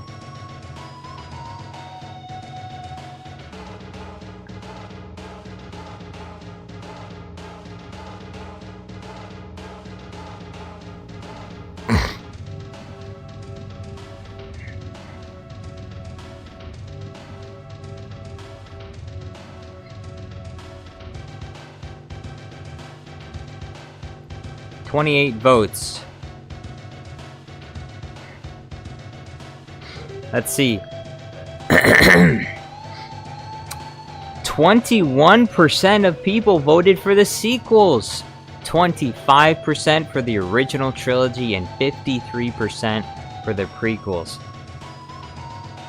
$28 votes. Let's see. 21% of people voted for the sequels. 25% for the original trilogy and 53% for the prequels.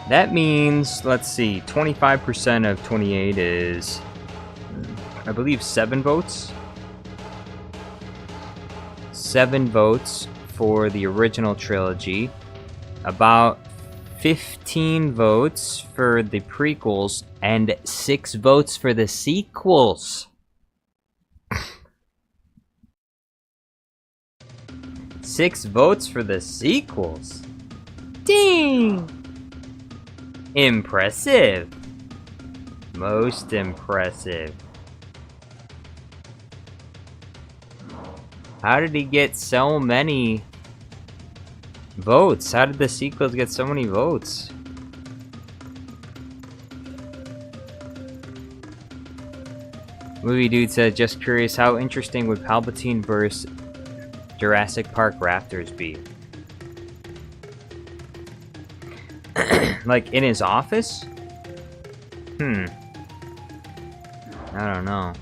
That means, let's see, 25% of 28 is, I believe, 7 votes. 7 votes for the original trilogy, about 15 votes for the prequels, and 6 votes for the sequels. 6 votes for the sequels. Dang! Impressive. Most impressive. How did he get so many votes? How did the sequels get so many votes? Movie Dude said, just curious, how interesting would Palpatine versus Jurassic Park Raptors be? Like, in his office? I don't know.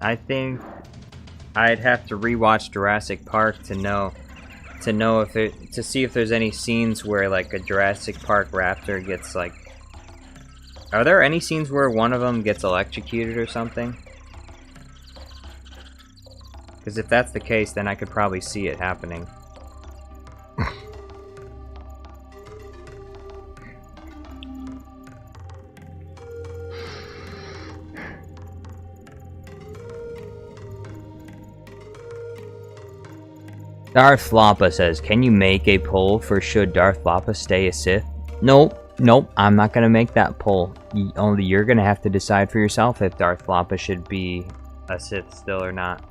I think I'd have to rewatch Jurassic Park to know if it, to see if there's any scenes where like a Jurassic Park raptor gets like... Are there any scenes where one of them gets electrocuted or something? Because if that's the case, then I could probably see it happening. Darth Floppa says, can you make a poll for should Darth Floppa stay a Sith? Nope, I'm not gonna make that poll. Only you're gonna have to decide for yourself if Darth Floppa should be a Sith still or not.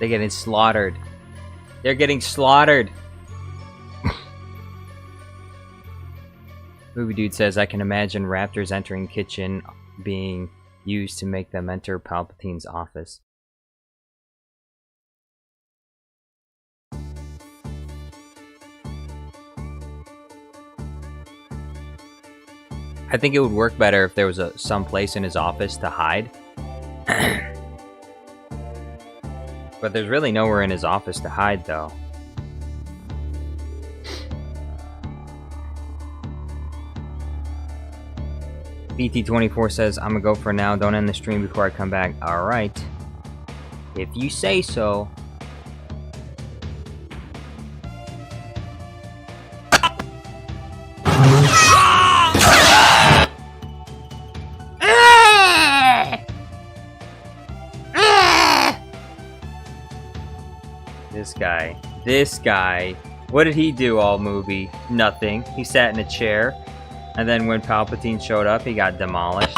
They're getting slaughtered. They're getting slaughtered. Movie Dude says, I can imagine raptors entering kitchen being used to make them enter Palpatine's office. I think it would work better if there was some place in his office to hide. But there's really nowhere in his office to hide, though. BT24 says, I'm gonna go for now. Don't end the stream before I come back. Alright. If you say so. This guy, what did he do all movie? Nothing. He sat in a chair, and then when Palpatine showed up, he got demolished.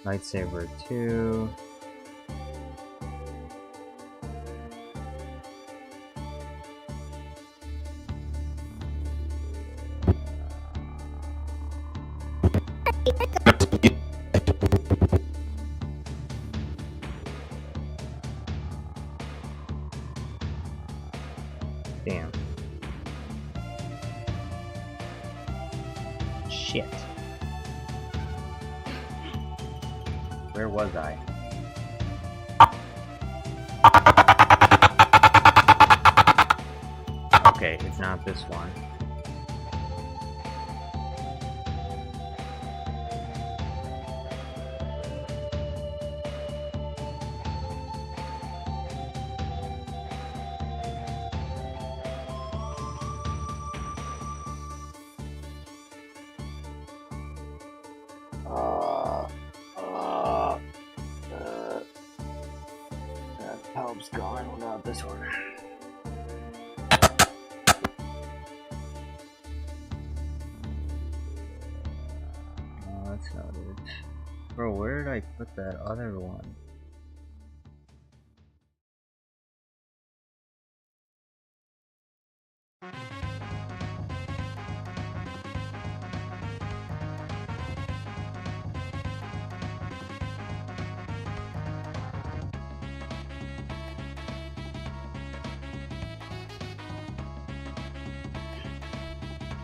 Lightsaber 2. Damn. Shit. Where was I? Okay, it's not this one. Help's gone. What about this one? Oh, that's not it. Bro, where did I put that other one?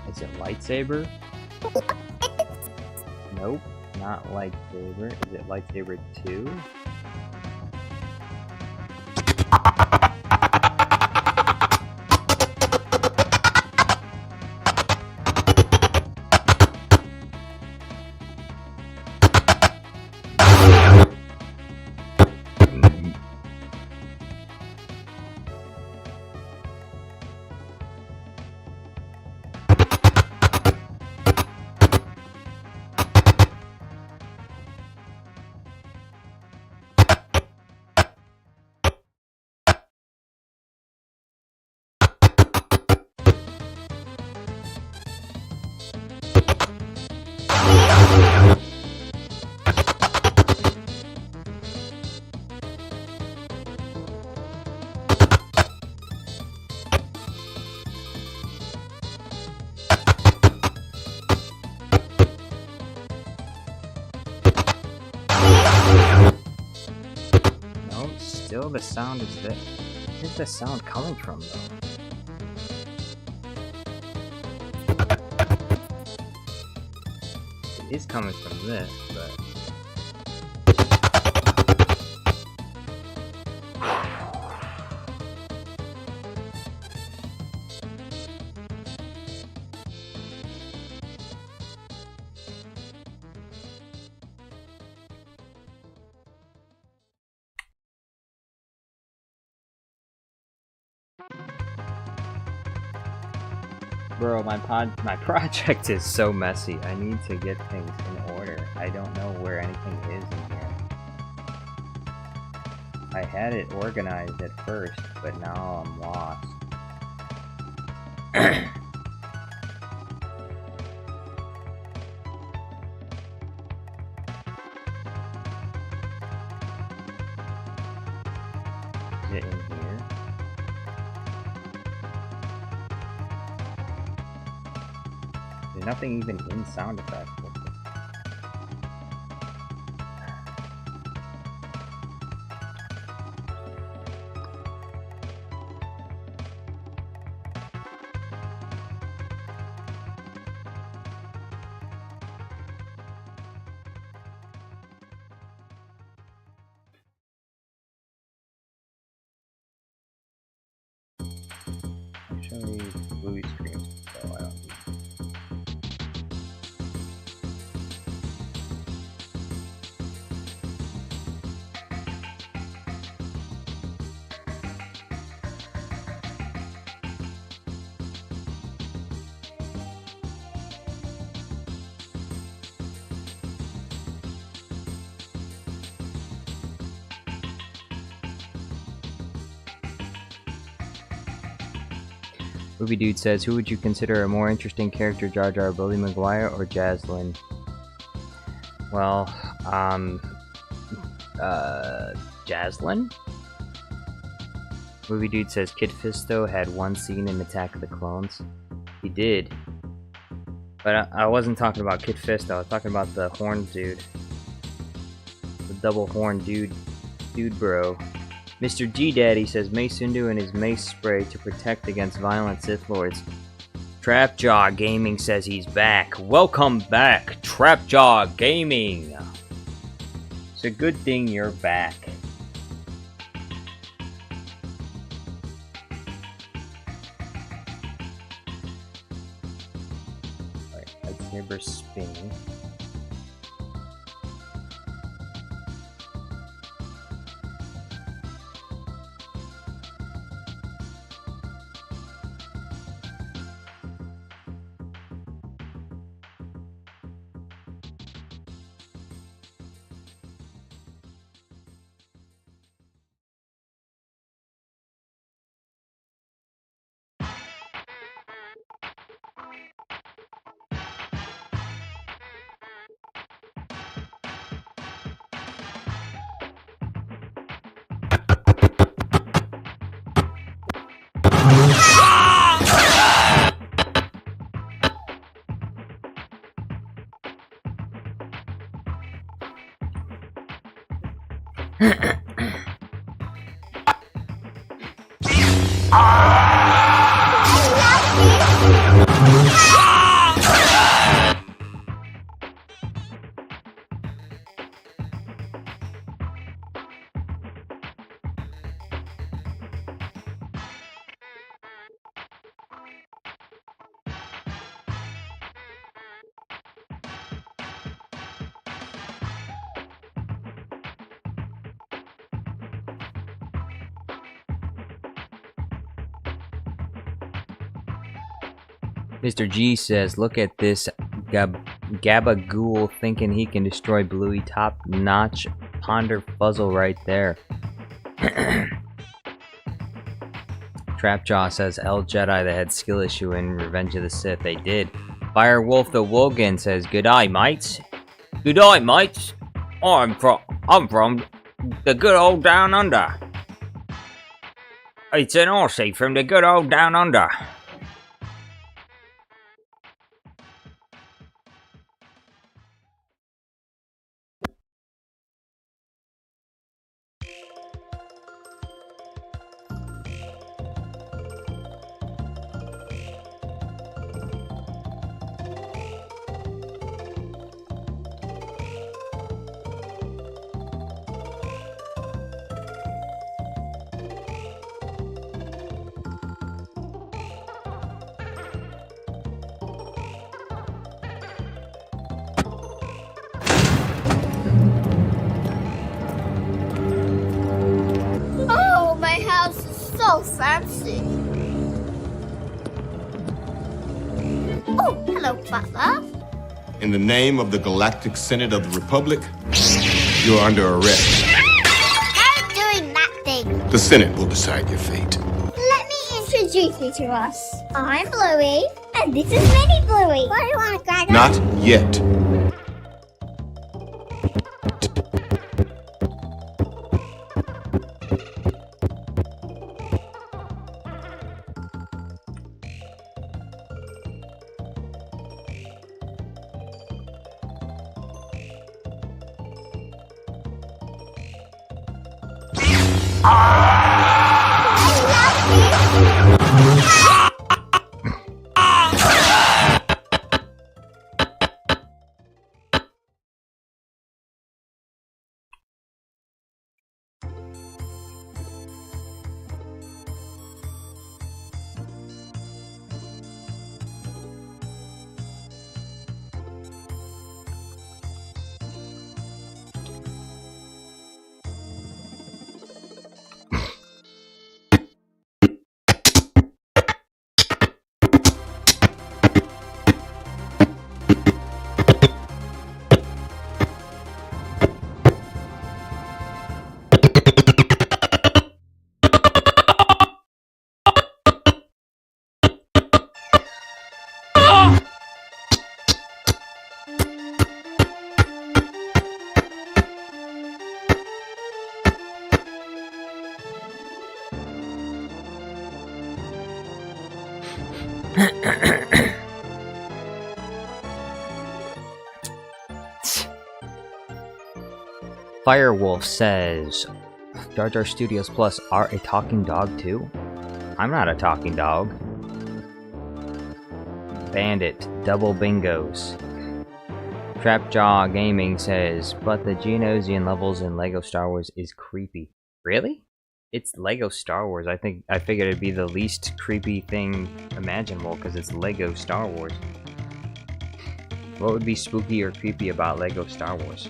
Is it lightsaber? Nope, not lightsaber. Is it lightsaber 2? Still the sound is there. Where's the sound coming from though? It is coming from this, but bro, my project is so messy. I need to get things in order. I don't know where anything is in here. I had it organized at first, but now I'm lost. Is it in here? There's nothing even in sound effects. Actually, Bluey screams, so I don't need. Movie Dude says, who would you consider a more interesting character, Jar Jar, Billy Maguire, or Jaslyn? Well, Jaslyn? Movie Dude says, Kid Fisto had one scene in Attack of the Clones. He did. But I wasn't talking about Kid Fisto, I was talking about the horn dude. The double horn dude bro. Mr. G Daddy says Mace Windu and his mace spray to protect against violent Sith Lords. Trapjaw Gaming says he's back. Welcome back, Trapjaw Gaming. It's a good thing you're back. Alright, lightsaber spinning. Mr. G says, look at this gabagool thinking he can destroy Bluey. Top-notch ponder fuzzle right there. Trapjaw says, El Jedi that had skill issue in Revenge of the Sith. They did. Firewolf the Wogan says, good eye, mates. Good eye, mates. I'm from the good old Down Under. It's an Aussie from the good old Down Under. so fancy. Oh, hello, Butler. In the name of the Galactic Senate of the Republic, you are under arrest. No doing that The Senate will decide your fate. Let me introduce you to us. I'm Bluey, and this is Mini Bluey. What do you want to crack on? Not yet. Firewolf says, Jar Jar Studios Plus are a talking dog too? I'm not a talking dog. Bandit, double bingos. Trapjaw Gaming says, but the Geonosian levels in LEGO Star Wars is creepy. Really? It's LEGO Star Wars. I figured it'd be the least creepy thing imaginable because it's LEGO Star Wars. What would be spooky or creepy about LEGO Star Wars?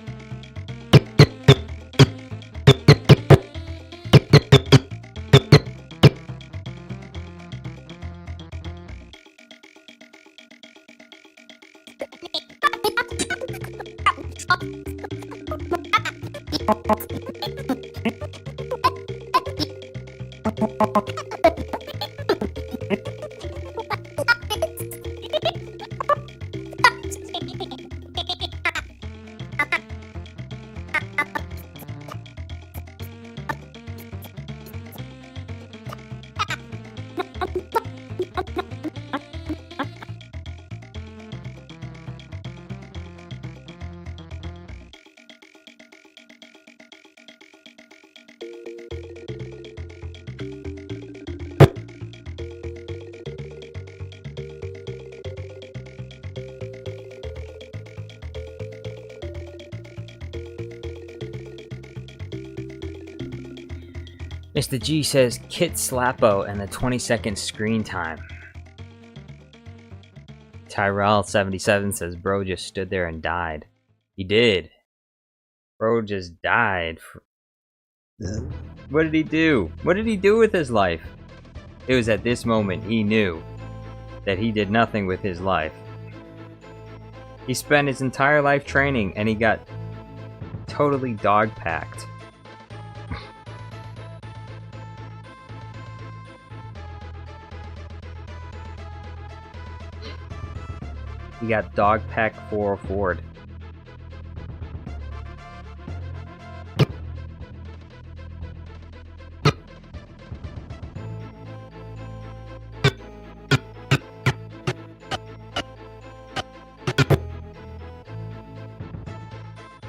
Mr. G says, Kit Slappo and the 20-second screen time. Tyrell77 says, bro just stood there and died. He did. Bro just died. What did he do? What did he do with his life? It was at this moment he knew that he did nothing with his life. He spent his entire life training and he got totally dog-packed. He got dog-packed 404'd.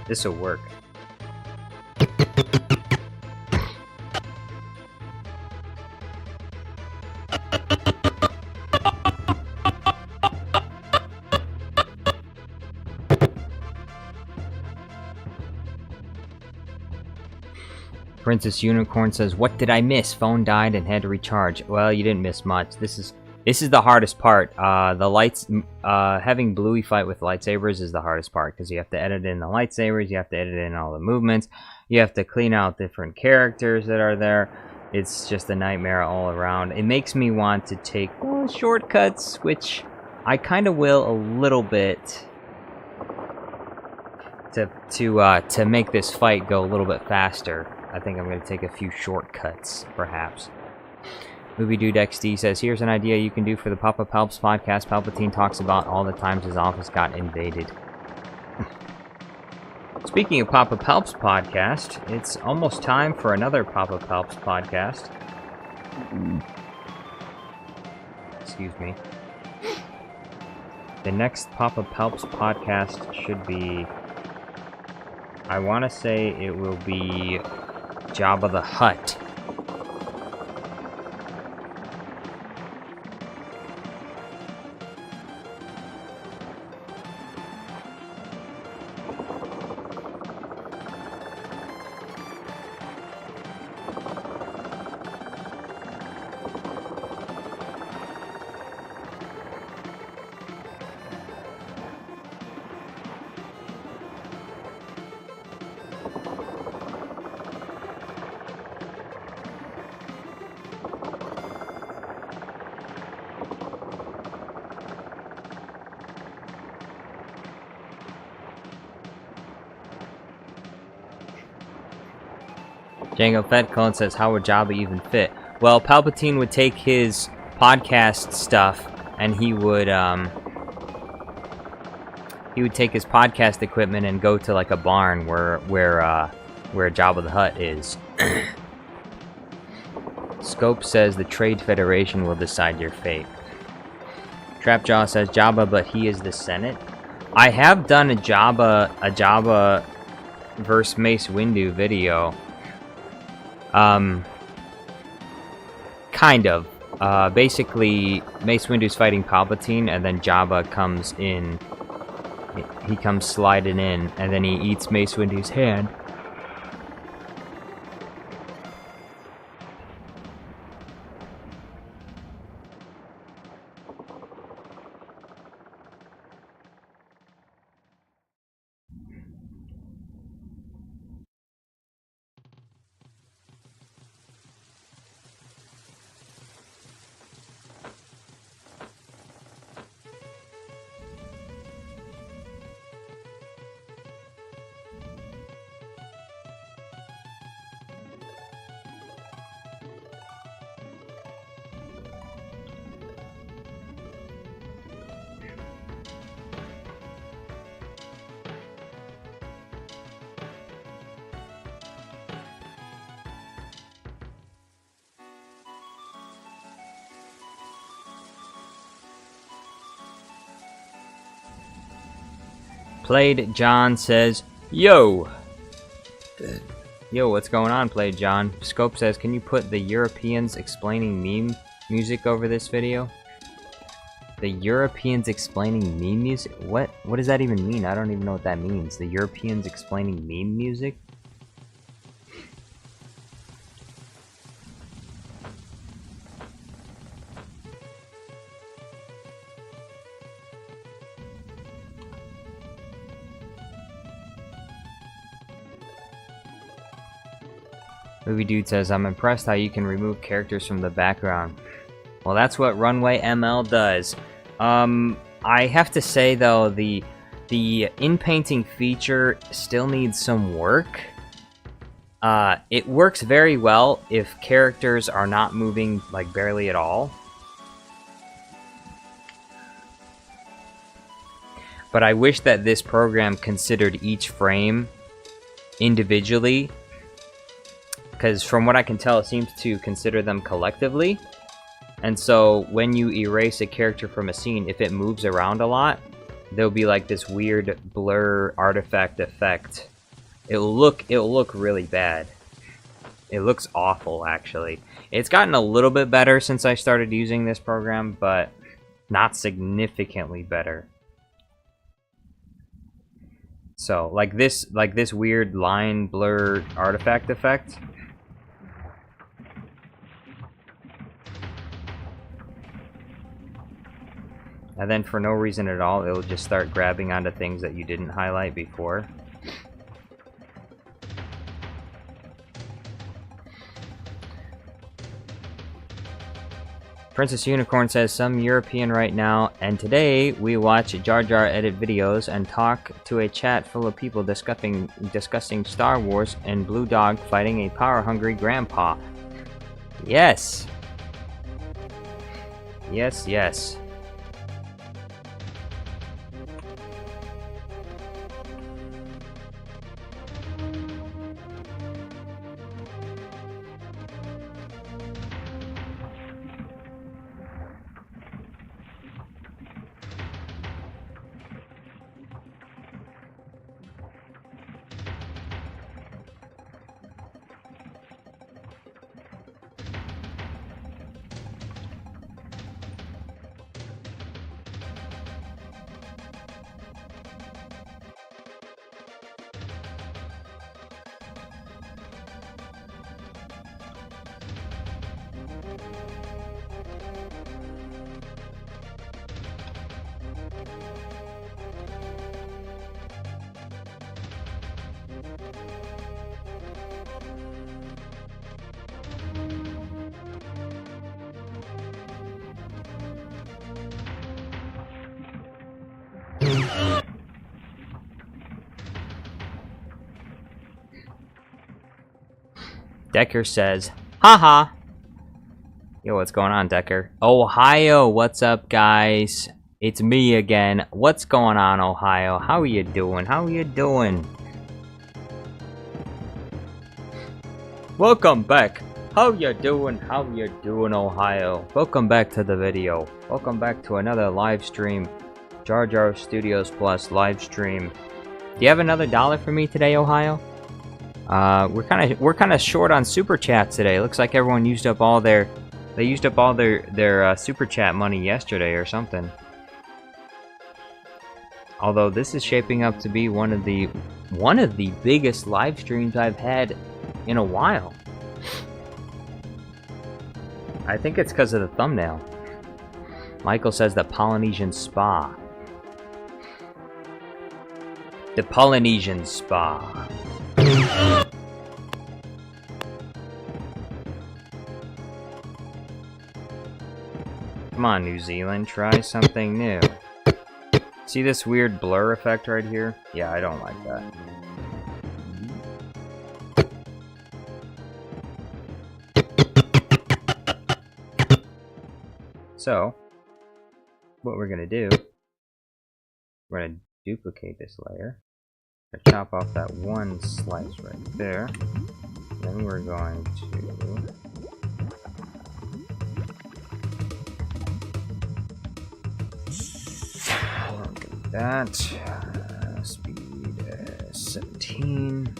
This'll work. Princess Unicorn says, what did I miss? Phone died and had to recharge. Well, you didn't miss much. This is the hardest part. Having Bluey fight with lightsabers is the hardest part because you have to edit in the lightsabers, you have to edit in all the movements, you have to clean out different characters that are there. It's just a nightmare all around. It makes me want to take shortcuts, which I kind of will a little bit to make this fight go a little bit faster. I think I'm going to take a few shortcuts, perhaps. Movie Dude XD says, here's an idea you can do for the Papa Palps podcast. Palpatine talks about all the times his office got invaded. Speaking of Papa Palps podcast, it's almost time for another Papa Palps podcast. Excuse me. The next Papa Palps podcast should be... I want to say it will be Jabba the Hutt. Django Fedclone says, how would Jabba even fit? Well, Palpatine would take his podcast stuff and he would take his podcast equipment and go to like a barn where Jabba the Hutt is. Scope says the Trade Federation will decide your fate. Trapjaw says Jabba, but he is the Senate. I have done a Jabba versus Mace Windu video. Kind of. Basically, Mace Windu's fighting Palpatine, and then Jabba comes in. He comes sliding in, and then he eats Mace Windu's hand. Played John says, yo! Yo, what's going on, Played John? Scope says, can you put the Europeans explaining meme music over this video? The Europeans explaining meme music? What does that even mean? I don't even know what that means. The Europeans explaining meme music? Movie Dude says, I'm impressed how you can remove characters from the background. Well, that's what Runway ML does. I have to say, though, the in-painting feature still needs some work. It works very well if characters are not moving, like, barely at all. But I wish that this program considered each frame individually, because from what I can tell, it seems to consider them collectively. And so when you erase a character from a scene, if it moves around a lot, there'll be like this weird blur artifact effect. It'll look really bad. It looks awful, actually. It's gotten a little bit better since I started using this program, but not significantly better. So, like this weird line blur artifact effect. And then for no reason at all, it'll just start grabbing onto things that you didn't highlight before. Princess Unicorn says some European right now, and today we watch Jar Jar edit videos and talk to a chat full of people discussing Star Wars and Blue Dog fighting a power-hungry grandpa. Yes! Yes, yes. Decker says, haha. Yo, what's going on, Decker? Ohio, what's up, guys? It's me again. What's going on, Ohio? How are you doing? How are you doing? Welcome back. How you doing? How you doing, Ohio? Welcome back to the video. Welcome back to another live stream. Jar Jar Studios Plus live stream. Do you have another $1 for me today, Ohio? We're kind of short on super chats today. Looks like everyone used up all their super chat money yesterday or something. Although this is shaping up to be one of the biggest live streams I've had in a while. I think it's because of the thumbnail. Michael says the Polynesian Spa. The Polynesian Spa. Come on, New Zealand, try something new. See this weird blur effect right here? Yeah, I don't like that. So, what we're gonna do, we're gonna duplicate this layer. Chop off that one slice right there. Then we're going to do that. Speed 17.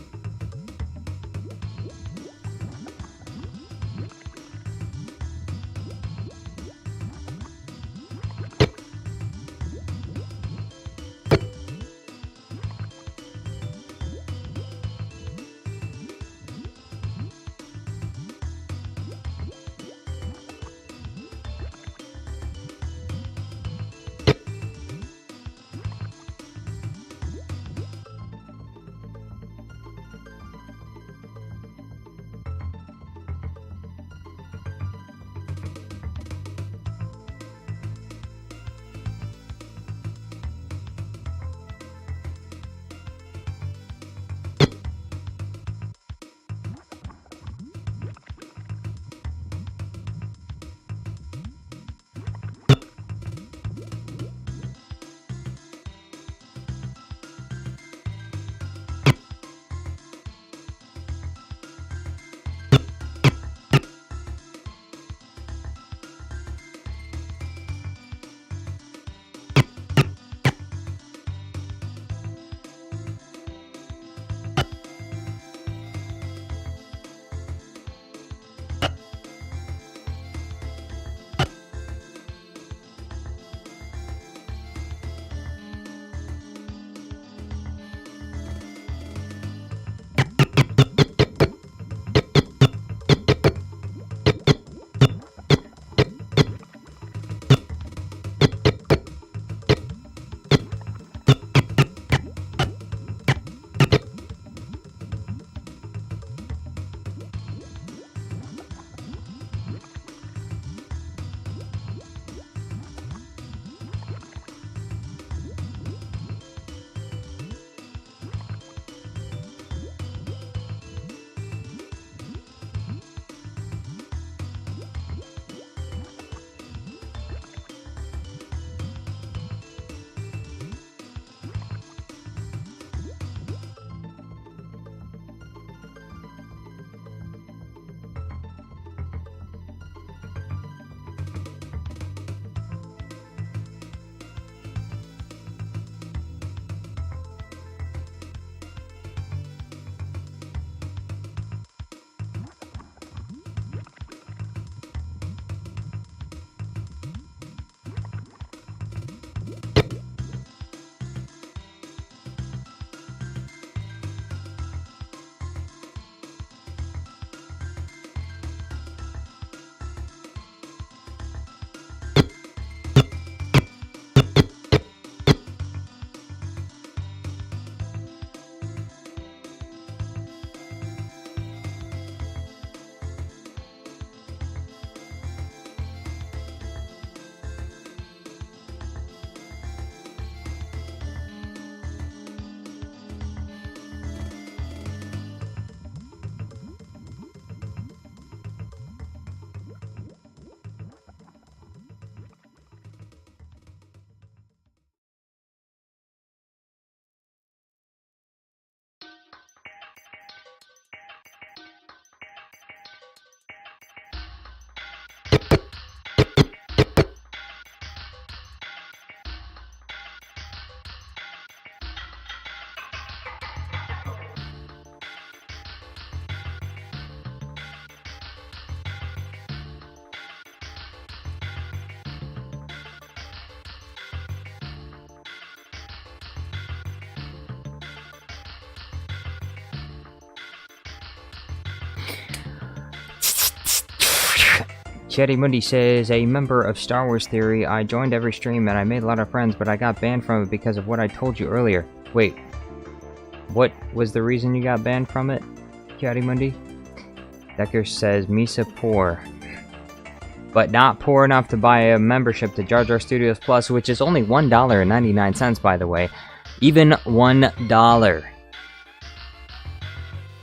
Chatty Mundi says, a member of Star Wars Theory, I joined every stream and I made a lot of friends, but I got banned from it because of what I told you earlier. Wait, what was the reason you got banned from it, Chatty Mundi? Decker says, Misa poor, but not poor enough to buy a membership to Jar Jar Studios Plus, which is only $1.99, by the way. Even $1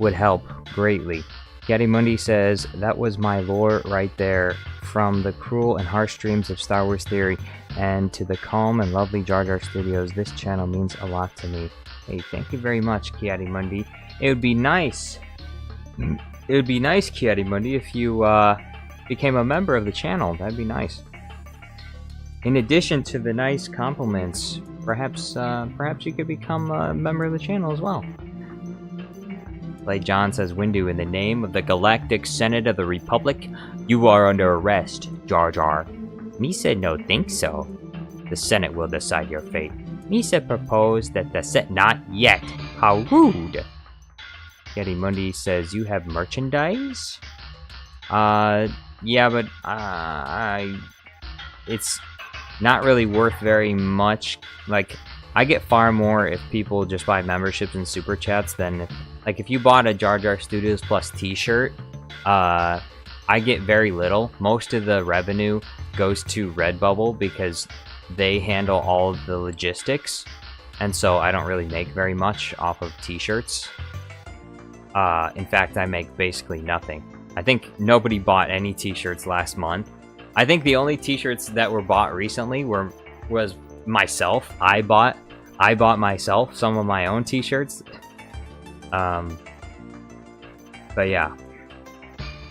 would help greatly. Chatty Mundi says, that was my lore right there, from the cruel and harsh dreams of Star Wars Theory and to the calm and lovely Jar Jar Studios. This channel means a lot to me. Hey, thank you very much, Chatty Mundi. It would be nice, Chatty Mundi, if you became a member of the channel. That'd be nice. In addition to the nice compliments, perhaps you could become a member of the channel as well. Play John says, Windu, in the name of the Galactic Senate of the Republic, you are under arrest, Jar Jar. Misa no think so. The Senate will decide your fate. Misa proposed that the Senate... Not yet. How rude. Chatty Mundi says, you have merchandise? Yeah, but it's not really worth very much. Like, I get far more if people just buy memberships and super chats than if you bought a Jar Jar Studios Plus t-shirt, I get very little. Most of the revenue goes to Redbubble because they handle all of the logistics, and so I don't really make very much off of t-shirts. In fact, I make basically nothing. I think nobody bought any t-shirts last month. I think the only t-shirts that were bought recently was myself. I bought myself some of my own t-shirts. But yeah,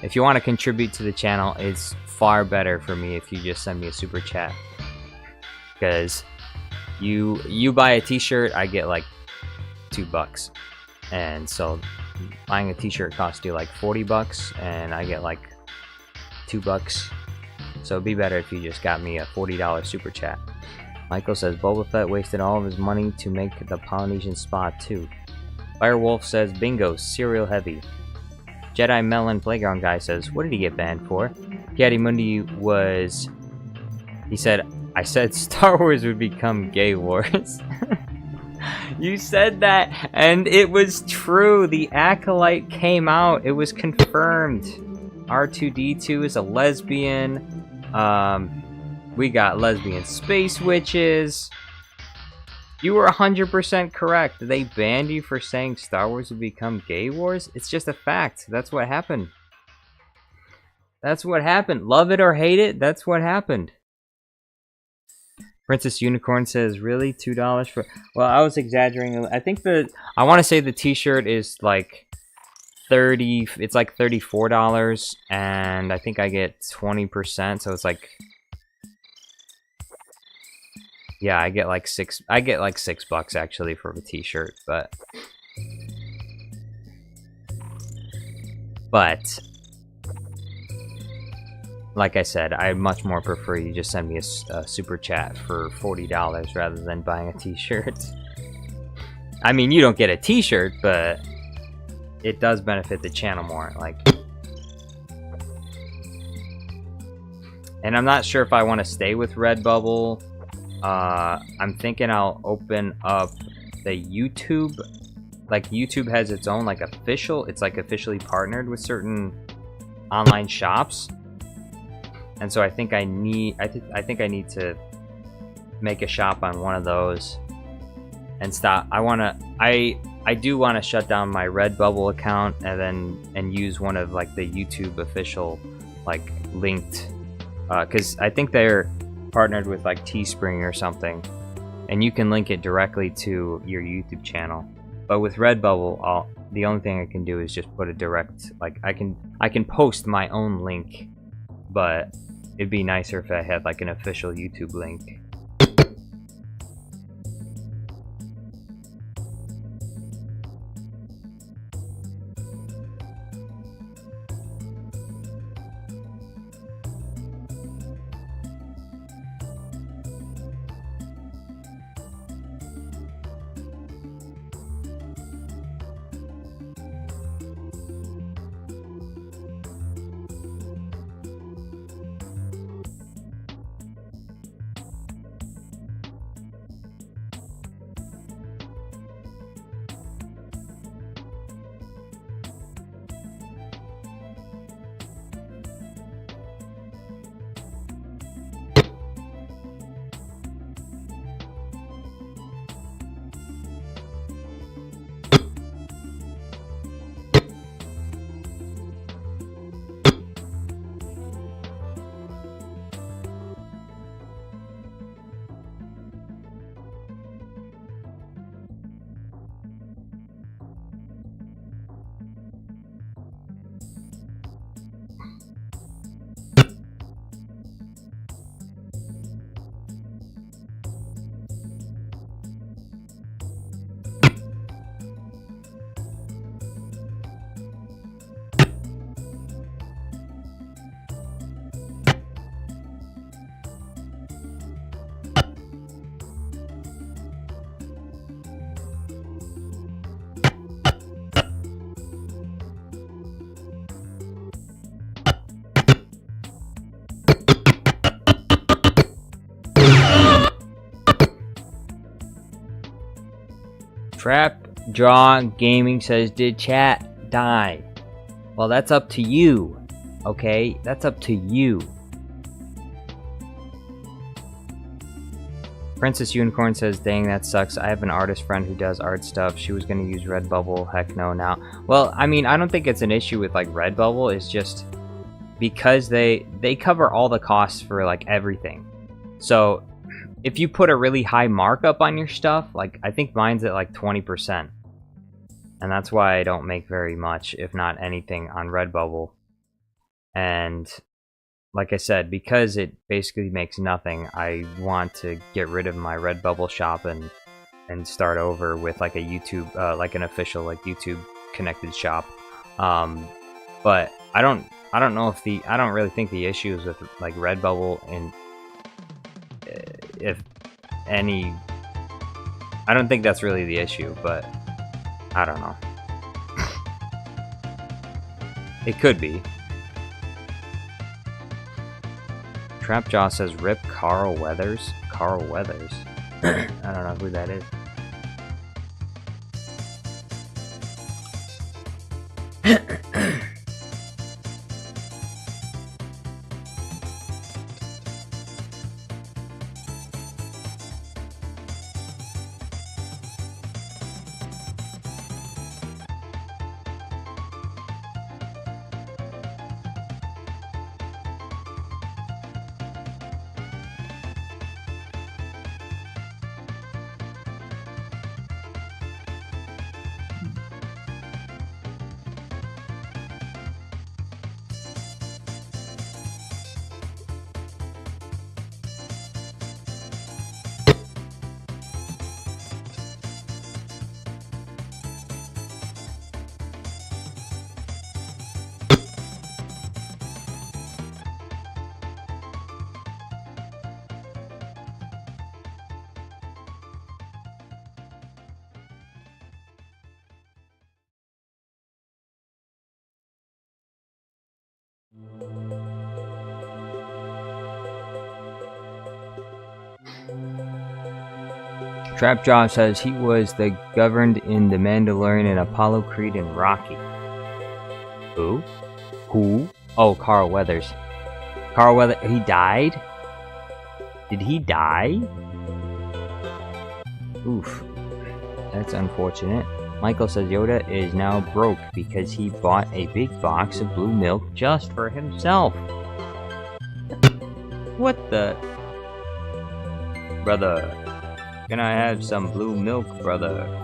if you want to contribute to the channel, it's far better for me if you just send me a super chat, because you buy a t-shirt, I get like $2, and so buying a t-shirt costs you like $40 and I get like $2, so it'd be better if you just got me a $40 super chat. Michael says, Boba Fett wasted all of his money to make the Polynesian spot too. Firewolf says, bingo, cereal heavy. Jedi Melon Playground Guy says, what did he get banned for? Chatty Mundi was... He said, I said Star Wars would become Gay Wars. You said that, and it was true. The Acolyte came out. It was confirmed. R2-D2 is a lesbian. We got lesbian space witches. You were 100% correct. They banned you for saying Star Wars would become Gay Wars? It's just a fact. That's what happened. That's what happened. Love it or hate it, that's what happened. Princess Unicorn says, really? $2 for... Well, I was exaggerating. I think I want to say the t-shirt is like it's like $34, and I think I get 20%, so it's like... Yeah, I get like $6 actually for a t-shirt, but like I said, I much more prefer you just send me a super chat for $40 rather than buying a t-shirt. I mean, you don't get a t-shirt, but it does benefit the channel more, like. And I'm not sure if I want to stay with Redbubble. I'm thinking I'll open up the YouTube. Like, YouTube has its own, like, it's like officially partnered with certain online shops. And so I think I need to make a shop on one of those and stop. I do want to shut down my Redbubble account and use one of like the YouTube official like linked, because I think they're partnered with like Teespring or something, and you can link it directly to your YouTube channel. But with Redbubble, the only thing I can do is just put a direct, like I can post my own link, but it'd be nicer if I had like an official YouTube link. Trap Jaw Gaming says, did chat die? Well, that's up to you. Okay? That's up to you. Princess Unicorn says, dang, that sucks. I have an artist friend who does art stuff. She was gonna use Redbubble. Heck no now. Well, I mean, I don't think it's an issue with like Redbubble. It's just because they cover all the costs for like everything. So if you put a really high markup on your stuff, like I think mine's at like 20%. And that's why I don't make very much, if not anything, on Redbubble. And like I said, because it basically makes nothing, I want to get rid of my Redbubble shop and start over with like a YouTube, like an official like YouTube connected shop. But I don't know if I don't really think the issue is with like Redbubble and if any. I don't think that's really the issue, but I don't know. It could be. Trapjaw says, rip Carl Weathers. Carl Weathers? I don't know who that is. Trapjaw says he was the governed in The Mandalorian and Apollo Creed and Rocky. Who? Who? Oh, Carl Weathers. Carl Weathers, he died? Did he die? Oof. That's unfortunate. Michael says Yoda is now broke because he bought a big box of blue milk just for himself. What the? Brother. Can I have some blue milk, brother?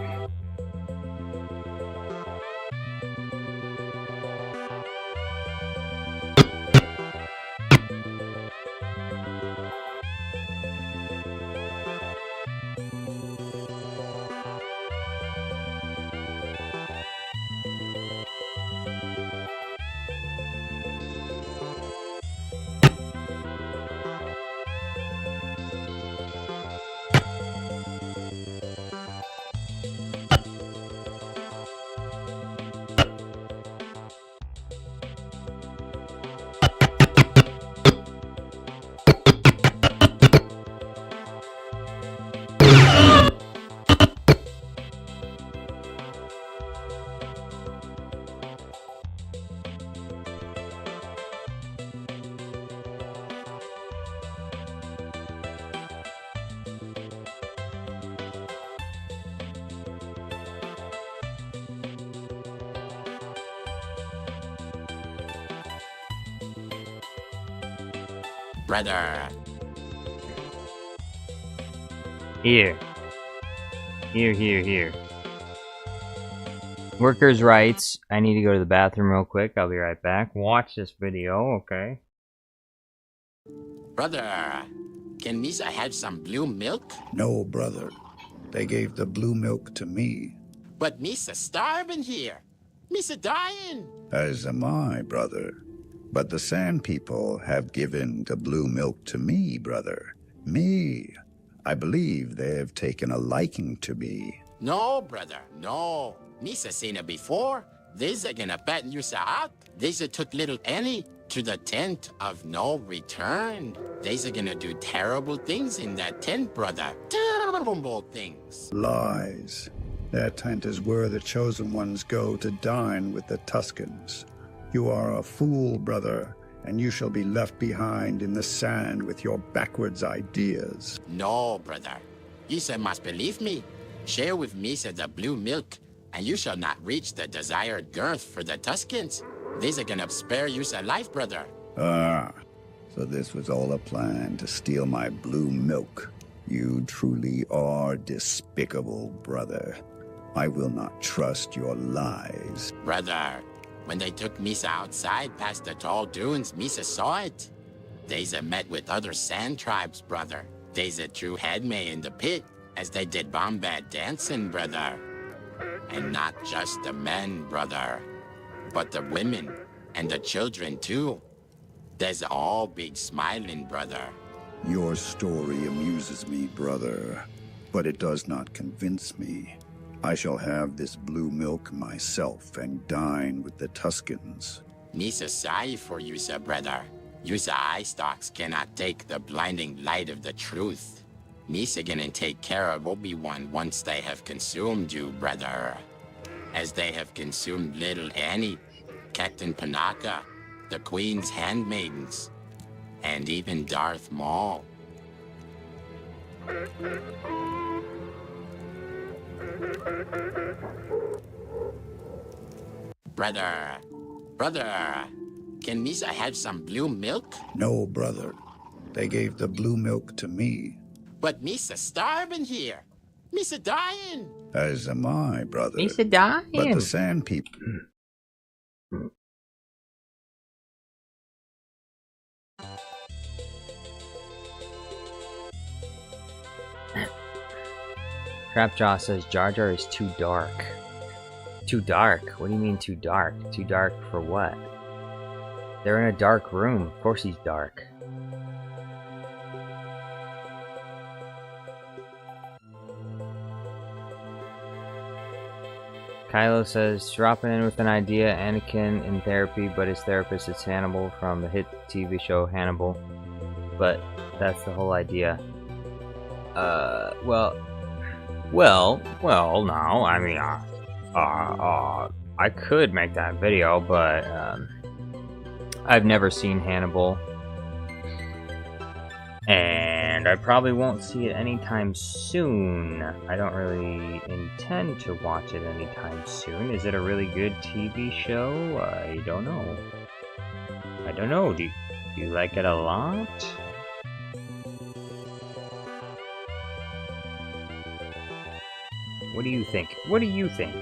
Brother. Here. Here. Workers' rights. I need to go to the bathroom real quick. I'll be right back. Watch this video, okay? Brother, can Misa have some blue milk? No, brother. They gave the blue milk to me. But Misa starving here. Misa dying. As am I, brother. But the Sand People have given the blue milk to me, brother. Me. I believe they have taken a liking to me. No, brother, no. Misa seen it before. They's gonna batten you out. They's took little Annie to the tent of no return. They's gonna do terrible things in that tent, brother. Terrible things. Lies. Their tent is where the chosen ones go to dine with the Tuscans. You are a fool, brother, and you shall be left behind in the sand with your backwards ideas. No, brother. You must believe me. Share with me the blue milk, and you shall not reach the desired girth for the Tuscans. These are gonna spare you life, brother. Ah, so this was all a plan to steal my blue milk. You truly are despicable, brother. I will not trust your lies. Brother, when they took Misa outside past the tall dunes, Misa saw it. They's met with other sand tribes, brother. They's threw Headmay in the pit as they did Bombad dancing, brother. And not just the men, brother, but the women and the children too. There's all big smiling, brother. Your story amuses me, brother, but it does not convince me. I shall have this blue milk myself and dine with the Tuscans. Misa sorry for you, brother. Your eye stalks cannot take the blinding light of the truth. Misa gonna take care of Obi-Wan once they have consumed you, brother. As they have consumed little Annie, Captain Panaka, the Queen's handmaidens, and even Darth Maul. Brother, can Misa have some blue milk? No, brother. They gave the blue milk to me. But Misa starving here. Misa dying. As am I, brother. Misa dying. But the sand people... Crapjaw says Jar Jar is too dark. Too dark? What do you mean too dark? Too dark for what? They're in a dark room. Of course he's dark. Kylo says, dropping in with an idea, Anakin in therapy, but his therapist is Hannibal from the hit TV show Hannibal. But that's the whole idea. Well, no, I mean, I could make that video, but, I've never seen Hannibal. And I probably won't see it anytime soon. I don't really intend to watch it anytime soon. Is it a really good TV show? I don't know. Do you like it a lot? What do you think? What do you think?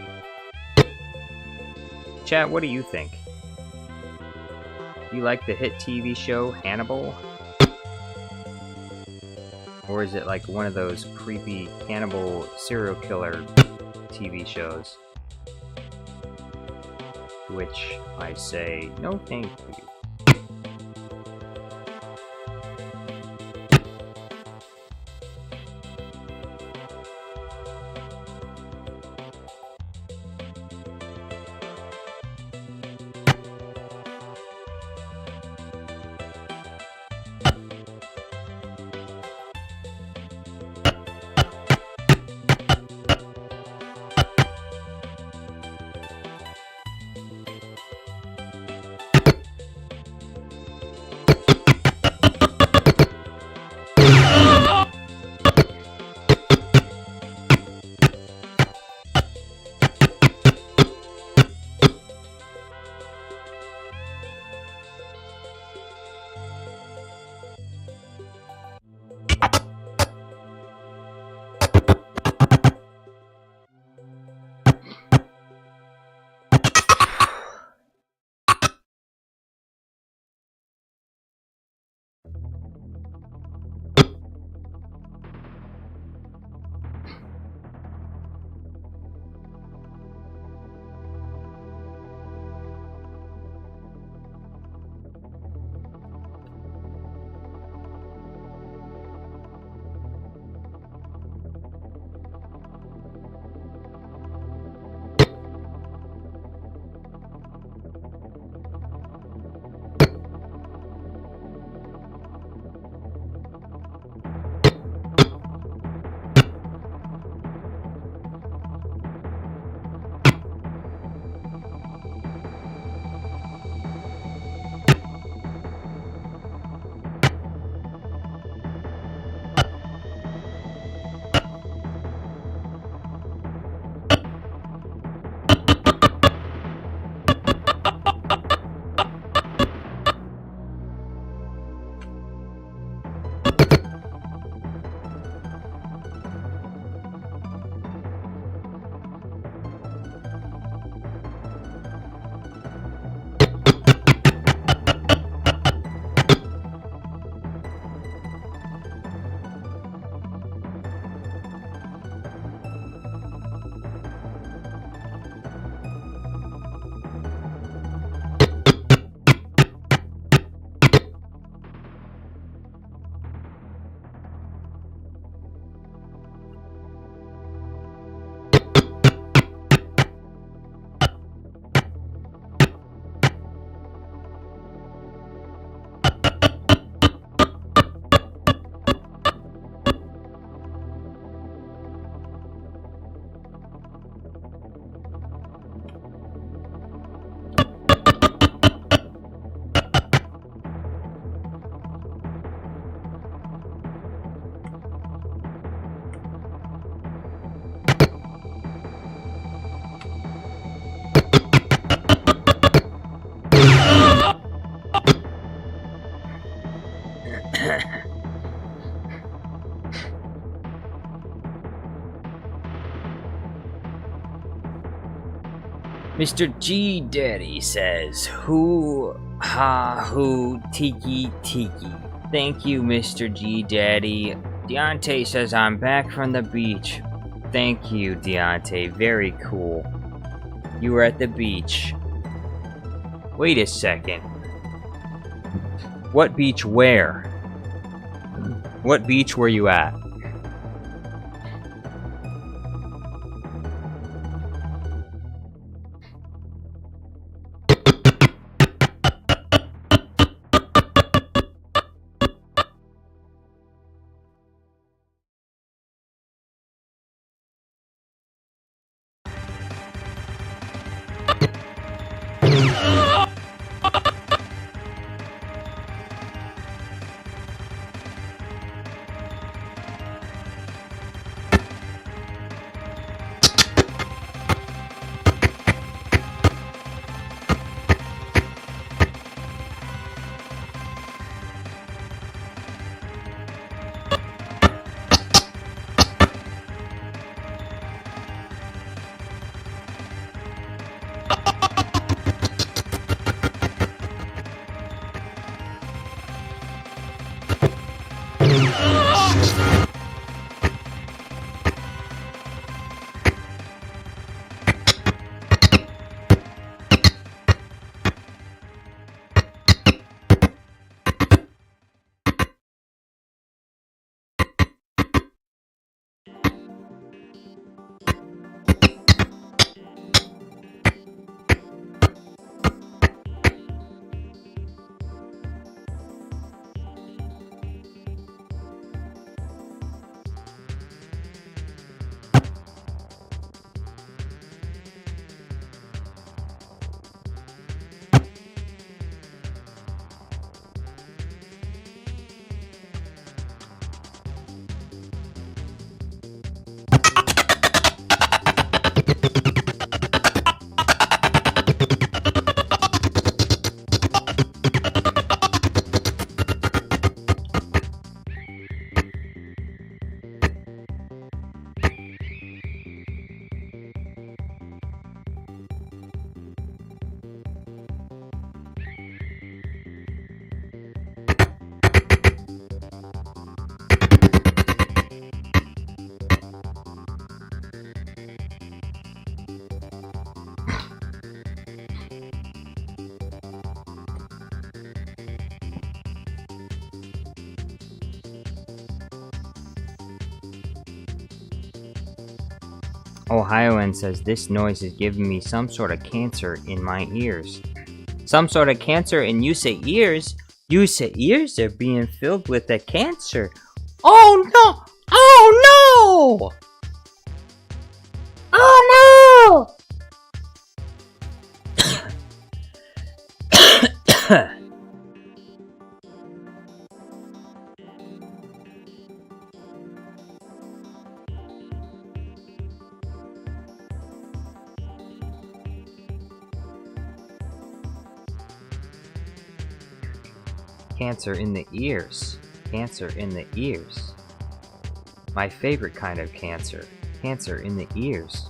Chat, what do you think? You like the hit TV show Hannibal? Or is it like one of those creepy cannibal serial killer TV shows? To which I say, no thank you. Mr. G Daddy says, "Hoo ha hoo tiki tiki." Thank you, Mr. G Daddy. Deontay says, "I'm back from the beach." Thank you, Deontay. Very cool. You were at the beach. Wait a second. What beach where? What beach were you at? Ohioan says, "This noise is giving me some sort of cancer in my ears." Some sort of cancer, and you say ears? You say ears are being filled with the cancer. Oh no! Oh no! Oh no! Cancer in the ears. Cancer in the ears. My favorite kind of cancer. Cancer in the ears.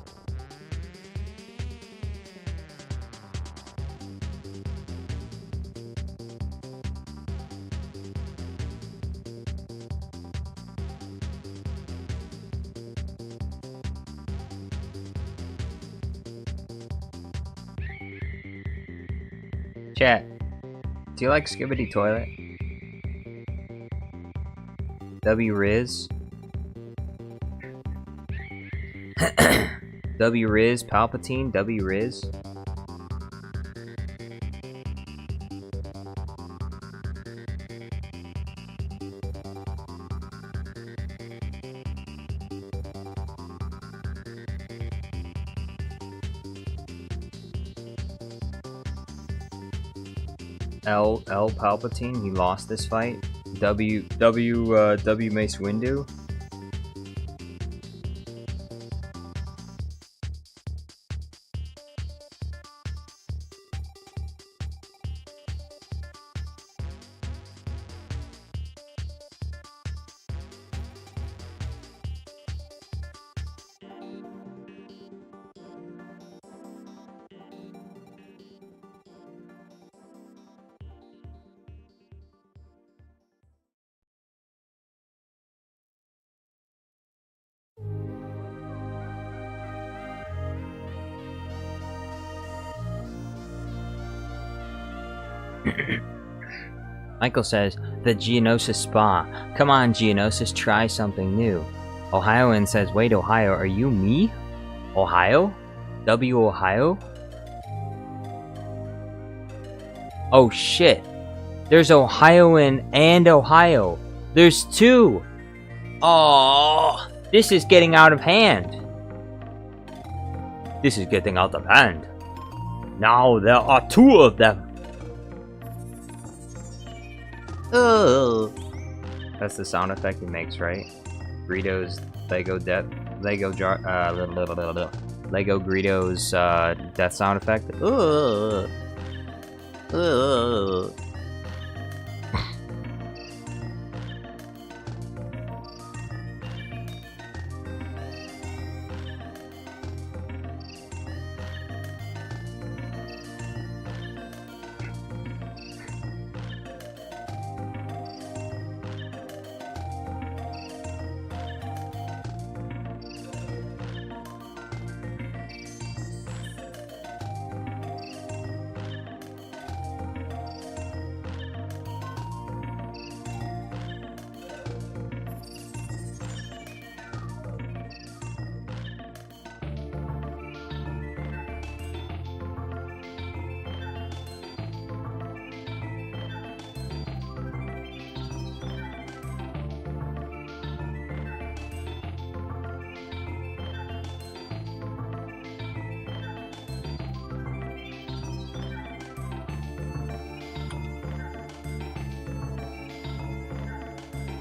Chat, do you like Skibbity Toilet? W Riz? W Riz Palpatine? W Riz? L Palpatine, he lost this fight. W Mace Windu. Michael says, the Geonosis Spa. Come on, Geonosis, try something new. Ohioan says, wait, Ohio, are you me? Ohio? W Ohio? Oh shit. There's Ohioan and Ohio. There's two. Oh, this is getting out of hand. This is getting out of hand. Now there are two of them. Oh. That's the sound effect he makes, right? Greedo's Lego Greedo's death sound effect.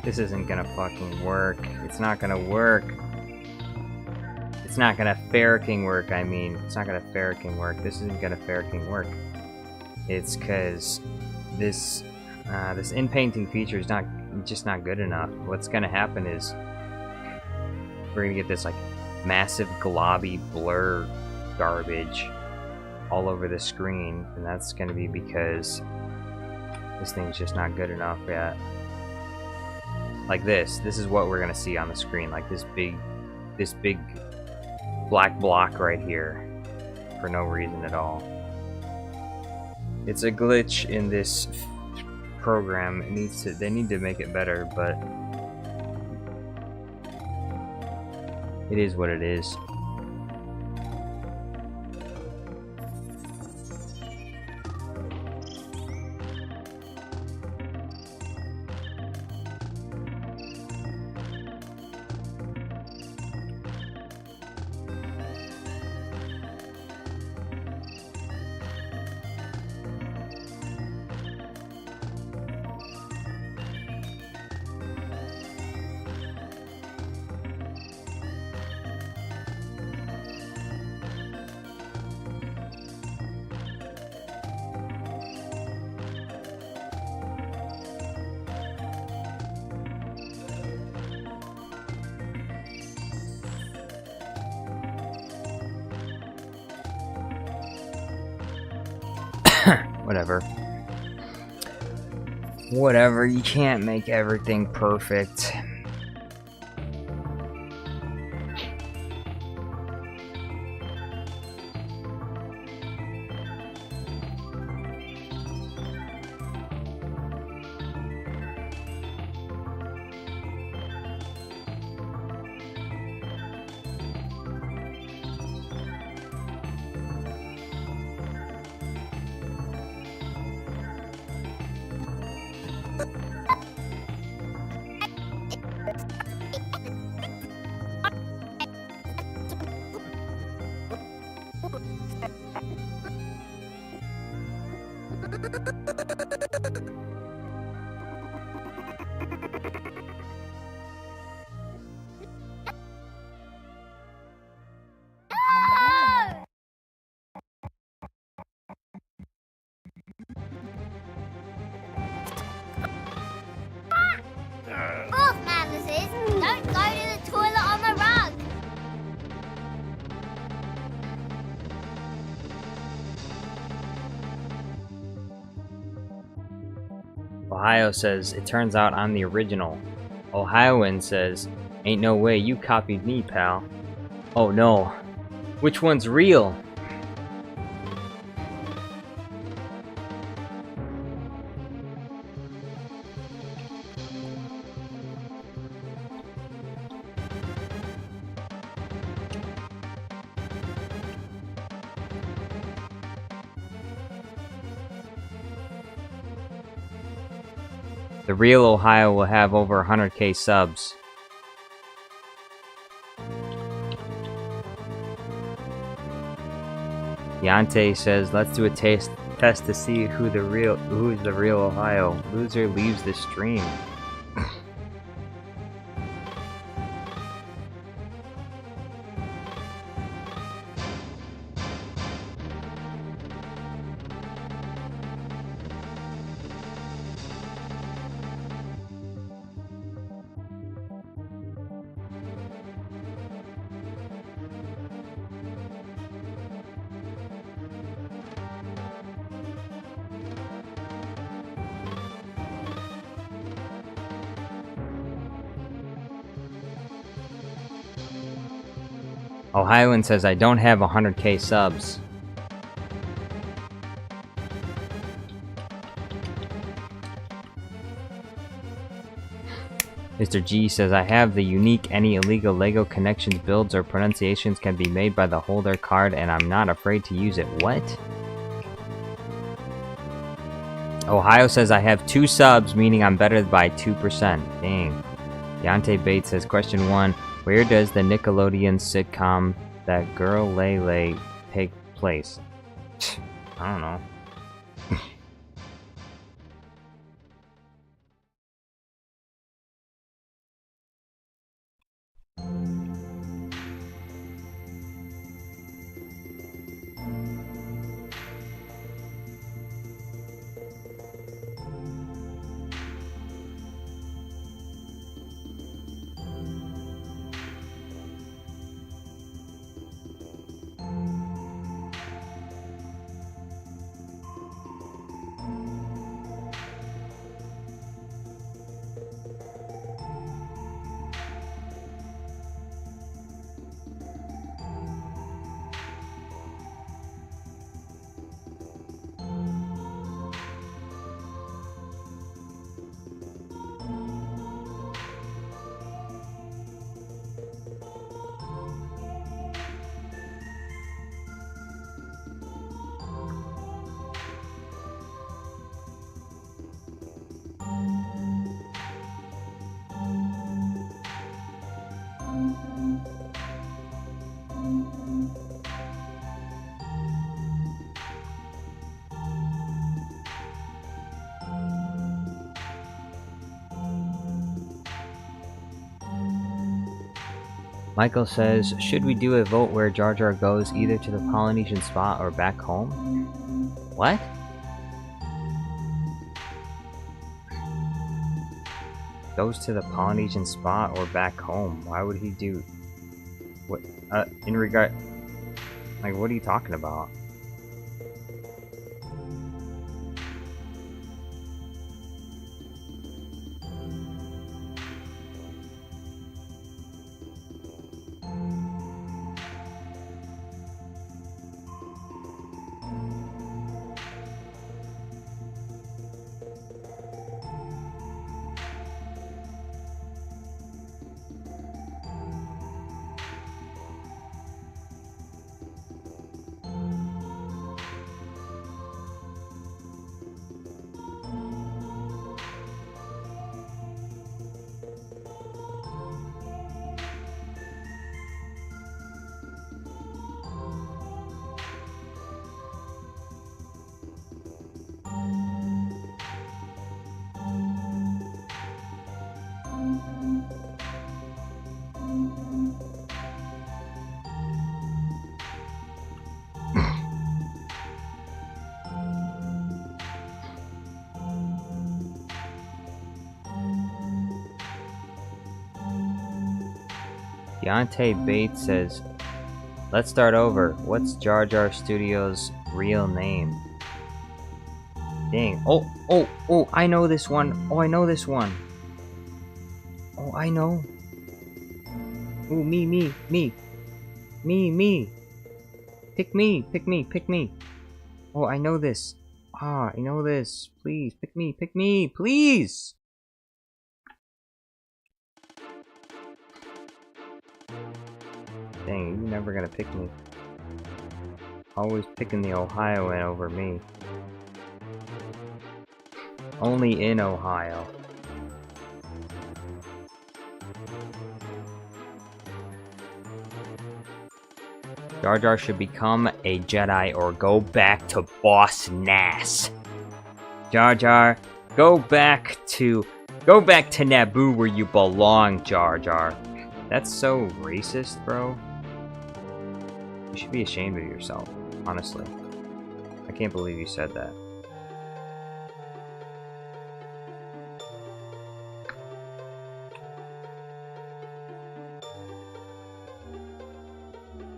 This isn't gonna fucking work. It's not gonna work. It's not gonna ferricking work, I mean. It's not gonna ferricking work. This isn't gonna ferricking work. It's cause this this in-painting feature is just not good enough. What's gonna happen is we're gonna get this like massive globby blur garbage all over the screen, and that's gonna be because this thing's just not good enough yet. Like this is what we're gonna see on the screen, like this big black block right here for no reason at all. It's a glitch in this program. They need to make it better, but it is what it is. Whatever. Whatever, you can't make everything perfect. Fourth manners is, don't go to the toilet on the rug. Ohio says, it turns out I'm the original. Ohioan says, ain't no way you copied me, pal. Oh no. Which one's real? The real Ohio will have over 100k subs. Deontay says, let's do a test to see who's the real Ohio. Loser leaves the stream. Ohioan says, I don't have 100k subs. Mr. G says, I have the unique any illegal LEGO connections, builds, or pronunciations can be made by the holder card, and I'm not afraid to use it. What? Ohio says, I have 2 subs, meaning I'm better by 2%. Dang. Deontay Bates says, question 1. Where does the Nickelodeon sitcom That Girl Lele take place? I don't know. Michael says, should we do a vote where Jar Jar goes either to the Polynesian spot or back home? What? Goes to the Polynesian spot or back home? Why would he do... What? In regard... Like, what are you talking about? Deontay Bates says, let's start over. What's Jar Jar Studios' real name? Dang. Oh, I know this one. Oh, I know this one. Oh, I know. Ooh, me. Pick me. Oh, I know this. Ah, I know this. Please, pick me, please! Dang, you're never gonna pick me. Always picking the Ohioan over me. Only in Ohio. Jar Jar should become a Jedi or go back to Boss Nass. Jar Jar, go back to Naboo where you belong, Jar Jar. That's so racist, bro. You should be ashamed of yourself, honestly. I can't believe you said that.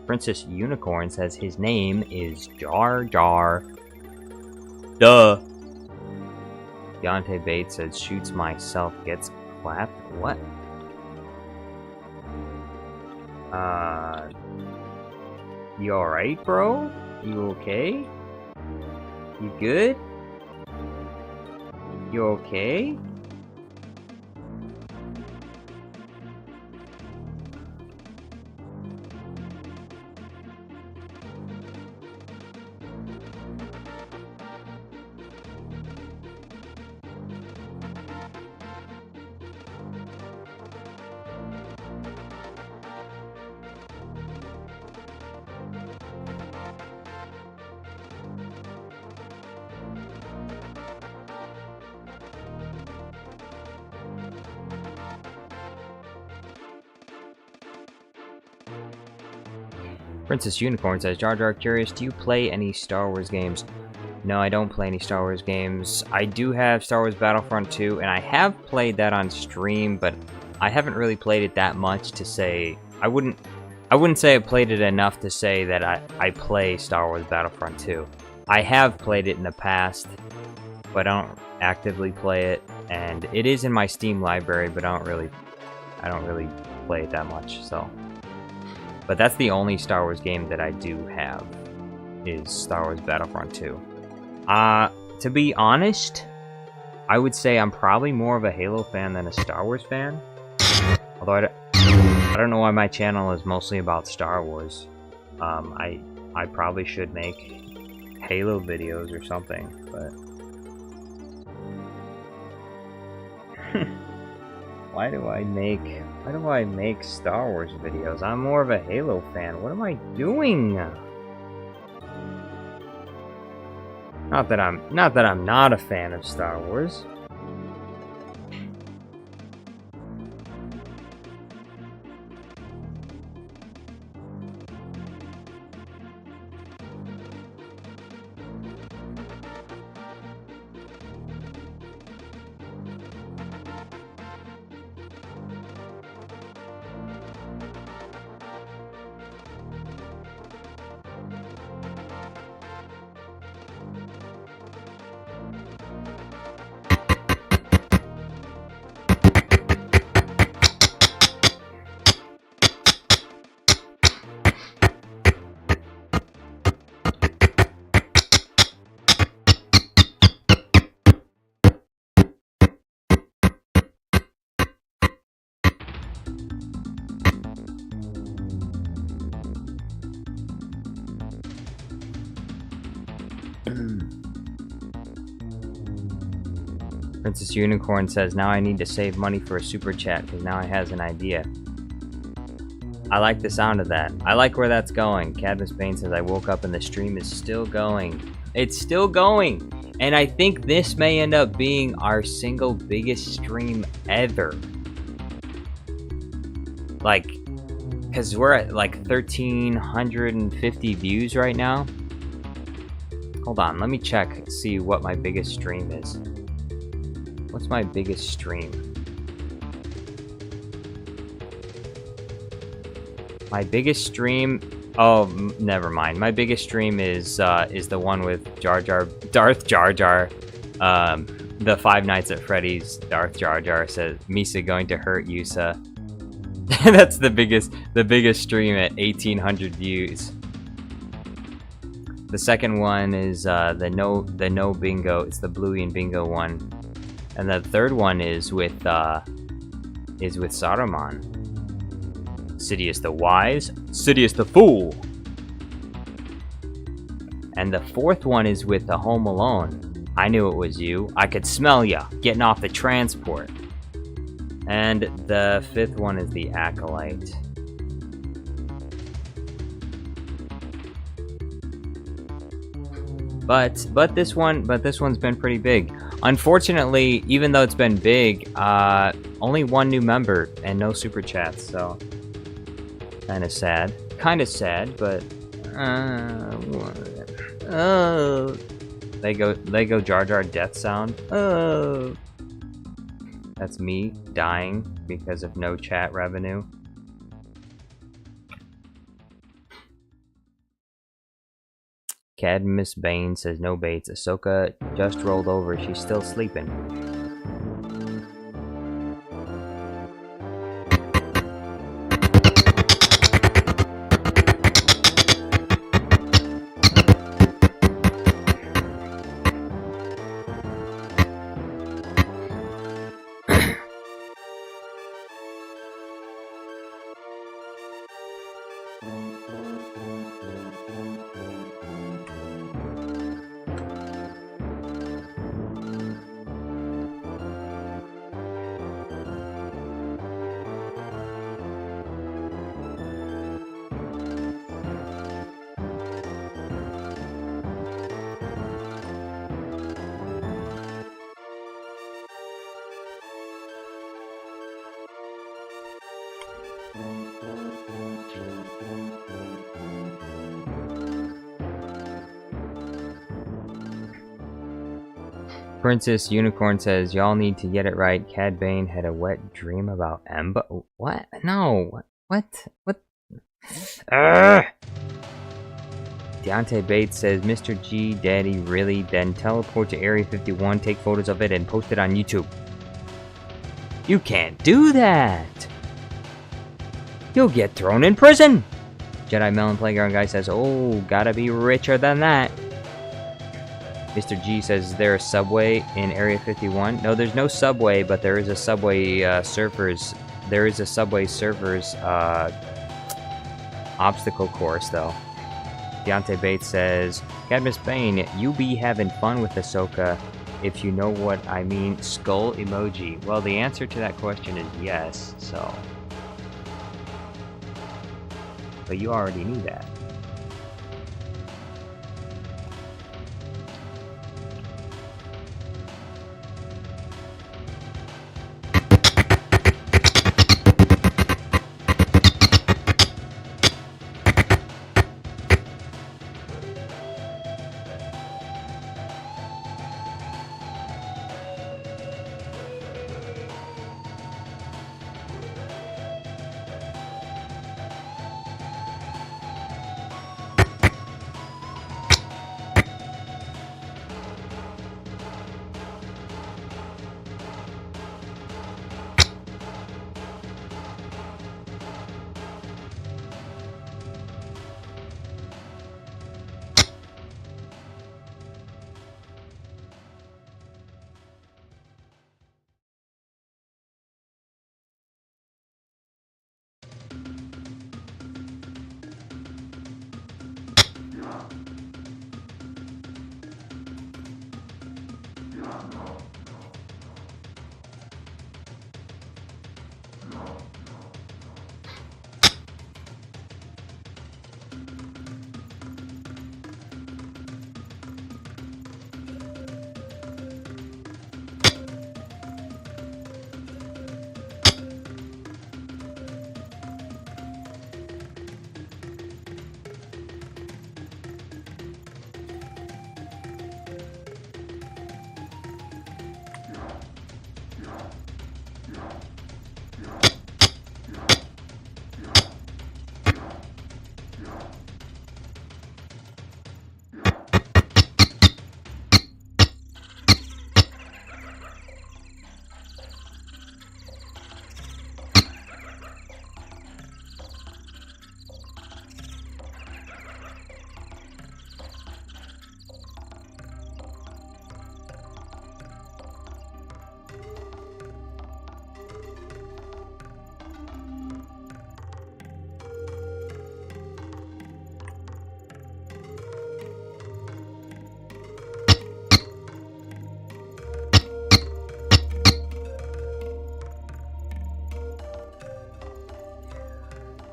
Princess Unicorn says his name is Jar Jar. Duh. Deontay Bates says shoots myself, gets clapped. What? You alright, bro? You okay? You good? You okay? Princess Unicorn says, Jar Jar curious, do you play any Star Wars games? No, I don't play any Star Wars games. I do have Star Wars Battlefront 2, and I have played that on stream, but I haven't really played it that much to say... I wouldn't say I played it enough to say that I play Star Wars Battlefront 2. I have played it in the past, but I don't actively play it, and it is in my Steam library, but I don't really play it that much, so... But that's the only Star Wars game that I do have, is Star Wars Battlefront 2. To be honest, I would say I'm probably more of a Halo fan than a Star Wars fan. Although I don't know why my channel is mostly about Star Wars. I probably should make Halo videos or something, but... Why do I make Star Wars videos? I'm more of a Halo fan. What am I doing? Not that I'm not a fan of Star Wars. Princess Unicorn says, now I need to save money for a super chat because now I has an idea. I like the sound of that. I like where that's going. Cadmus Bane says, I woke up and the stream is still going. It's still going! And I think this may end up being our single biggest stream ever. Like, because we're at like 1,350 views right now. Hold on, let me check, see what my biggest stream is. What's my biggest stream? My biggest stream... Oh, never mind. My biggest stream is the one with Darth Jar Jar. The Five Nights at Freddy's Darth Jar Jar says, Misa going to hurt Yusa. That's the biggest stream at 1,800 views. The second one is the no bingo. It's the Bluey and bingo one. And the third one is with Saruman. Sidious the Wise, Sidious the Fool. And the fourth one is with the Home Alone. I knew it was you. I could smell ya getting off the transport. And the 5th one is the Acolyte. But this one's been pretty big. Unfortunately, even though it's been big, only 1 new member and no super chats, so kind of sad. Kind of sad, but they go Jar Jar death sound. That's me dying because of no chat revenue. Cadmus Bane says no baits. Ahsoka just rolled over. She's still sleeping. Princess Unicorn says, y'all need to get it right. Cad Bane had a wet dream about Emba. What? No. What? What? Deontay Bates says, Mr. G, Daddy, really? Then teleport to Area 51, take photos of it, and post it on YouTube. You can't do that! You'll get thrown in prison! Jedi Melon Playground Guy says, oh, gotta be richer than that. Mr. G says, is there a subway in Area 51? No, there's no subway, but there is a subway surfers. There is a subway surfers obstacle course, though. Deontay Bates says, Cadmus Bane, you be having fun with Ahsoka, if you know what I mean. Skull emoji. Well, the answer to that question is yes, so. But you already knew that.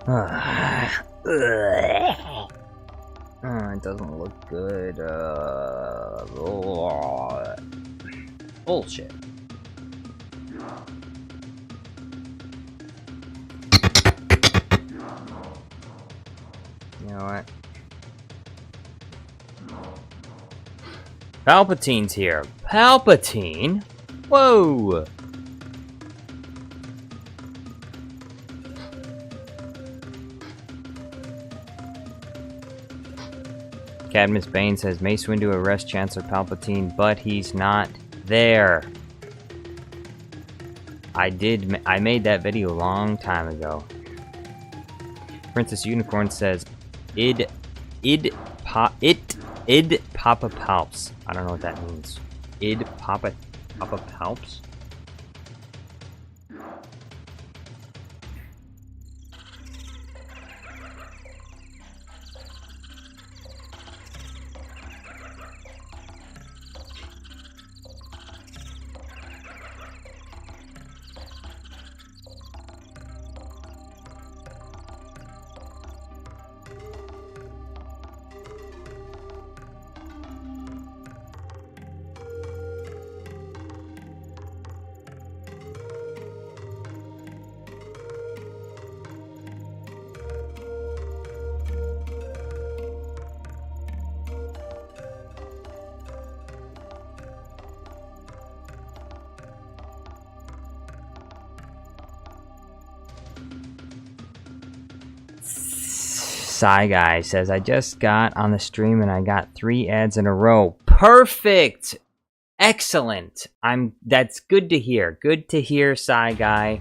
It doesn't look good. Bullshit. You know what? Palpatine's here. Palpatine? Whoa! Cadmus Bane says Mace Windu arrests Chancellor Palpatine, but he's not there. I made that video a long time ago. Princess Unicorn says id Papa Palps. I don't know what that means. Id Papa Palps? Psy Guy says, I just got on the stream and I got 3 ads in a row. Perfect! Excellent! That's good to hear. Good to hear, Psy Guy.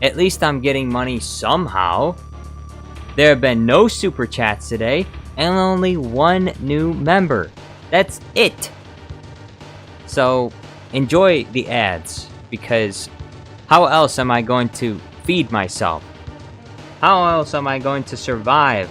At least I'm getting money somehow. There have been no super chats today, and only 1 new member. That's it! So, enjoy the ads, because how else am I going to feed myself? How else am I going to survive?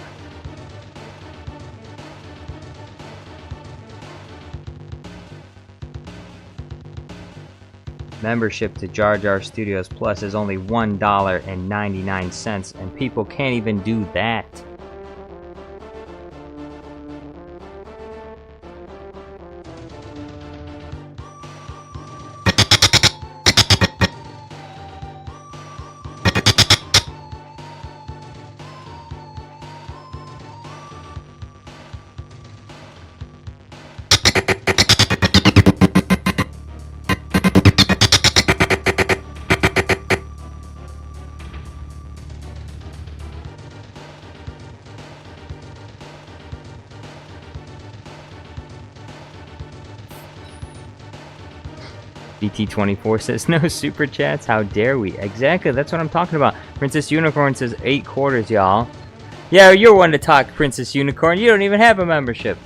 Membership to Jar Jar Studios Plus is only $1.99, and people can't even do that. BT24 says, no super chats, how dare we? Exactly, that's what I'm talking about. Princess Unicorn says 8 quarters, y'all. Yeah, you're one to talk, Princess Unicorn. You don't even have a membership.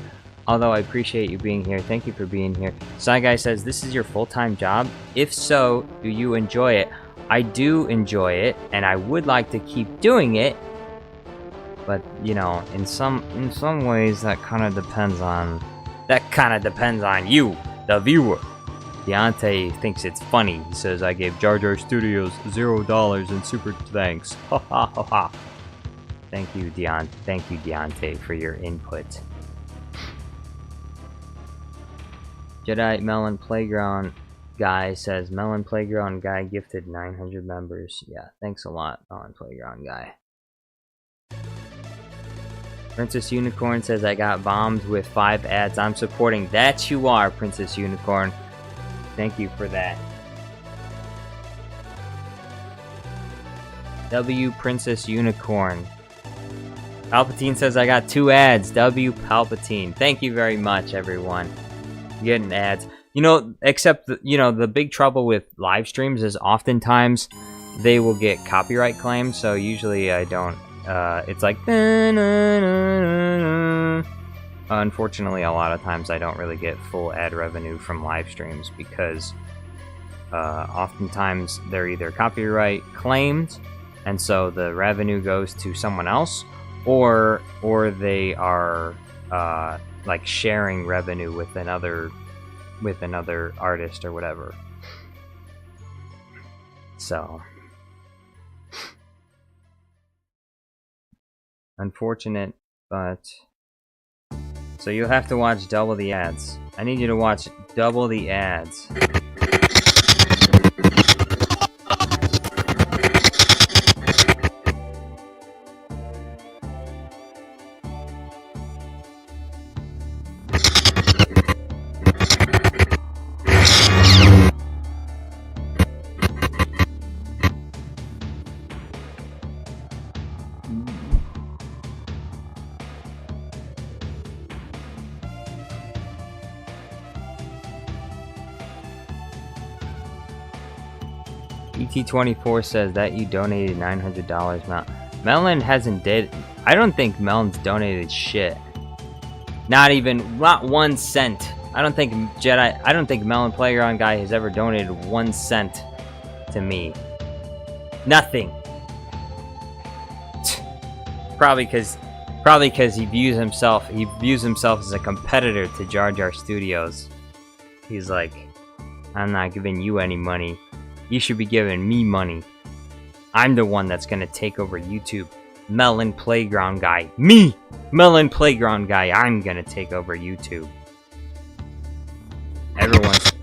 Although I appreciate you being here. Thank you for being here. Psy Guy says, this is your full-time job? If so, do you enjoy it? I do enjoy it, and I would like to keep doing it. But, you know, in some ways, that kind of depends on you, the viewer. Deontay thinks it's funny. He says, I gave Jar Jar Studios $0 in super thanks. Ha ha ha ha. Thank you, Deontay, for your input. Jedi Melon Playground Guy says, Melon Playground Guy gifted 900 members. Yeah, thanks a lot, Melon Playground Guy. Princess Unicorn says, I got bombed with 5 ads. I'm supporting. That you are, Princess Unicorn. Thank you for that. W Princess Unicorn. Palpatine says I got 2 ads. W Palpatine. Thank you very much, everyone. Getting ads. You know, except, the big trouble with live streams is oftentimes they will get copyright claims, so usually I don't, it's like, unfortunately, a lot of times I don't really get full ad revenue from live streams because oftentimes they're either copyright claimed, and so the revenue goes to someone else, or they are like sharing revenue with another artist or whatever. So Unfortunate, but... So you'll have to watch double the ads. I need you to watch double the ads. ET24 says that you donated $900. Melon hasn't did. I don't think Melon's donated shit. Not 1 cent. I don't think Melon Playground guy has ever donated 1 cent to me. Nothing. Probably because he views himself as a competitor to Jar Jar Studios. He's like, I'm not giving you any money. You should be giving me money. I'm the one that's gonna take over YouTube. Melon Playground guy. Me! Melon Playground guy. I'm gonna take over YouTube.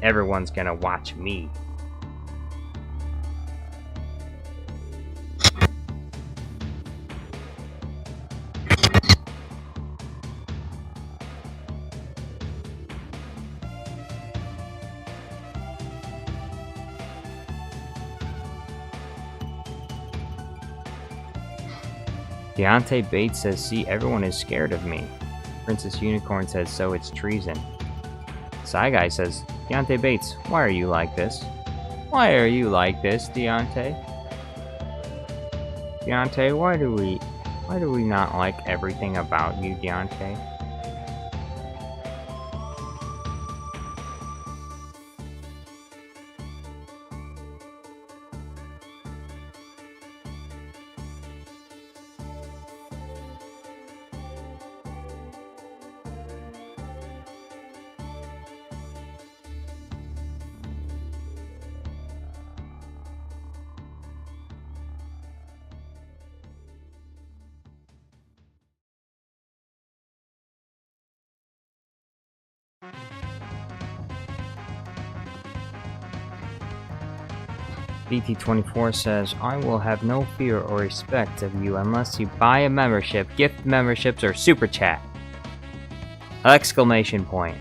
Everyone's gonna watch me. Deontay Bates says, see, everyone is scared of me. Princess Unicorn says, so it's treason. Psy Guy says, Deontay Bates, why are you like this? Why are you like this, Deontay? Deontay, why do we not like everything about you, Deontay? BT24 says, I will have no fear or respect of you unless you buy a membership, gift memberships, or super chat. Exclamation point.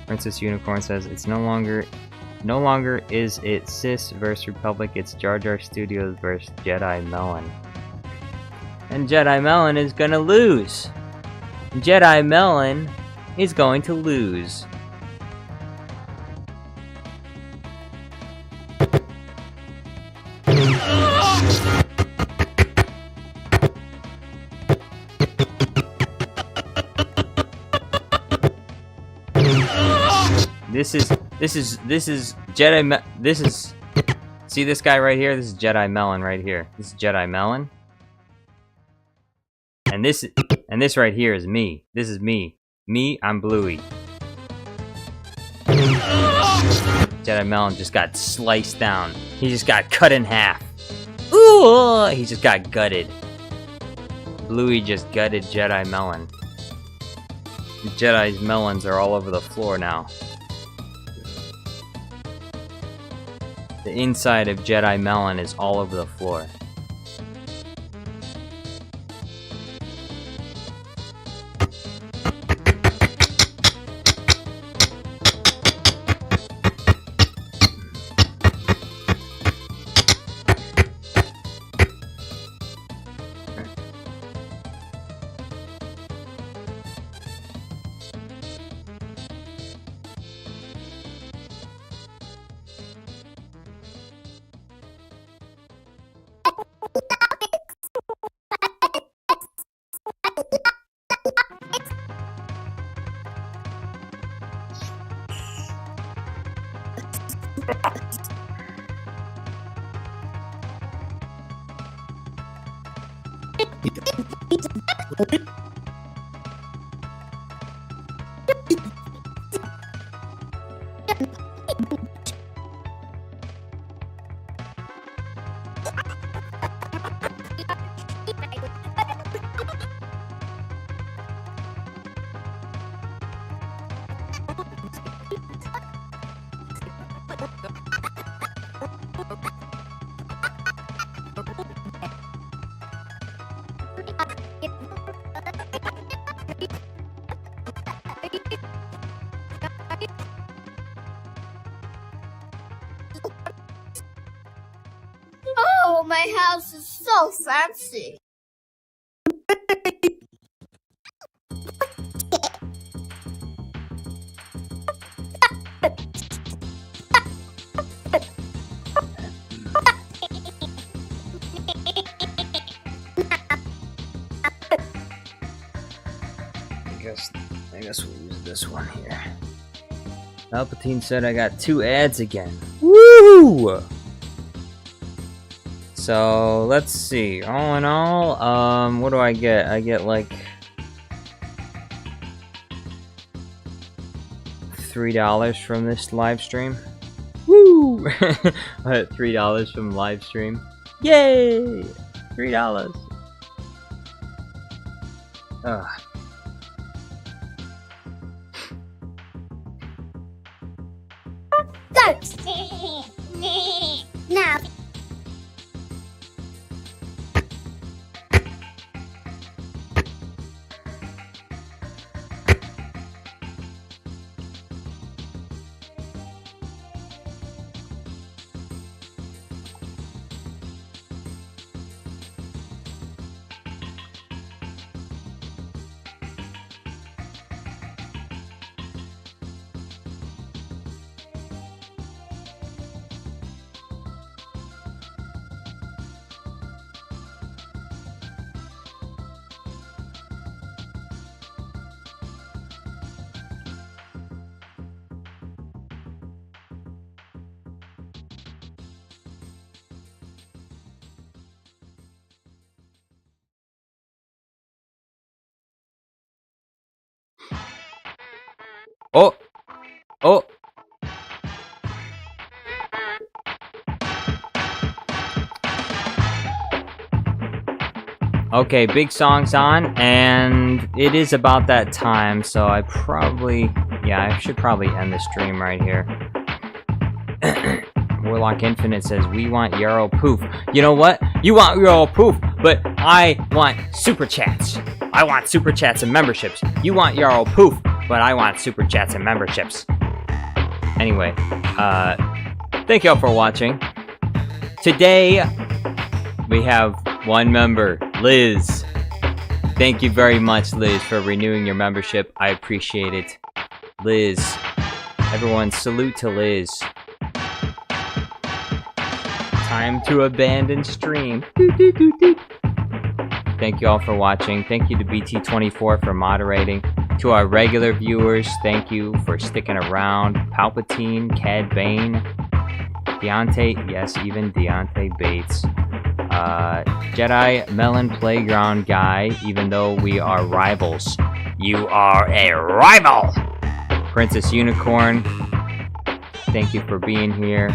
Princess Unicorn says, it's no longer is it Sis vs Republic, it's Jar Jar Studios vs Jedi Melon. And Jedi Melon is gonna lose. Jedi Melon is going to lose. This is Jedi see this guy right here? This is Jedi Melon right here. This is Jedi Melon. And this right here is me. This is me. Me, I'm Bluey. Jedi Melon just got sliced down. He just got cut in half. Ooh! He just got gutted. Bluey just gutted Jedi Melon. Jedi's melons are all over the floor now. The inside of Jedi Melon is all over the floor. Oh, my house is so fancy. I guess we'll use this one here. Palpatine said I got 2 ads again. Woo! So let's see. All in all, what do I get? I get like $3 from this live stream. Woo! I had $3 from live stream. Yay! $3. Ugh. Thanks. Now. Oh! Oh! Okay, big song's on, and it is about that time, so I should probably end the stream right here. Warlock Infinite says, we want Yarrow Poof. You know what? You want Yarrow Poof, but I want Super Chats. I want Super Chats and memberships. You want Yarrow Poof, but I want Super Chats and memberships. Anyway, thank y'all for watching. Today, we have one member, Liz. Thank you very much, Liz, for renewing your membership. I appreciate it. Liz. Everyone, salute to Liz. Time to abandon stream. Thank you all for watching. Thank you to BT24 for moderating. To our regular viewers, thank you for sticking around. Palpatine, Cad Bane, Deontay, yes, even Deontay Bates. Jedi Melon Playground Guy, even though we are rivals. You are a rival! Princess Unicorn, thank you for being here.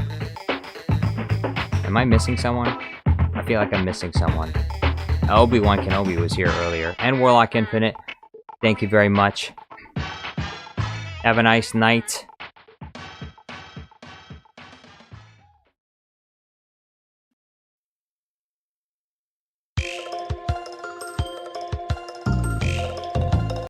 Am I missing someone? I feel like I'm missing someone. Obi-Wan Kenobi was here earlier. And Warlock Infinite, thank you very much. Have a nice night.